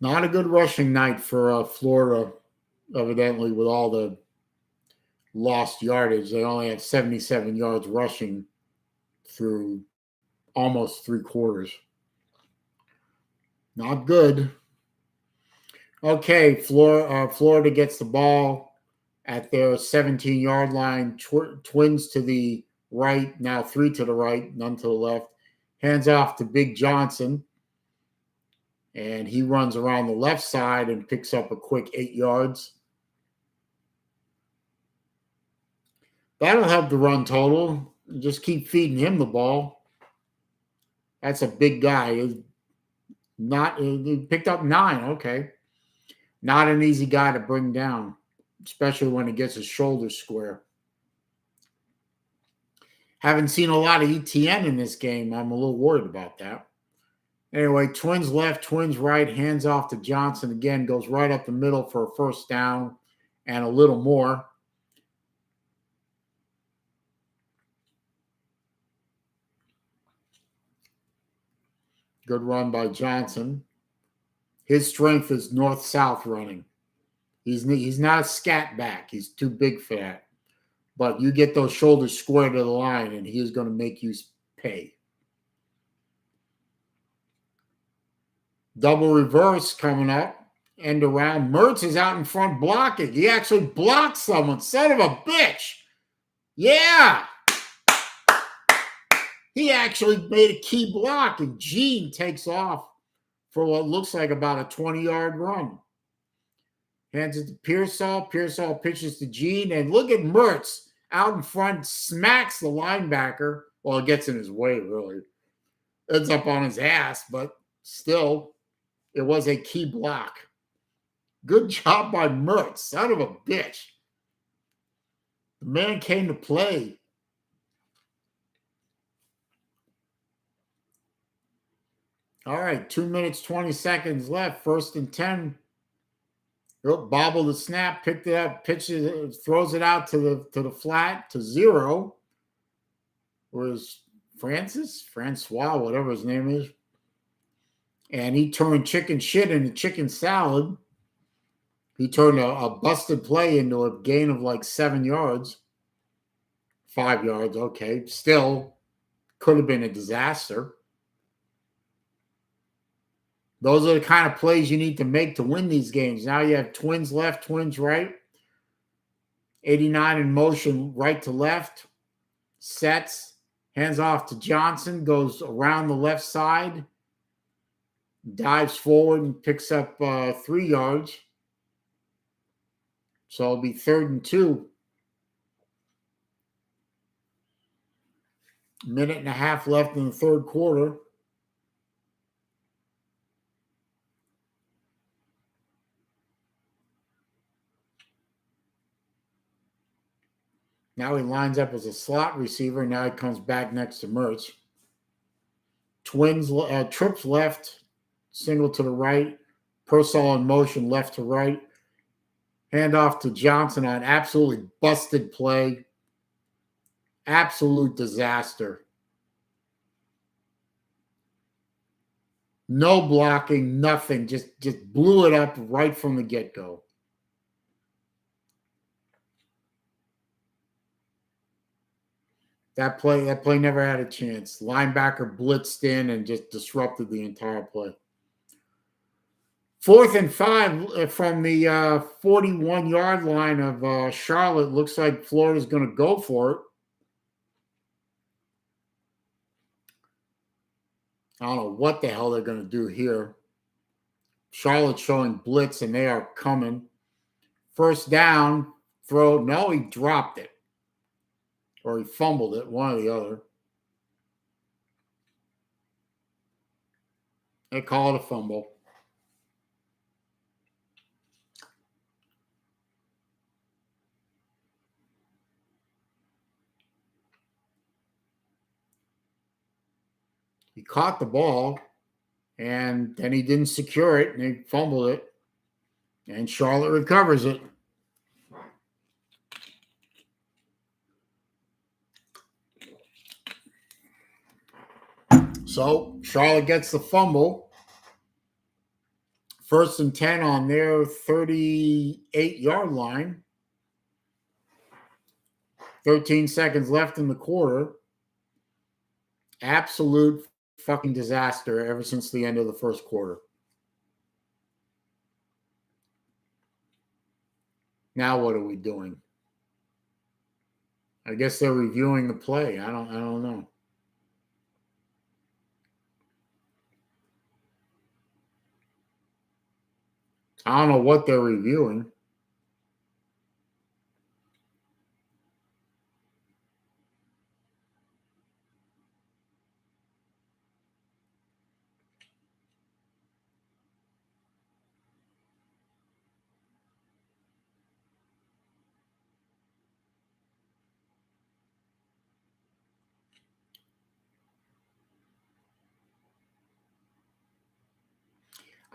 Not a good rushing night for Florida, evidently, with all the lost yardage. They only have 77 yards rushing through almost 3 quarters. Not good. Okay, Florida gets the ball at their 17-yard line. Twins to the right, now 3 to the right, none to the left. Hands off to Big Johnson. And he runs around the left side and picks up a quick 8 yards. That'll help the run total. Just keep feeding him the ball. That's a big guy. He picked up 9. Okay. Not an easy guy to bring down, especially when he gets his shoulders square. Haven't seen a lot of ETN in this game. I'm a little worried about that. Anyway, Twins left, Twins right, hands off to Johnson again, goes right up the middle for a first down and a little more. Good run by Johnson. His strength is north-south running. He's not a scat back. He's too big for that. But you get those shoulders square to the line, and he is going to make you pay. Double reverse coming up. End around. Mertz is out in front blocking. He actually blocked someone. Son of a bitch. Yeah. He actually made a key block, and Gene takes off for what looks like about a 20-yard run. Hands it to Pearsall. Pearsall pitches to Gene, and look at Mertz out in front, smacks the linebacker. Well, it gets in his way, really. Ends up on his ass, but still, it was a key block. Good job by Mertz, son of a bitch. The man came to play. All right, 2 minutes, 20 seconds left. 1st and 10. Bobble the snap, picked it up, pitches it, throws it out to the flat to 0. Where's Francois, whatever his name is. And he turned chicken shit into chicken salad. He turned a busted play into a gain of like 7 yards. 5 yards, okay. Still could have been a disaster. Those are the kind of plays you need to make to win these games. Now you have twins left, twins right. 89 in motion, right to left. Sets, hands off to Johnson, goes around the left side, dives forward and picks up 3 yards. So it'll be 3rd and 2. Minute and a half left in the third quarter. Now he lines up as a slot receiver. Now he comes back next to Mertz. Twins, trips left, single to the right. Purcell in motion left to right. Handoff to Johnson on absolutely busted play. Absolute disaster. No blocking, nothing. Just blew it up right from the get-go. That play never had a chance. Linebacker blitzed in and just disrupted the entire play. 4th and 5 from the 41-yard line of Charlotte. Looks like Florida's going to go for it. I don't know what the hell they're going to do here. Charlotte's showing blitz, and they are coming. First down, throw. No, he dropped it. Or he fumbled it, one or the other. They call it a fumble. He caught the ball, and then he didn't secure it, and he fumbled it. And Charlotte recovers it. So Charlotte gets the fumble. 1st and 10 on their 38-yard line. 13 seconds left in the quarter. Absolute fucking disaster ever since the end of the first quarter. Now what are we doing? I guess they're reviewing the play. I don't know. I don't know what they're reviewing.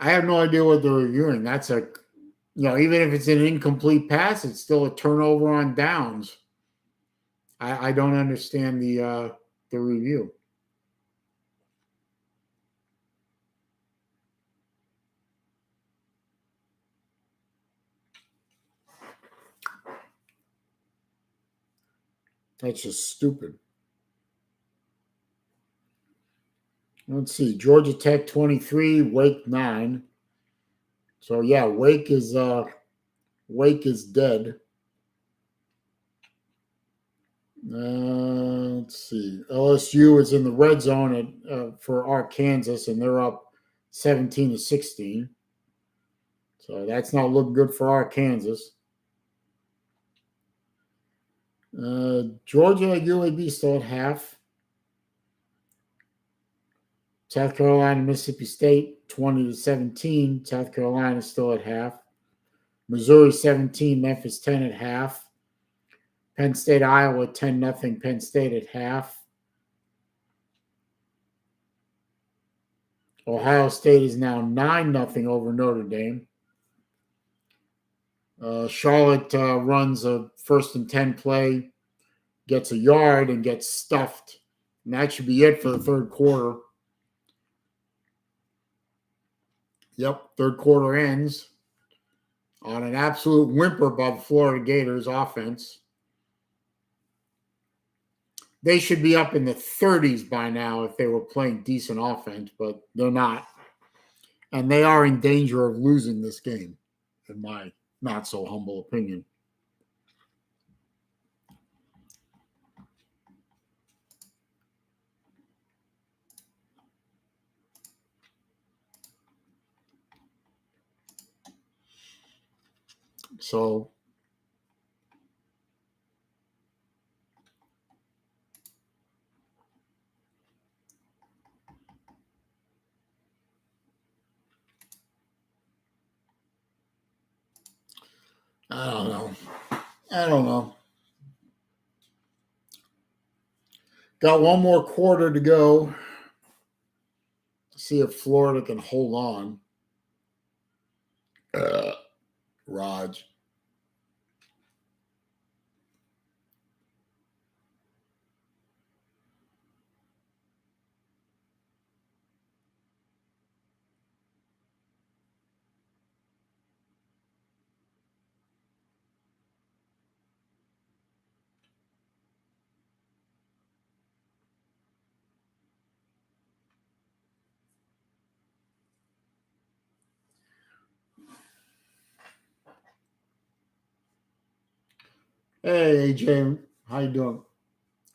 I have no idea what they're reviewing. That's even if it's an incomplete pass, it's still a turnover on downs. I don't understand the review. That's just stupid. Let's see. Georgia Tech 23, Wake 9. So yeah, Wake is dead. Let's see. LSU is in the red zone for Arkansas, and they're up 17-16. So that's not looking good for Arkansas. Georgia UAB still at half. South Carolina, Mississippi State 20-17. South Carolina still at half. Missouri 17, Memphis 10 at half. Penn State, Iowa 10-0. Penn State at half. Ohio State is now 9-0 over Notre Dame. Charlotte runs a 1st and 10 play, gets a yard, and gets stuffed. And that should be it for the third quarter. Yep, third quarter ends. on an absolute whimper by the Florida Gators offense. They should be up in the 30s by now if they were playing decent offense, but they're not. And they are in danger of losing this game, in my not so humble opinion. So I don't know. Got one more quarter to go. See if Florida can hold on. Raj. Hey, AJ, how you doing?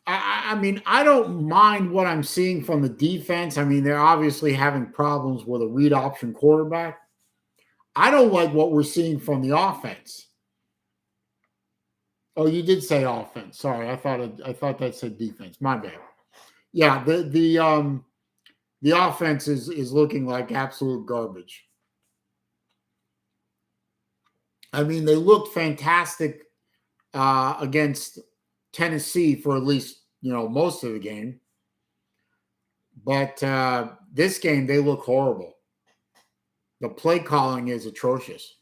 I mean, I don't mind what I'm seeing from the defense. I mean, they're obviously having problems with a read option quarterback. I don't like what we're seeing from the offense. Oh, you did say offense. Sorry, I thought that said defense. My bad. Yeah, the offense is looking like absolute garbage. I mean, they looked fantastic against Tennessee for at least most of the game, but this game they look horrible. The play calling is atrocious.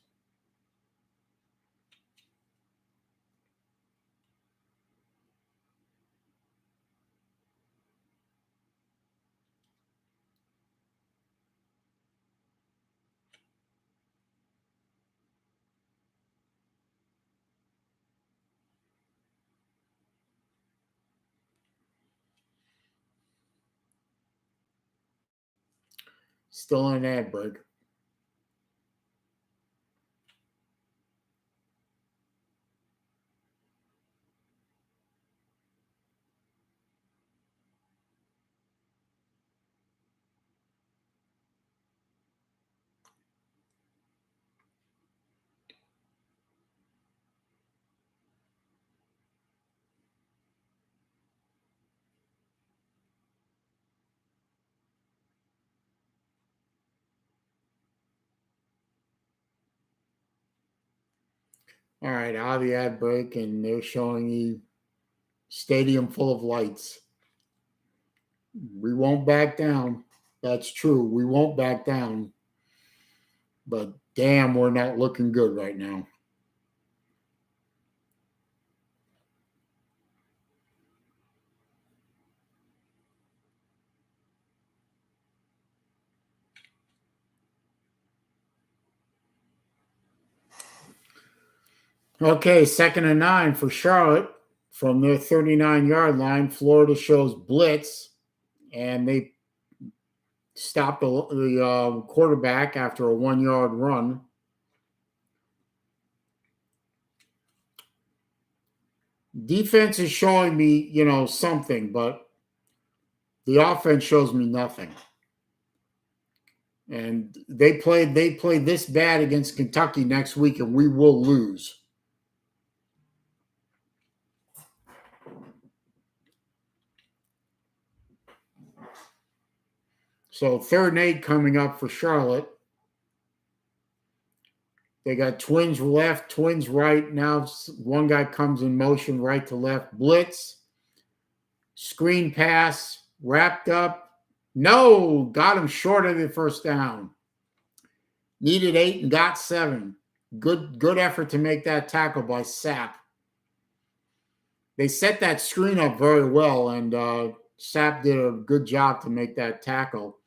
Still an ad break. All right, out of the ad break, and they're showing you stadium full of lights. We won't back down. That's true. We won't back down. But damn, we're not looking good right now. Okay, 2nd and 9 for Charlotte from their 39-yard line. Florida shows blitz, and they stopped the quarterback after a 1-yard run. Defense is showing me, something, but the offense shows me nothing. And they play this bad against Kentucky next week, and we will lose. So 3rd and 8 coming up for Charlotte. They got twins left, twins right. Now one guy comes in motion right to left. Blitz. Screen pass. Wrapped up. No. Got him short of the first down. Needed 8 and got 7. Good effort to make that tackle by Sapp. They set that screen up very well, and Sapp did a good job to make that tackle.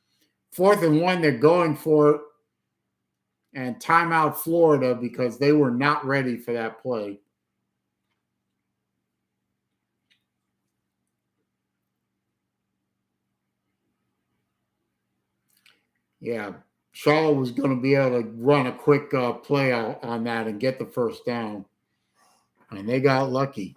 4th and 1, they're going for it. and timeout Florida because they were not ready for that play. Yeah, Charlotte was going to be able to run a quick play out on that and get the first down, and they got lucky.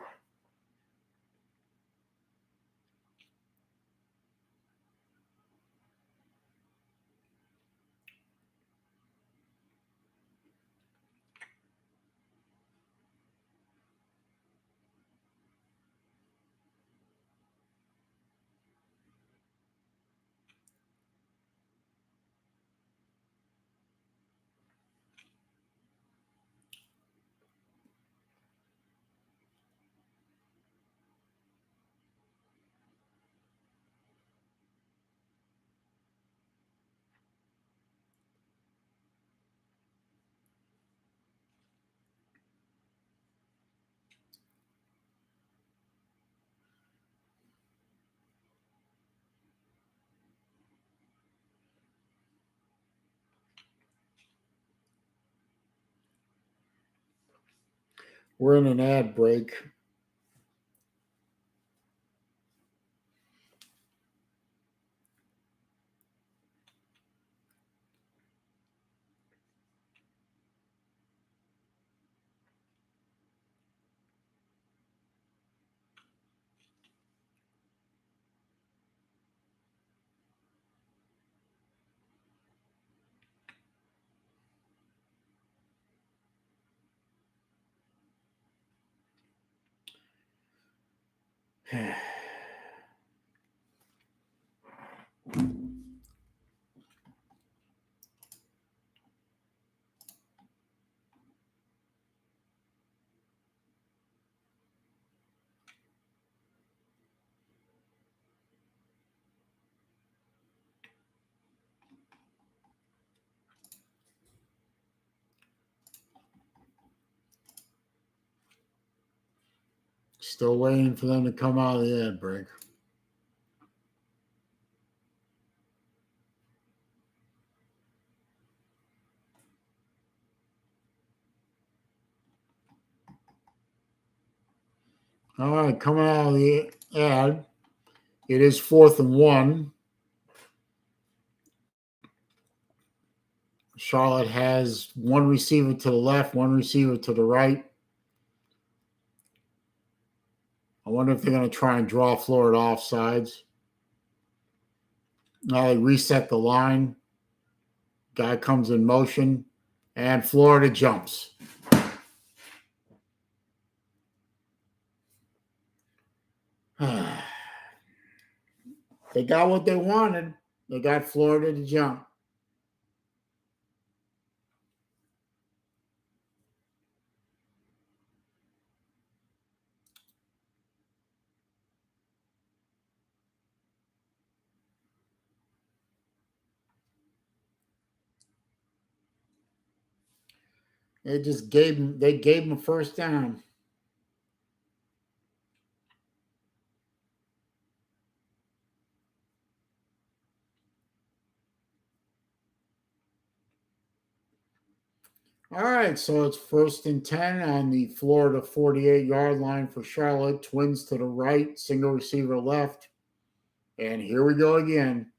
We're in an ad break. Still waiting for them to come out of the ad break. All right, coming out of the ad, it is 4th and 1. Charlotte has one receiver to the left, one receiver to the right. I wonder if they're going to try and draw Florida offsides. Now they reset the line. Guy comes in motion, and Florida jumps. They got what they wanted. They got Florida to jump. They gave him a first down. All right, so it's 1st and 10 on the Florida 48-yard line for Charlotte. Twins to the right, single receiver left. And here we go again.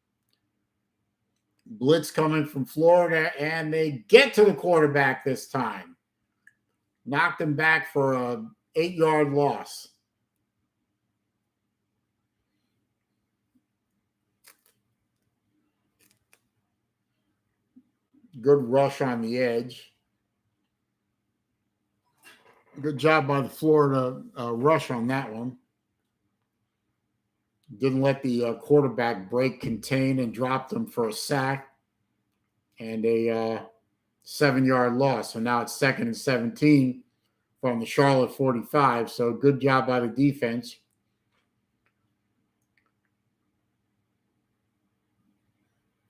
Blitz coming from Florida, and they get to the quarterback this time. Knocked him back for an 8-yard loss. Good rush on the edge. Good job by the Florida rush on that one. Didn't let the quarterback break contain and dropped him for a sack and a 7-yard loss. So now it's 2nd and 17 from the Charlotte 45. So good job by the defense.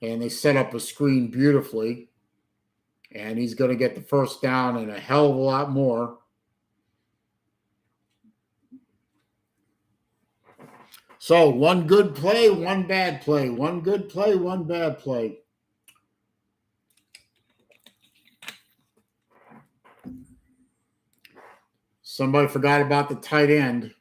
And they set up a screen beautifully. And he's going to get the first down and a hell of a lot more. So one good play, one bad play. One good play, one bad play. Somebody forgot about the tight end.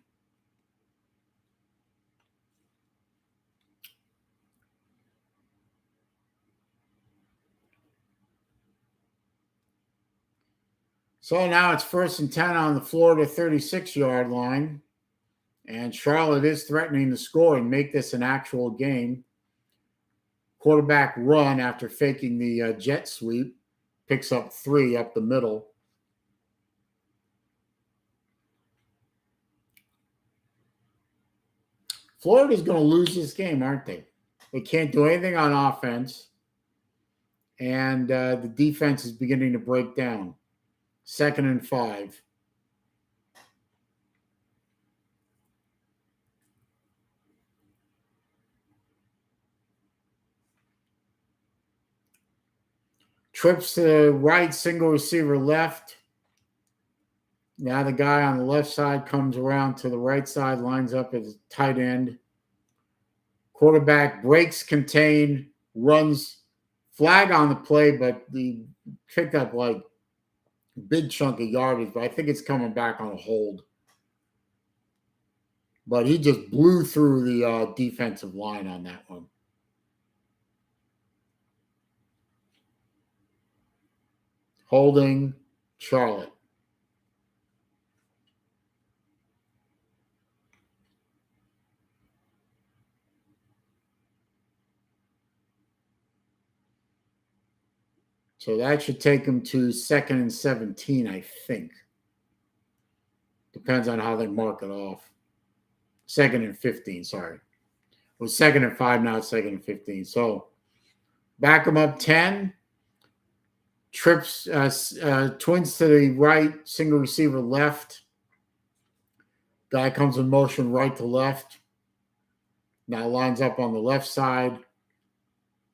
So now it's 1st and 10 on the Florida 36-yard line. And Charlotte is threatening to score and make this an actual game. Quarterback run after faking the jet sweep. Picks up 3 up the middle. Florida's going to lose this game, aren't they? They can't do anything on offense. And the defense is beginning to break down. 2nd and 5. Trips to the right, single receiver left. Now the guy on the left side comes around to the right side, lines up as tight end. Quarterback breaks contain, runs, flag on the play, but he picked up like a big chunk of yardage, but I think it's coming back on a hold. But he just blew through the defensive line on that one. Holding Charlotte. So that should take him to 2nd and 17, I think. Depends on how they mark it off. 2nd and 15, sorry. It was 2nd and 5, now it's 2nd and 15. So back him up 10. Trips, twins to the right, single receiver left. Guy comes in motion right to left. Now lines up on the left side.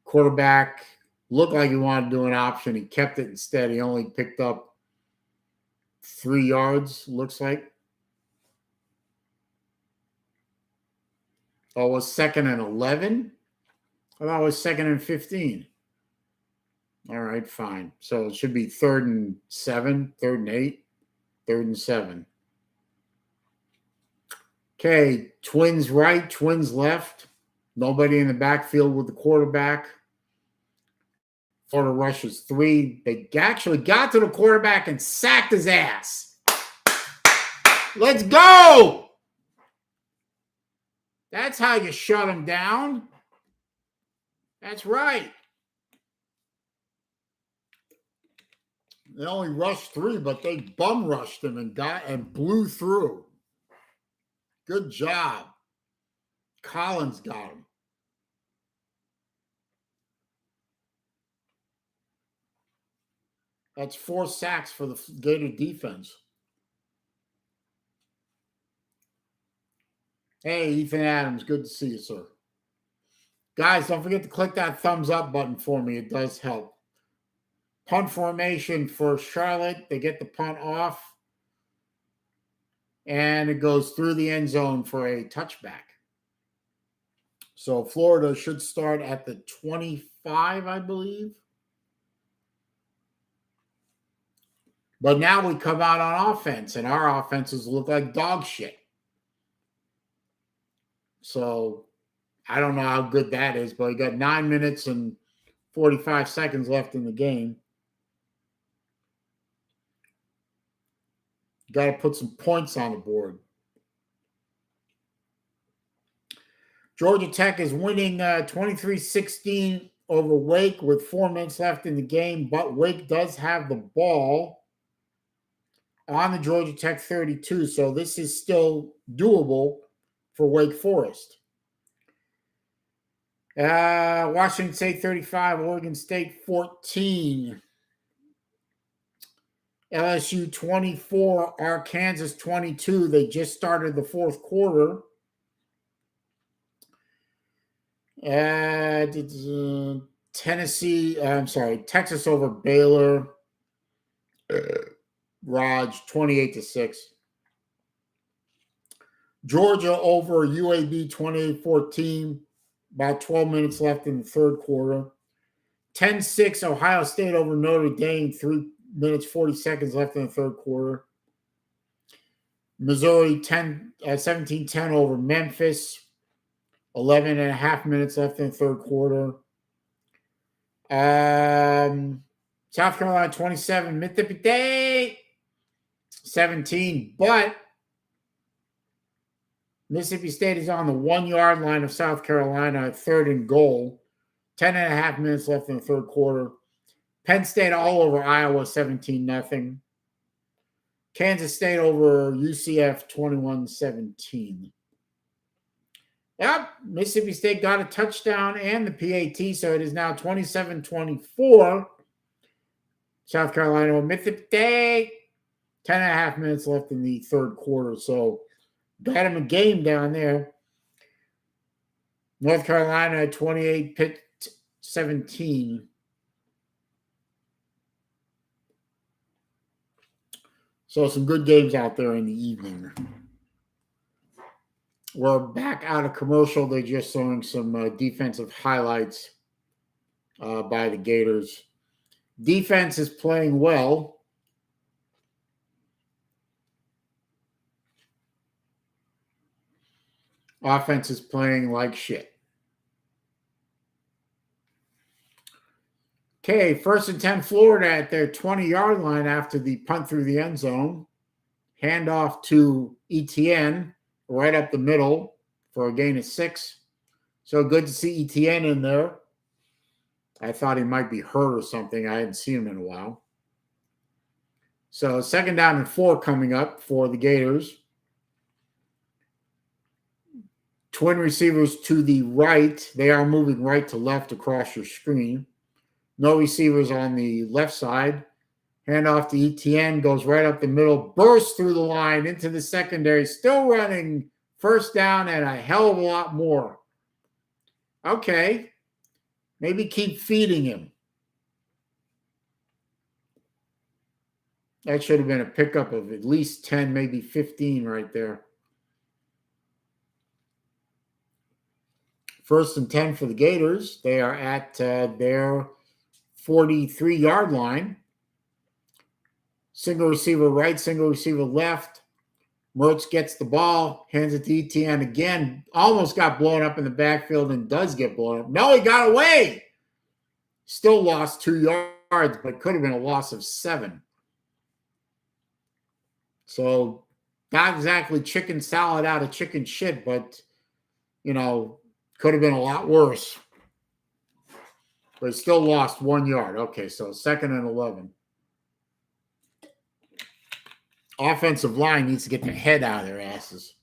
Quarterback looked like he wanted to do an option. He kept it instead. He only picked up 3 yards, looks like. Oh, it was 2nd and 11? I thought it was 2nd and 15. All right, fine. So it should be 3rd and 7, 3rd and 8, 3rd and 7. Okay, twins right, twins left. Nobody in the backfield with the quarterback. Florida rushes 3. They actually got to the quarterback and sacked his ass. Let's go! That's how you shut him down. That's right. They only rushed 3, but they bum rushed him and blew through. Good job. Collins got him. That's 4 sacks for the Gator defense. Hey, Ethan Adams, good to see you, sir. Guys, don't forget to click that thumbs up button for me. It does help. Punt formation for Charlotte. They get the punt off. And it goes through the end zone for a touchback. So Florida should start at the 25, I believe. But now we come out on offense, and our offenses look like dog shit. So I don't know how good that is, but we got 9 minutes and 45 seconds left in the game. Got to put some points on the board. Georgia Tech is winning 23-16 over Wake with 4 minutes left in the game, but Wake does have the ball on the Georgia Tech 32, so this is still doable for Wake Forest. Washington State 35, Oregon State 14. LSU 24, Arkansas 22. They just started the 4th quarter. Texas over Baylor. Raj 28-6. Georgia over UAB 28-14. About 12 minutes left in the 3rd quarter. 10-6 Ohio State over Notre Dame. 3 minutes 40 seconds left in the 3rd quarter. Missouri 17-10 over Memphis. 11 and a half minutes left in the third quarter. South Carolina 27, Mississippi State 17, but Mississippi State is on the 1 yard line of South Carolina at 3rd and goal. 10 and a half minutes left in the third quarter. Penn State all over Iowa 17-0. Kansas State over UCF 21-17. Yep, Mississippi State got a touchdown and the PAT, so it is now 27-24. South Carolina with Mississippi State. 10 and a half minutes left in the third quarter, so got him a game down there. North Carolina 28, Pitt 17. So some good games out there in the evening. We're back out of commercial. They're just showing some defensive highlights by the Gators. Defense is playing well. Offense is playing like shit. Okay, 1st and 10 Florida at their 20-yard line after the punt through the end zone. Handoff to Etienne right up the middle for a gain of 6. So good to see Etienne in there. I thought he might be hurt or something. I hadn't seen him in a while. So 2nd down and 4 coming up for the Gators. Twin receivers to the right. They are moving right to left across your screen. No receivers on the left side. Handoff to Etienne, goes right up the middle, bursts through the line into the secondary, still running 1st down and a hell of a lot more. Okay, maybe keep feeding him. That should have been a pickup of at least 10, maybe 15 right there. 1st and 10 for the Gators. They are at their 43-yard line. Single receiver right, single receiver left. Mertz gets the ball, hands it to Etienne again. Almost got blown up in the backfield and does get blown up. No, he got away. Still lost 2 yards, but could have been a loss of 7. So not exactly chicken salad out of chicken shit, but, could have been a lot worse. But still lost 1 yard. Okay, so 2nd and 11. Offensive line needs to get their head out of their asses.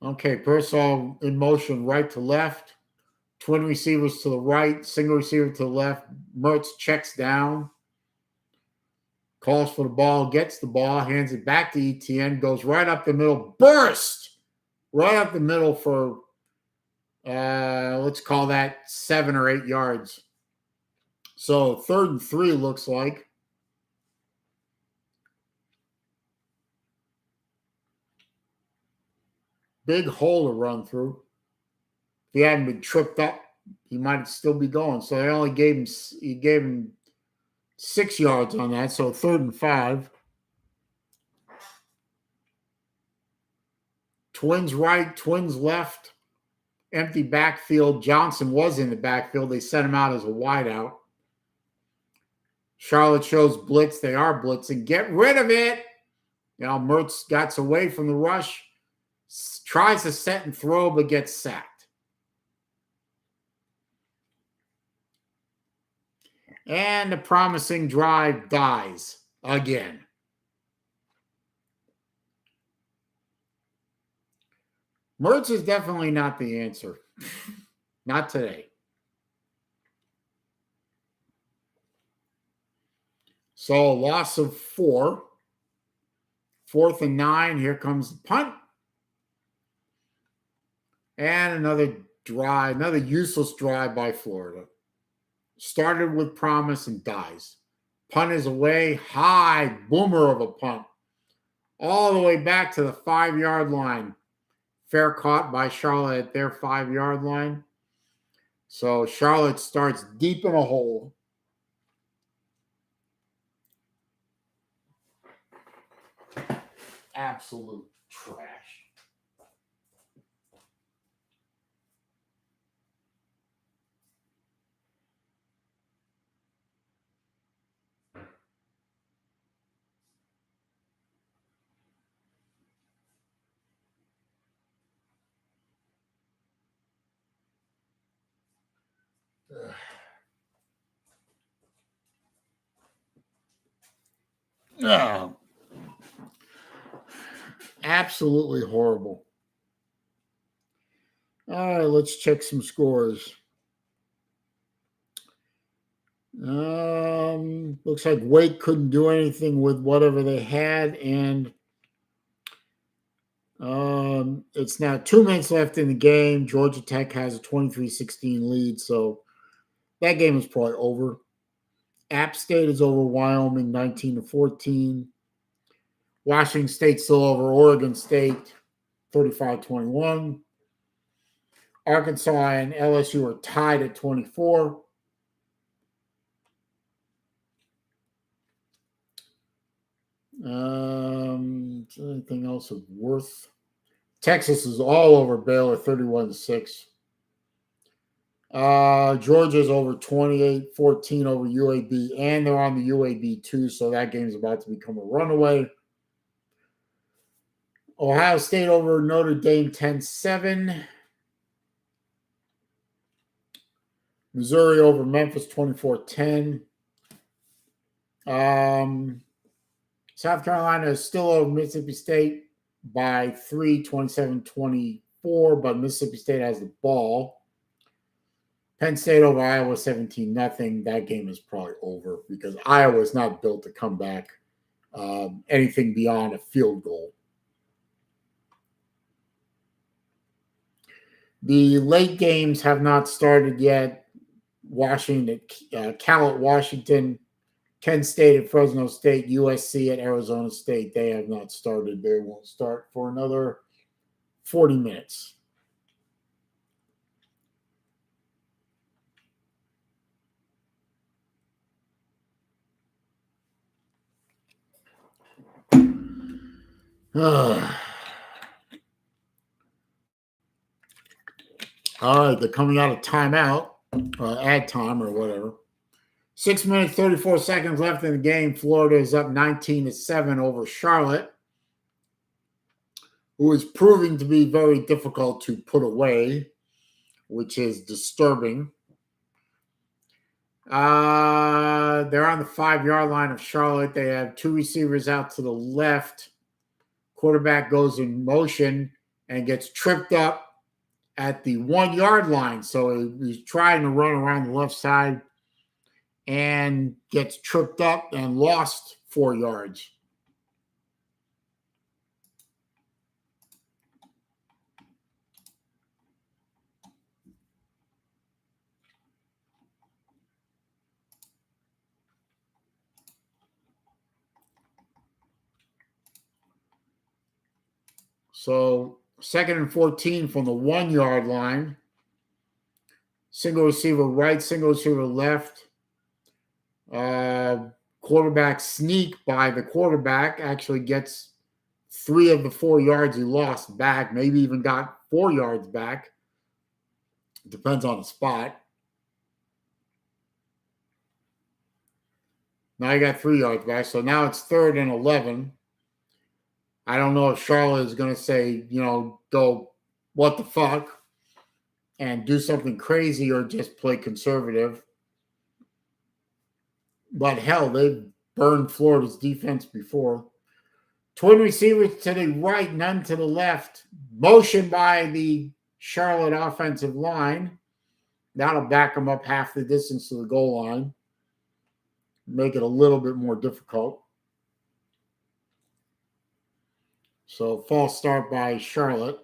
Okay, Pearsall in motion right to left. Twin receivers to the right, single receiver to the left. Mertz checks down. Calls for the ball, gets the ball, hands it back to Etienne, goes right up the middle, burst right up the middle for, let's call that 7 or 8 yards. So 3rd and 3 looks like. Big hole to run through. If he hadn't been tripped up, he might still be going. So they only gave him 6 yards on that, so 3rd and 5. Twins right, twins left. Empty backfield. Johnson was in the backfield. They sent him out as a wideout. Charlotte shows blitz. They are blitzing. Get rid of it. Mertz gets away from the rush. Tries to set and throw, but gets sacked. And the promising drive dies again. Mertz is definitely not the answer. Not today. So loss of 4. 4th and 9. Here comes the punt. And another drive, another useless drive by Florida. Started with promise and dies. Punt is away. High boomer of a punt. All the way back to the 5-yard line. Fair caught by Charlotte at their 5-yard line. So Charlotte starts deep in a hole. Absolute trash. Oh, absolutely horrible. All right, let's check some scores. Looks like Wake couldn't do anything with whatever they had, and it's now 2 minutes left in the game. Georgia Tech has a 23-16 lead, so that game is probably over. App State is over Wyoming 19-14. Washington State still over Oregon State 35-21. Arkansas and LSU are tied at 24. Anything else of worth? Texas is all over Baylor 31-6. Georgia's over 28-14 over UAB, and they're on the UAB too, so that game's about to become a runaway. Ohio State over Notre Dame 10-7. Missouri over Memphis 24-10. South Carolina is still over Mississippi State by 3, 27-24, but Mississippi State has the ball. Penn State over Iowa 17-0. That game is probably over because Iowa is not built to come back anything beyond a field goal. The late games have not started yet. Washington, Cal at Washington, Kent State at Fresno State, USC at Arizona State. They have not started. They won't start for another 40 minutes. All right, they're coming out of timeout, add time or whatever. 6 minutes, 34 seconds left in the game. Florida is up 19-7 over Charlotte, who is proving to be very difficult to put away, which is disturbing. They're on the 5-yard line of Charlotte. They have 2 receivers out to the left. Quarterback goes in motion and gets tripped up at the 1-yard line. So he's trying to run around the left side and gets tripped up and lost 4 yards. So 2nd and 14 from the 1-yard line. Single receiver right, single receiver left. Quarterback sneak by the quarterback actually gets 3 of the 4 yards he lost back, maybe even got 4 yards back. Depends on the spot. Now you got 3 yards back. So now it's 3rd and 11. I don't know if Charlotte is going to say, go, what the fuck, and do something crazy or just play conservative. But hell, they've burned Florida's defense before. Twin receivers to the right, none to the left. Motion by the Charlotte offensive line. That'll back them up half the distance to the goal line. Make it a little bit more difficult. So false start by Charlotte.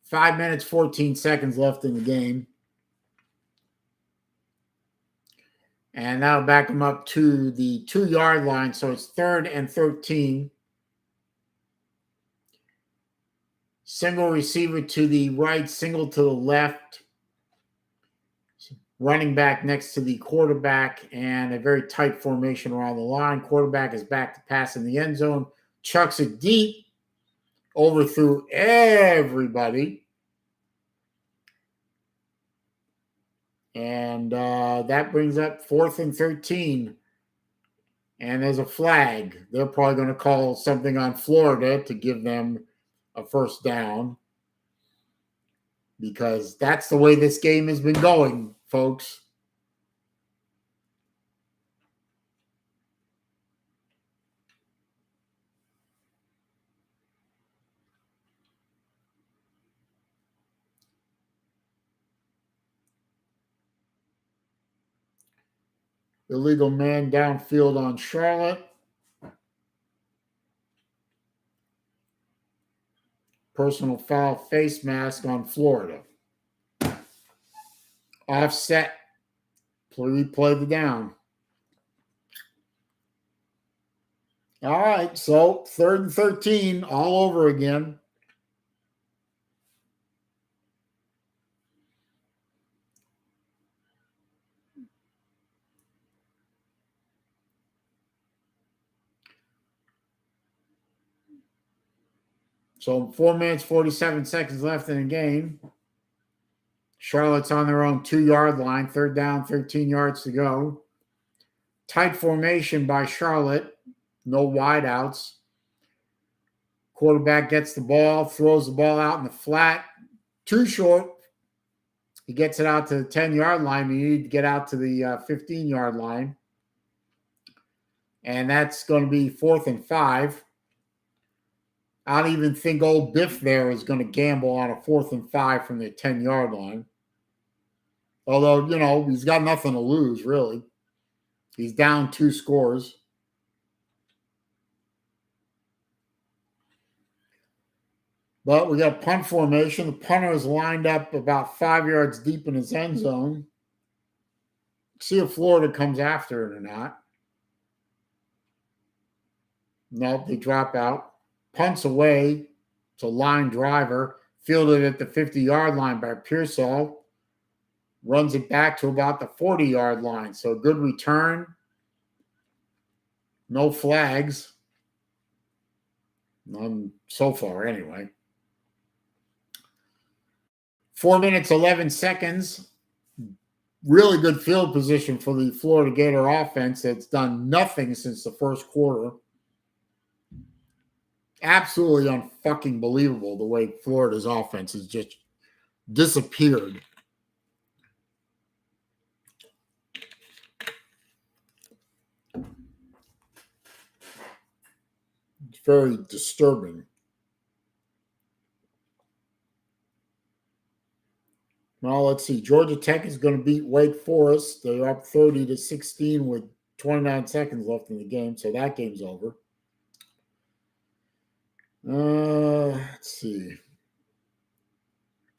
5 minutes, 14 seconds left in the game. And that'll back them up to the 2-yard line. So it's 3rd and 13. Single receiver to the right, single to the left. running back next to the quarterback and a very tight formation around the line. Quarterback is back to pass in the end zone, chucks it deep, overthrew everybody. And that brings up 4th and 13. And there's a flag. They're probably going to call something on Florida to give them a first down, because that's the way this game has been going, folks. Illegal man downfield on Charlotte. Personal foul face mask on Florida. Offset. Replay the down. All right, so 3rd and 13 all over again. So 4 minutes, 47 seconds left in the game. Charlotte's on their own 2-yard line. 3rd down, 13 yards to go. Tight formation by Charlotte. No wideouts. Quarterback gets the ball, throws the ball out in the flat. Too short. He gets it out to the 10-yard line. You need to get out to the 15-yard line. And that's going to be 4th and 5. I don't even think old Biff there is going to gamble on a 4th and 5 from the 10-yard line. Although, you know, he's got nothing to lose, really. He's down 2 scores. But we got punt formation. The punter is lined up about 5 yards deep in his end zone. See if Florida comes after it or not. Nope, they drop out. Punts away. It's a line driver. Fielded at the 50-yard line by Pearsall. Runs it back to about the 40-yard line. So good return. No flags. None so far, anyway. 4 minutes, 11 seconds. Really good field position for the Florida Gator offense that's done nothing since the first quarter. Absolutely unfucking believable the way Florida's offense has just disappeared. It's very disturbing. Well, let's see. Georgia Tech is going to beat Wake Forest. They're up 30-16 with 29 seconds left in the game, so that game's over. Let's see.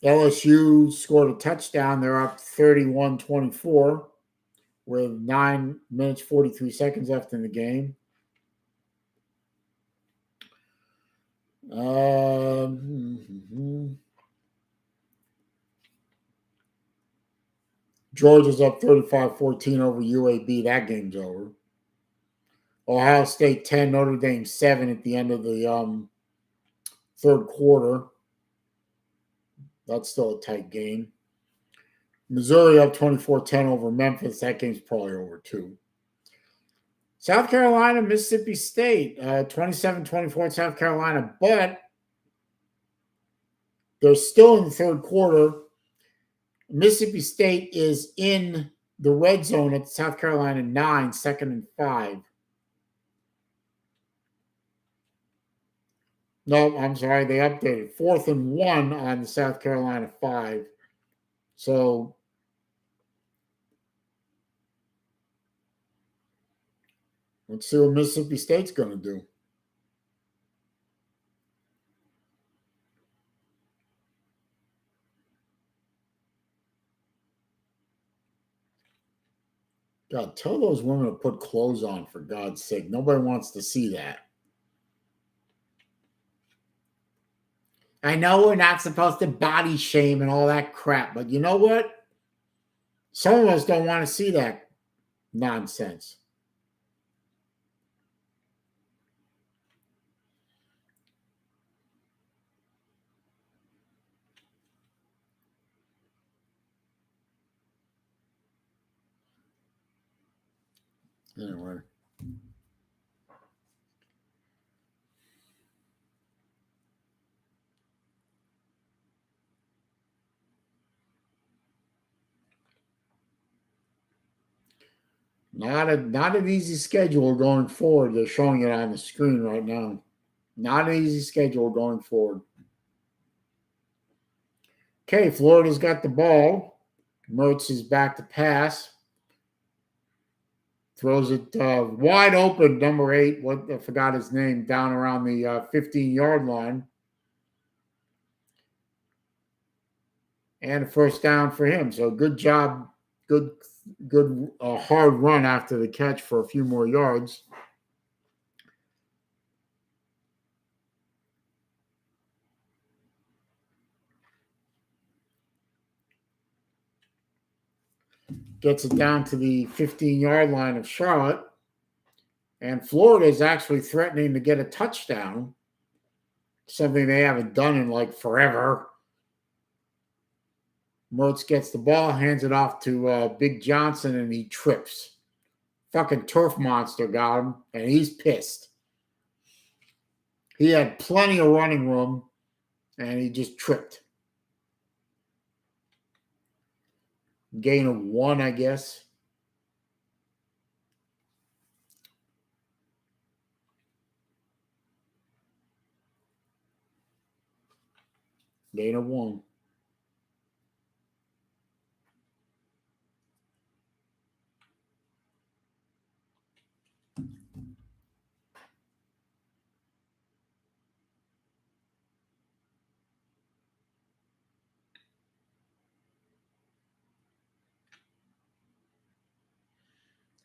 LSU scored a touchdown. They're up 31-24 with 9 minutes, 43 seconds left in the game. Georgia's up 35-14 over UAB. That game's over. Ohio State 10, Notre Dame 7 at the end of the third quarter. That's still a tight game. Missouri up 24-10 over Memphis. That game's probably over too. South Carolina, Mississippi State, 27-24 South Carolina, but they're still in the third quarter. Mississippi State is in the red zone at South Carolina 9, 2nd and 5. No, I'm sorry, they updated. 4th and 1 on the South Carolina 5. So let's see what Mississippi State's going to do. God, tell those women to put clothes on, for God's sake. Nobody wants to see that. I know we're not supposed to body shame and all that crap, but you know what? Some of us don't want to see that nonsense. Anyway. Not an easy schedule going forward. They're showing it on the screen right now. Not an easy schedule going forward. Okay, Florida's got the ball. Mertz is back to pass. Throws it wide open, number 8. I forgot his name, down around the 15-yard line. And a first down for him. So good job. Good hard run after the catch for a few more yards. Gets it down to the 15-yard line of Charlotte. And Florida is actually threatening to get a touchdown, something they haven't done in like forever. Mertz gets the ball, hands it off to Big Johnson, and he trips. Fucking turf monster got him, and he's pissed. He had plenty of running room, and he just tripped. Gain of 1, I guess. Gain of 1.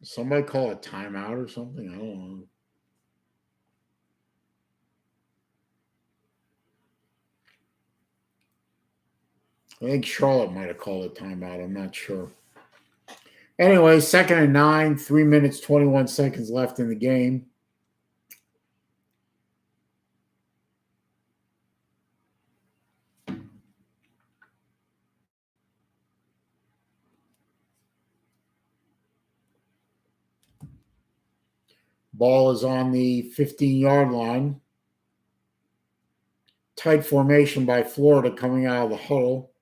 Somebody call a timeout or something? I don't know. I think Charlotte might have called a timeout. I'm not sure. Anyway, 2nd and 9, 3 minutes, 21 seconds left in the game. Ball is on the 15-yard line. Tight formation by Florida coming out of the huddle.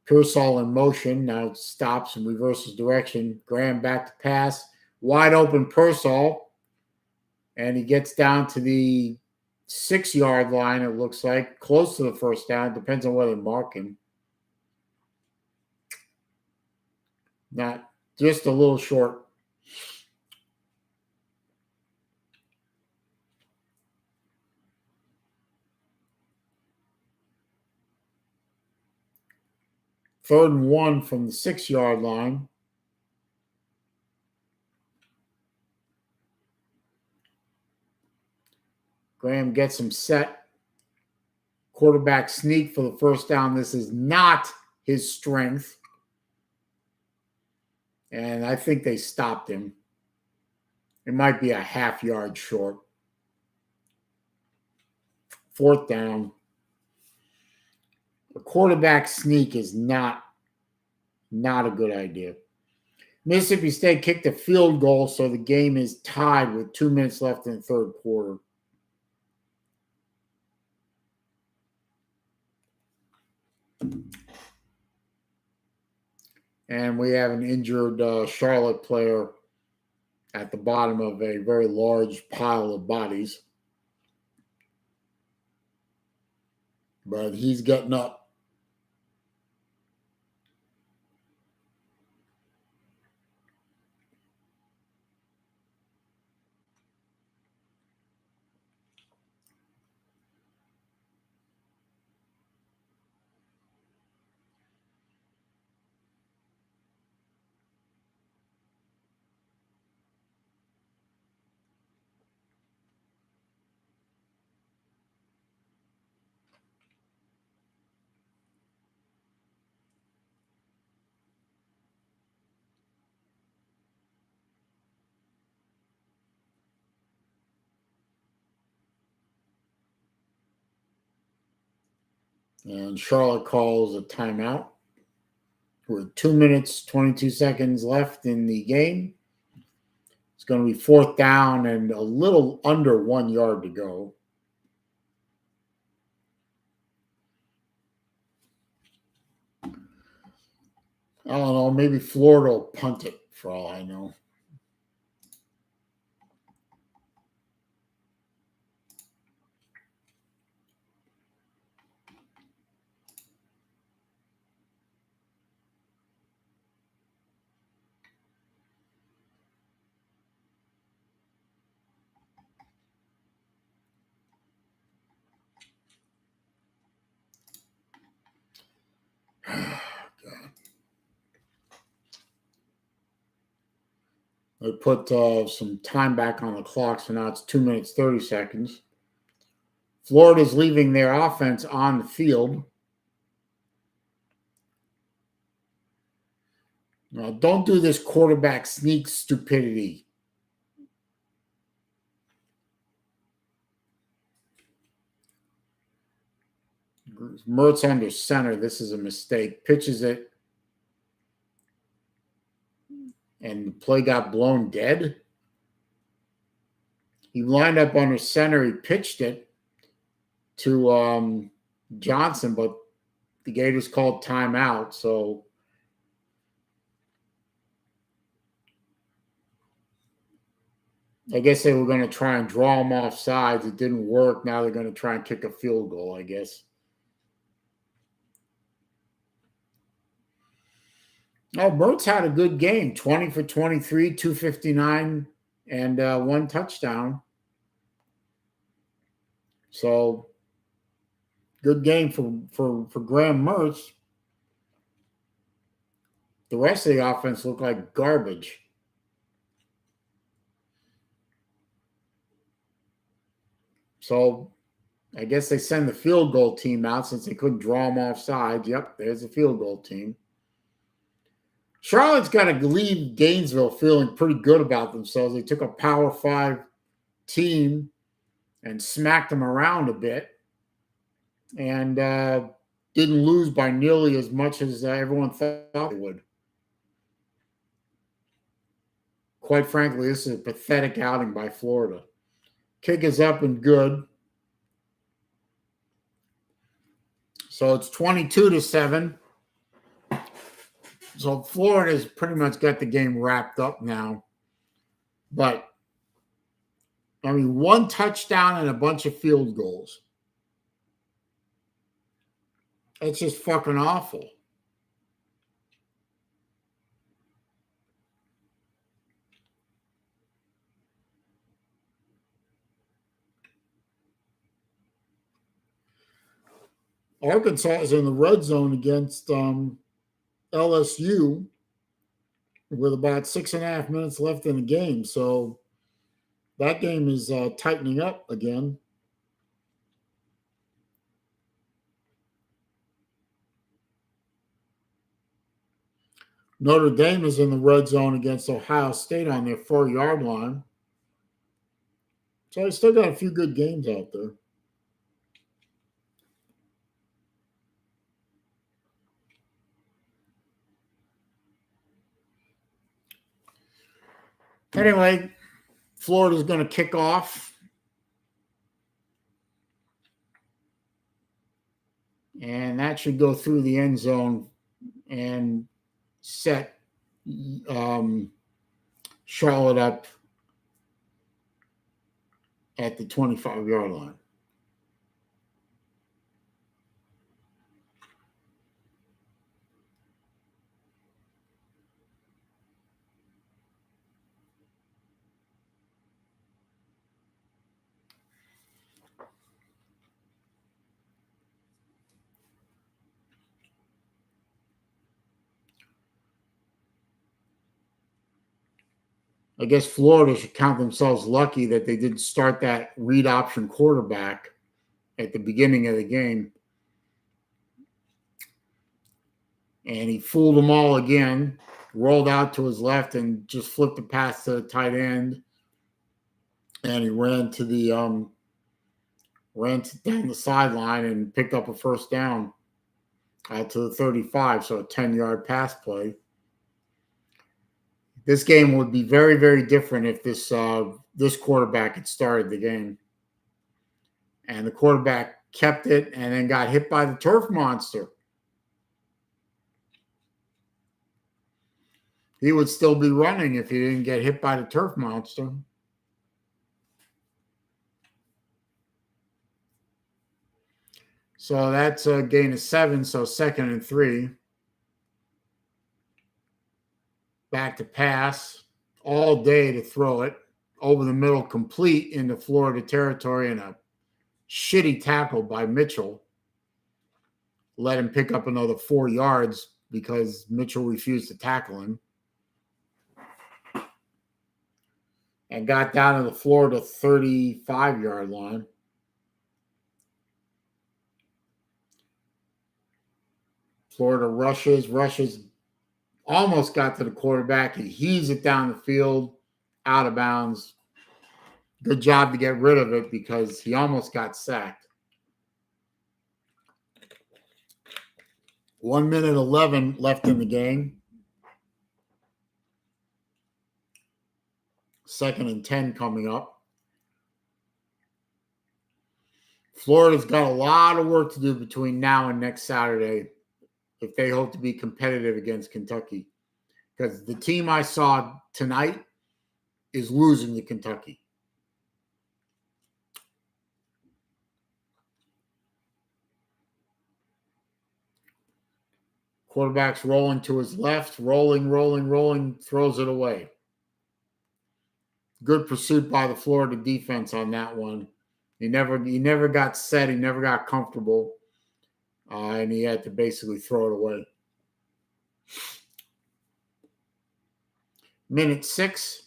Pearsall in motion. Now stops and reverses direction. Graham back to pass. Wide open Pearsall. And he gets down to the 6-yard line, it looks like. Close to the first down. Depends on whether they mark him. Not just a little short. Third and 1 from the 6-yard line. Graham gets him set. Quarterback sneak for the first down. This is not his strength. And I think they stopped him. It might be a half yard short. 4th down. A quarterback sneak is not a good idea. Mississippi State kicked a field goal, so the game is tied with 2 minutes left in the third quarter. And we have an injured Charlotte player at the bottom of a very large pile of bodies. But he's getting up. And Charlotte calls a timeout with 2 minutes, 22 seconds left in the game. It's going to be 4th down and a little under 1 yard to go. I don't know. Maybe Florida will punt it for all I know. They put some time back on the clock, so now it's 2 minutes, 30 seconds. Florida's leaving their offense on the field. Now, don't do this quarterback sneak stupidity. Mertz under center. This is a mistake. Pitches it. And the play got blown dead. He lined up under center. He pitched it to Johnson, but the Gators called timeout. So I guess they were going to try and draw him off sides. It didn't work. Now they're going to try and kick a field goal, I guess. Oh, Mertz had a good game. 20 for 23, 259, and 1 touchdown. So good game for Graham Mertz. The rest of the offense looked like garbage. So I guess they send the field goal team out since they couldn't draw them off sides. Yep, there's the field goal team. Charlotte's got to leave Gainesville feeling pretty good about themselves. They took a Power 5 team and smacked them around a bit and didn't lose by nearly as much as everyone thought they would. Quite frankly, this is a pathetic outing by Florida. Kick is up and good. So it's 22-7. So Florida's pretty much got the game wrapped up now. But, I mean, 1 touchdown and a bunch of field goals. It's just fucking awful. Arkansas is in the red zone against LSU with about 6.5 minutes left in the game. So that game is tightening up again. Notre Dame is in the red zone against Ohio State on their 4-yard line. So I still got a few good games out there. Anyway, Florida's going to kick off. And that should go through the end zone and set Charlotte up at the 25-yard line. I guess Florida should count themselves lucky that they didn't start that read option quarterback at the beginning of the game. And he fooled them all again, rolled out to his left and just flipped the pass to the tight end. And he ran to the ran down the sideline and picked up a first down out to the 35, so a 10-yard pass play. This game would be very, very different if this quarterback had started the game. And the quarterback kept it and then got hit by the turf monster. He would still be running if he didn't get hit by the turf monster. So that's a gain of 7, so 2nd and 3. Back to pass. All day to throw it. Over the middle, complete into Florida territory, and a shitty tackle by Mitchell. Let him pick up another 4 yards because Mitchell refused to tackle him. And got down to the Florida 35-yard line. Florida rushes, almost got to the quarterback. He heaves it down the field, out of bounds. Good job to get rid of it because he almost got sacked. 1 minute 11 left in the game. 2nd and 10 coming up. Florida's got a lot of work to do between now and next Saturday if they hope to be competitive against Kentucky. Because the team I saw tonight is losing to Kentucky. Quarterback's rolling to his left, rolling, throws it away. Good pursuit by the Florida defense on that one. He never got set. He never got comfortable. And he had to basically throw it away. Minute 6.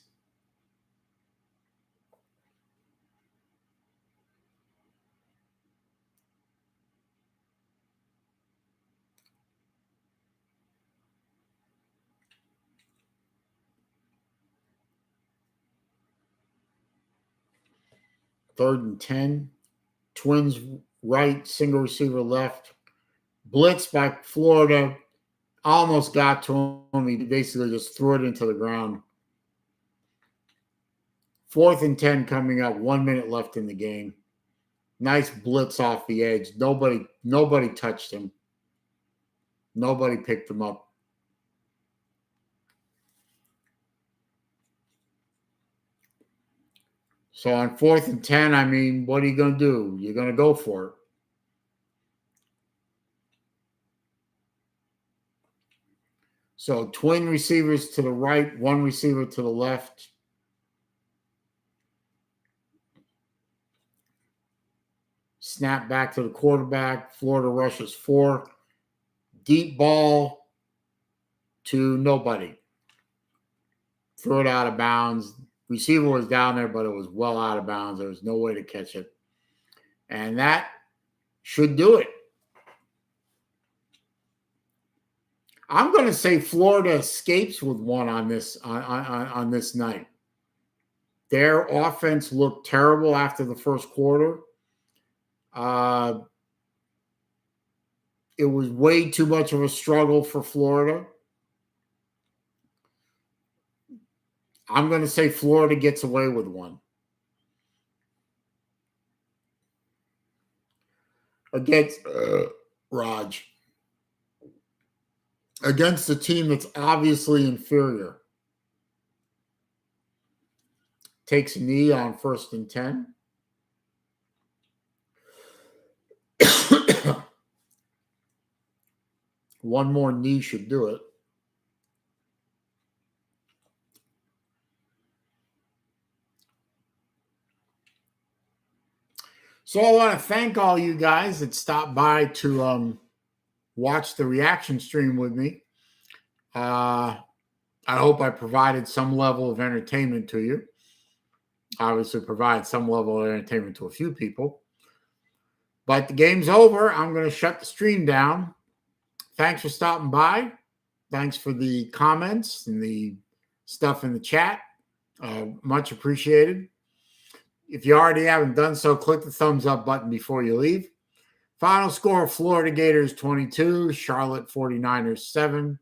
Third and 10. Twins right, single receiver left. Blitz by Florida. Almost got to him. He basically just threw it into the ground. 4th and 10 coming up. 1 minute left in the game. Nice blitz off the edge. Nobody touched him. Nobody picked him up. So on 4th and 10, I mean, what are you going to do? You're going to go for it. So twin receivers to the right, 1 receiver to the left. Snap back to the quarterback. Florida rushes 4. Deep ball to nobody. Throw it out of bounds. Receiver was down there, but it was well out of bounds. There was no way to catch it. And that should do it. I'm going to say Florida escapes with 1 on this on this night. Their offense looked terrible after the first quarter. It was way too much of a struggle for Florida. I'm going to say Florida gets away with 1. Against Raj. Against a team that's obviously inferior. Takes a knee on 1st and 10. One more knee should do it. So I want to thank all you guys that stopped by to watch the reaction stream with me. I hope I provided some level of entertainment to you. Obviously provide some level of entertainment to a few people. But the game's over. I'm going to shut the stream down. Thanks for stopping by. Thanks for the comments and the stuff in the chat. Much appreciated. If you already haven't done so, click the thumbs up button before you leave. Final score, Florida Gators 22, Charlotte 49ers 7.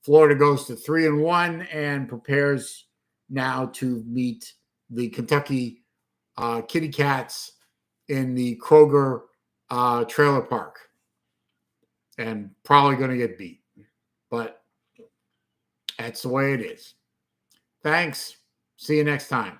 Florida goes to 3-1 and prepares now to meet the Kentucky Kitty Cats in the Kroger trailer park. And probably going to get beat. But that's the way it is. Thanks. See you next time.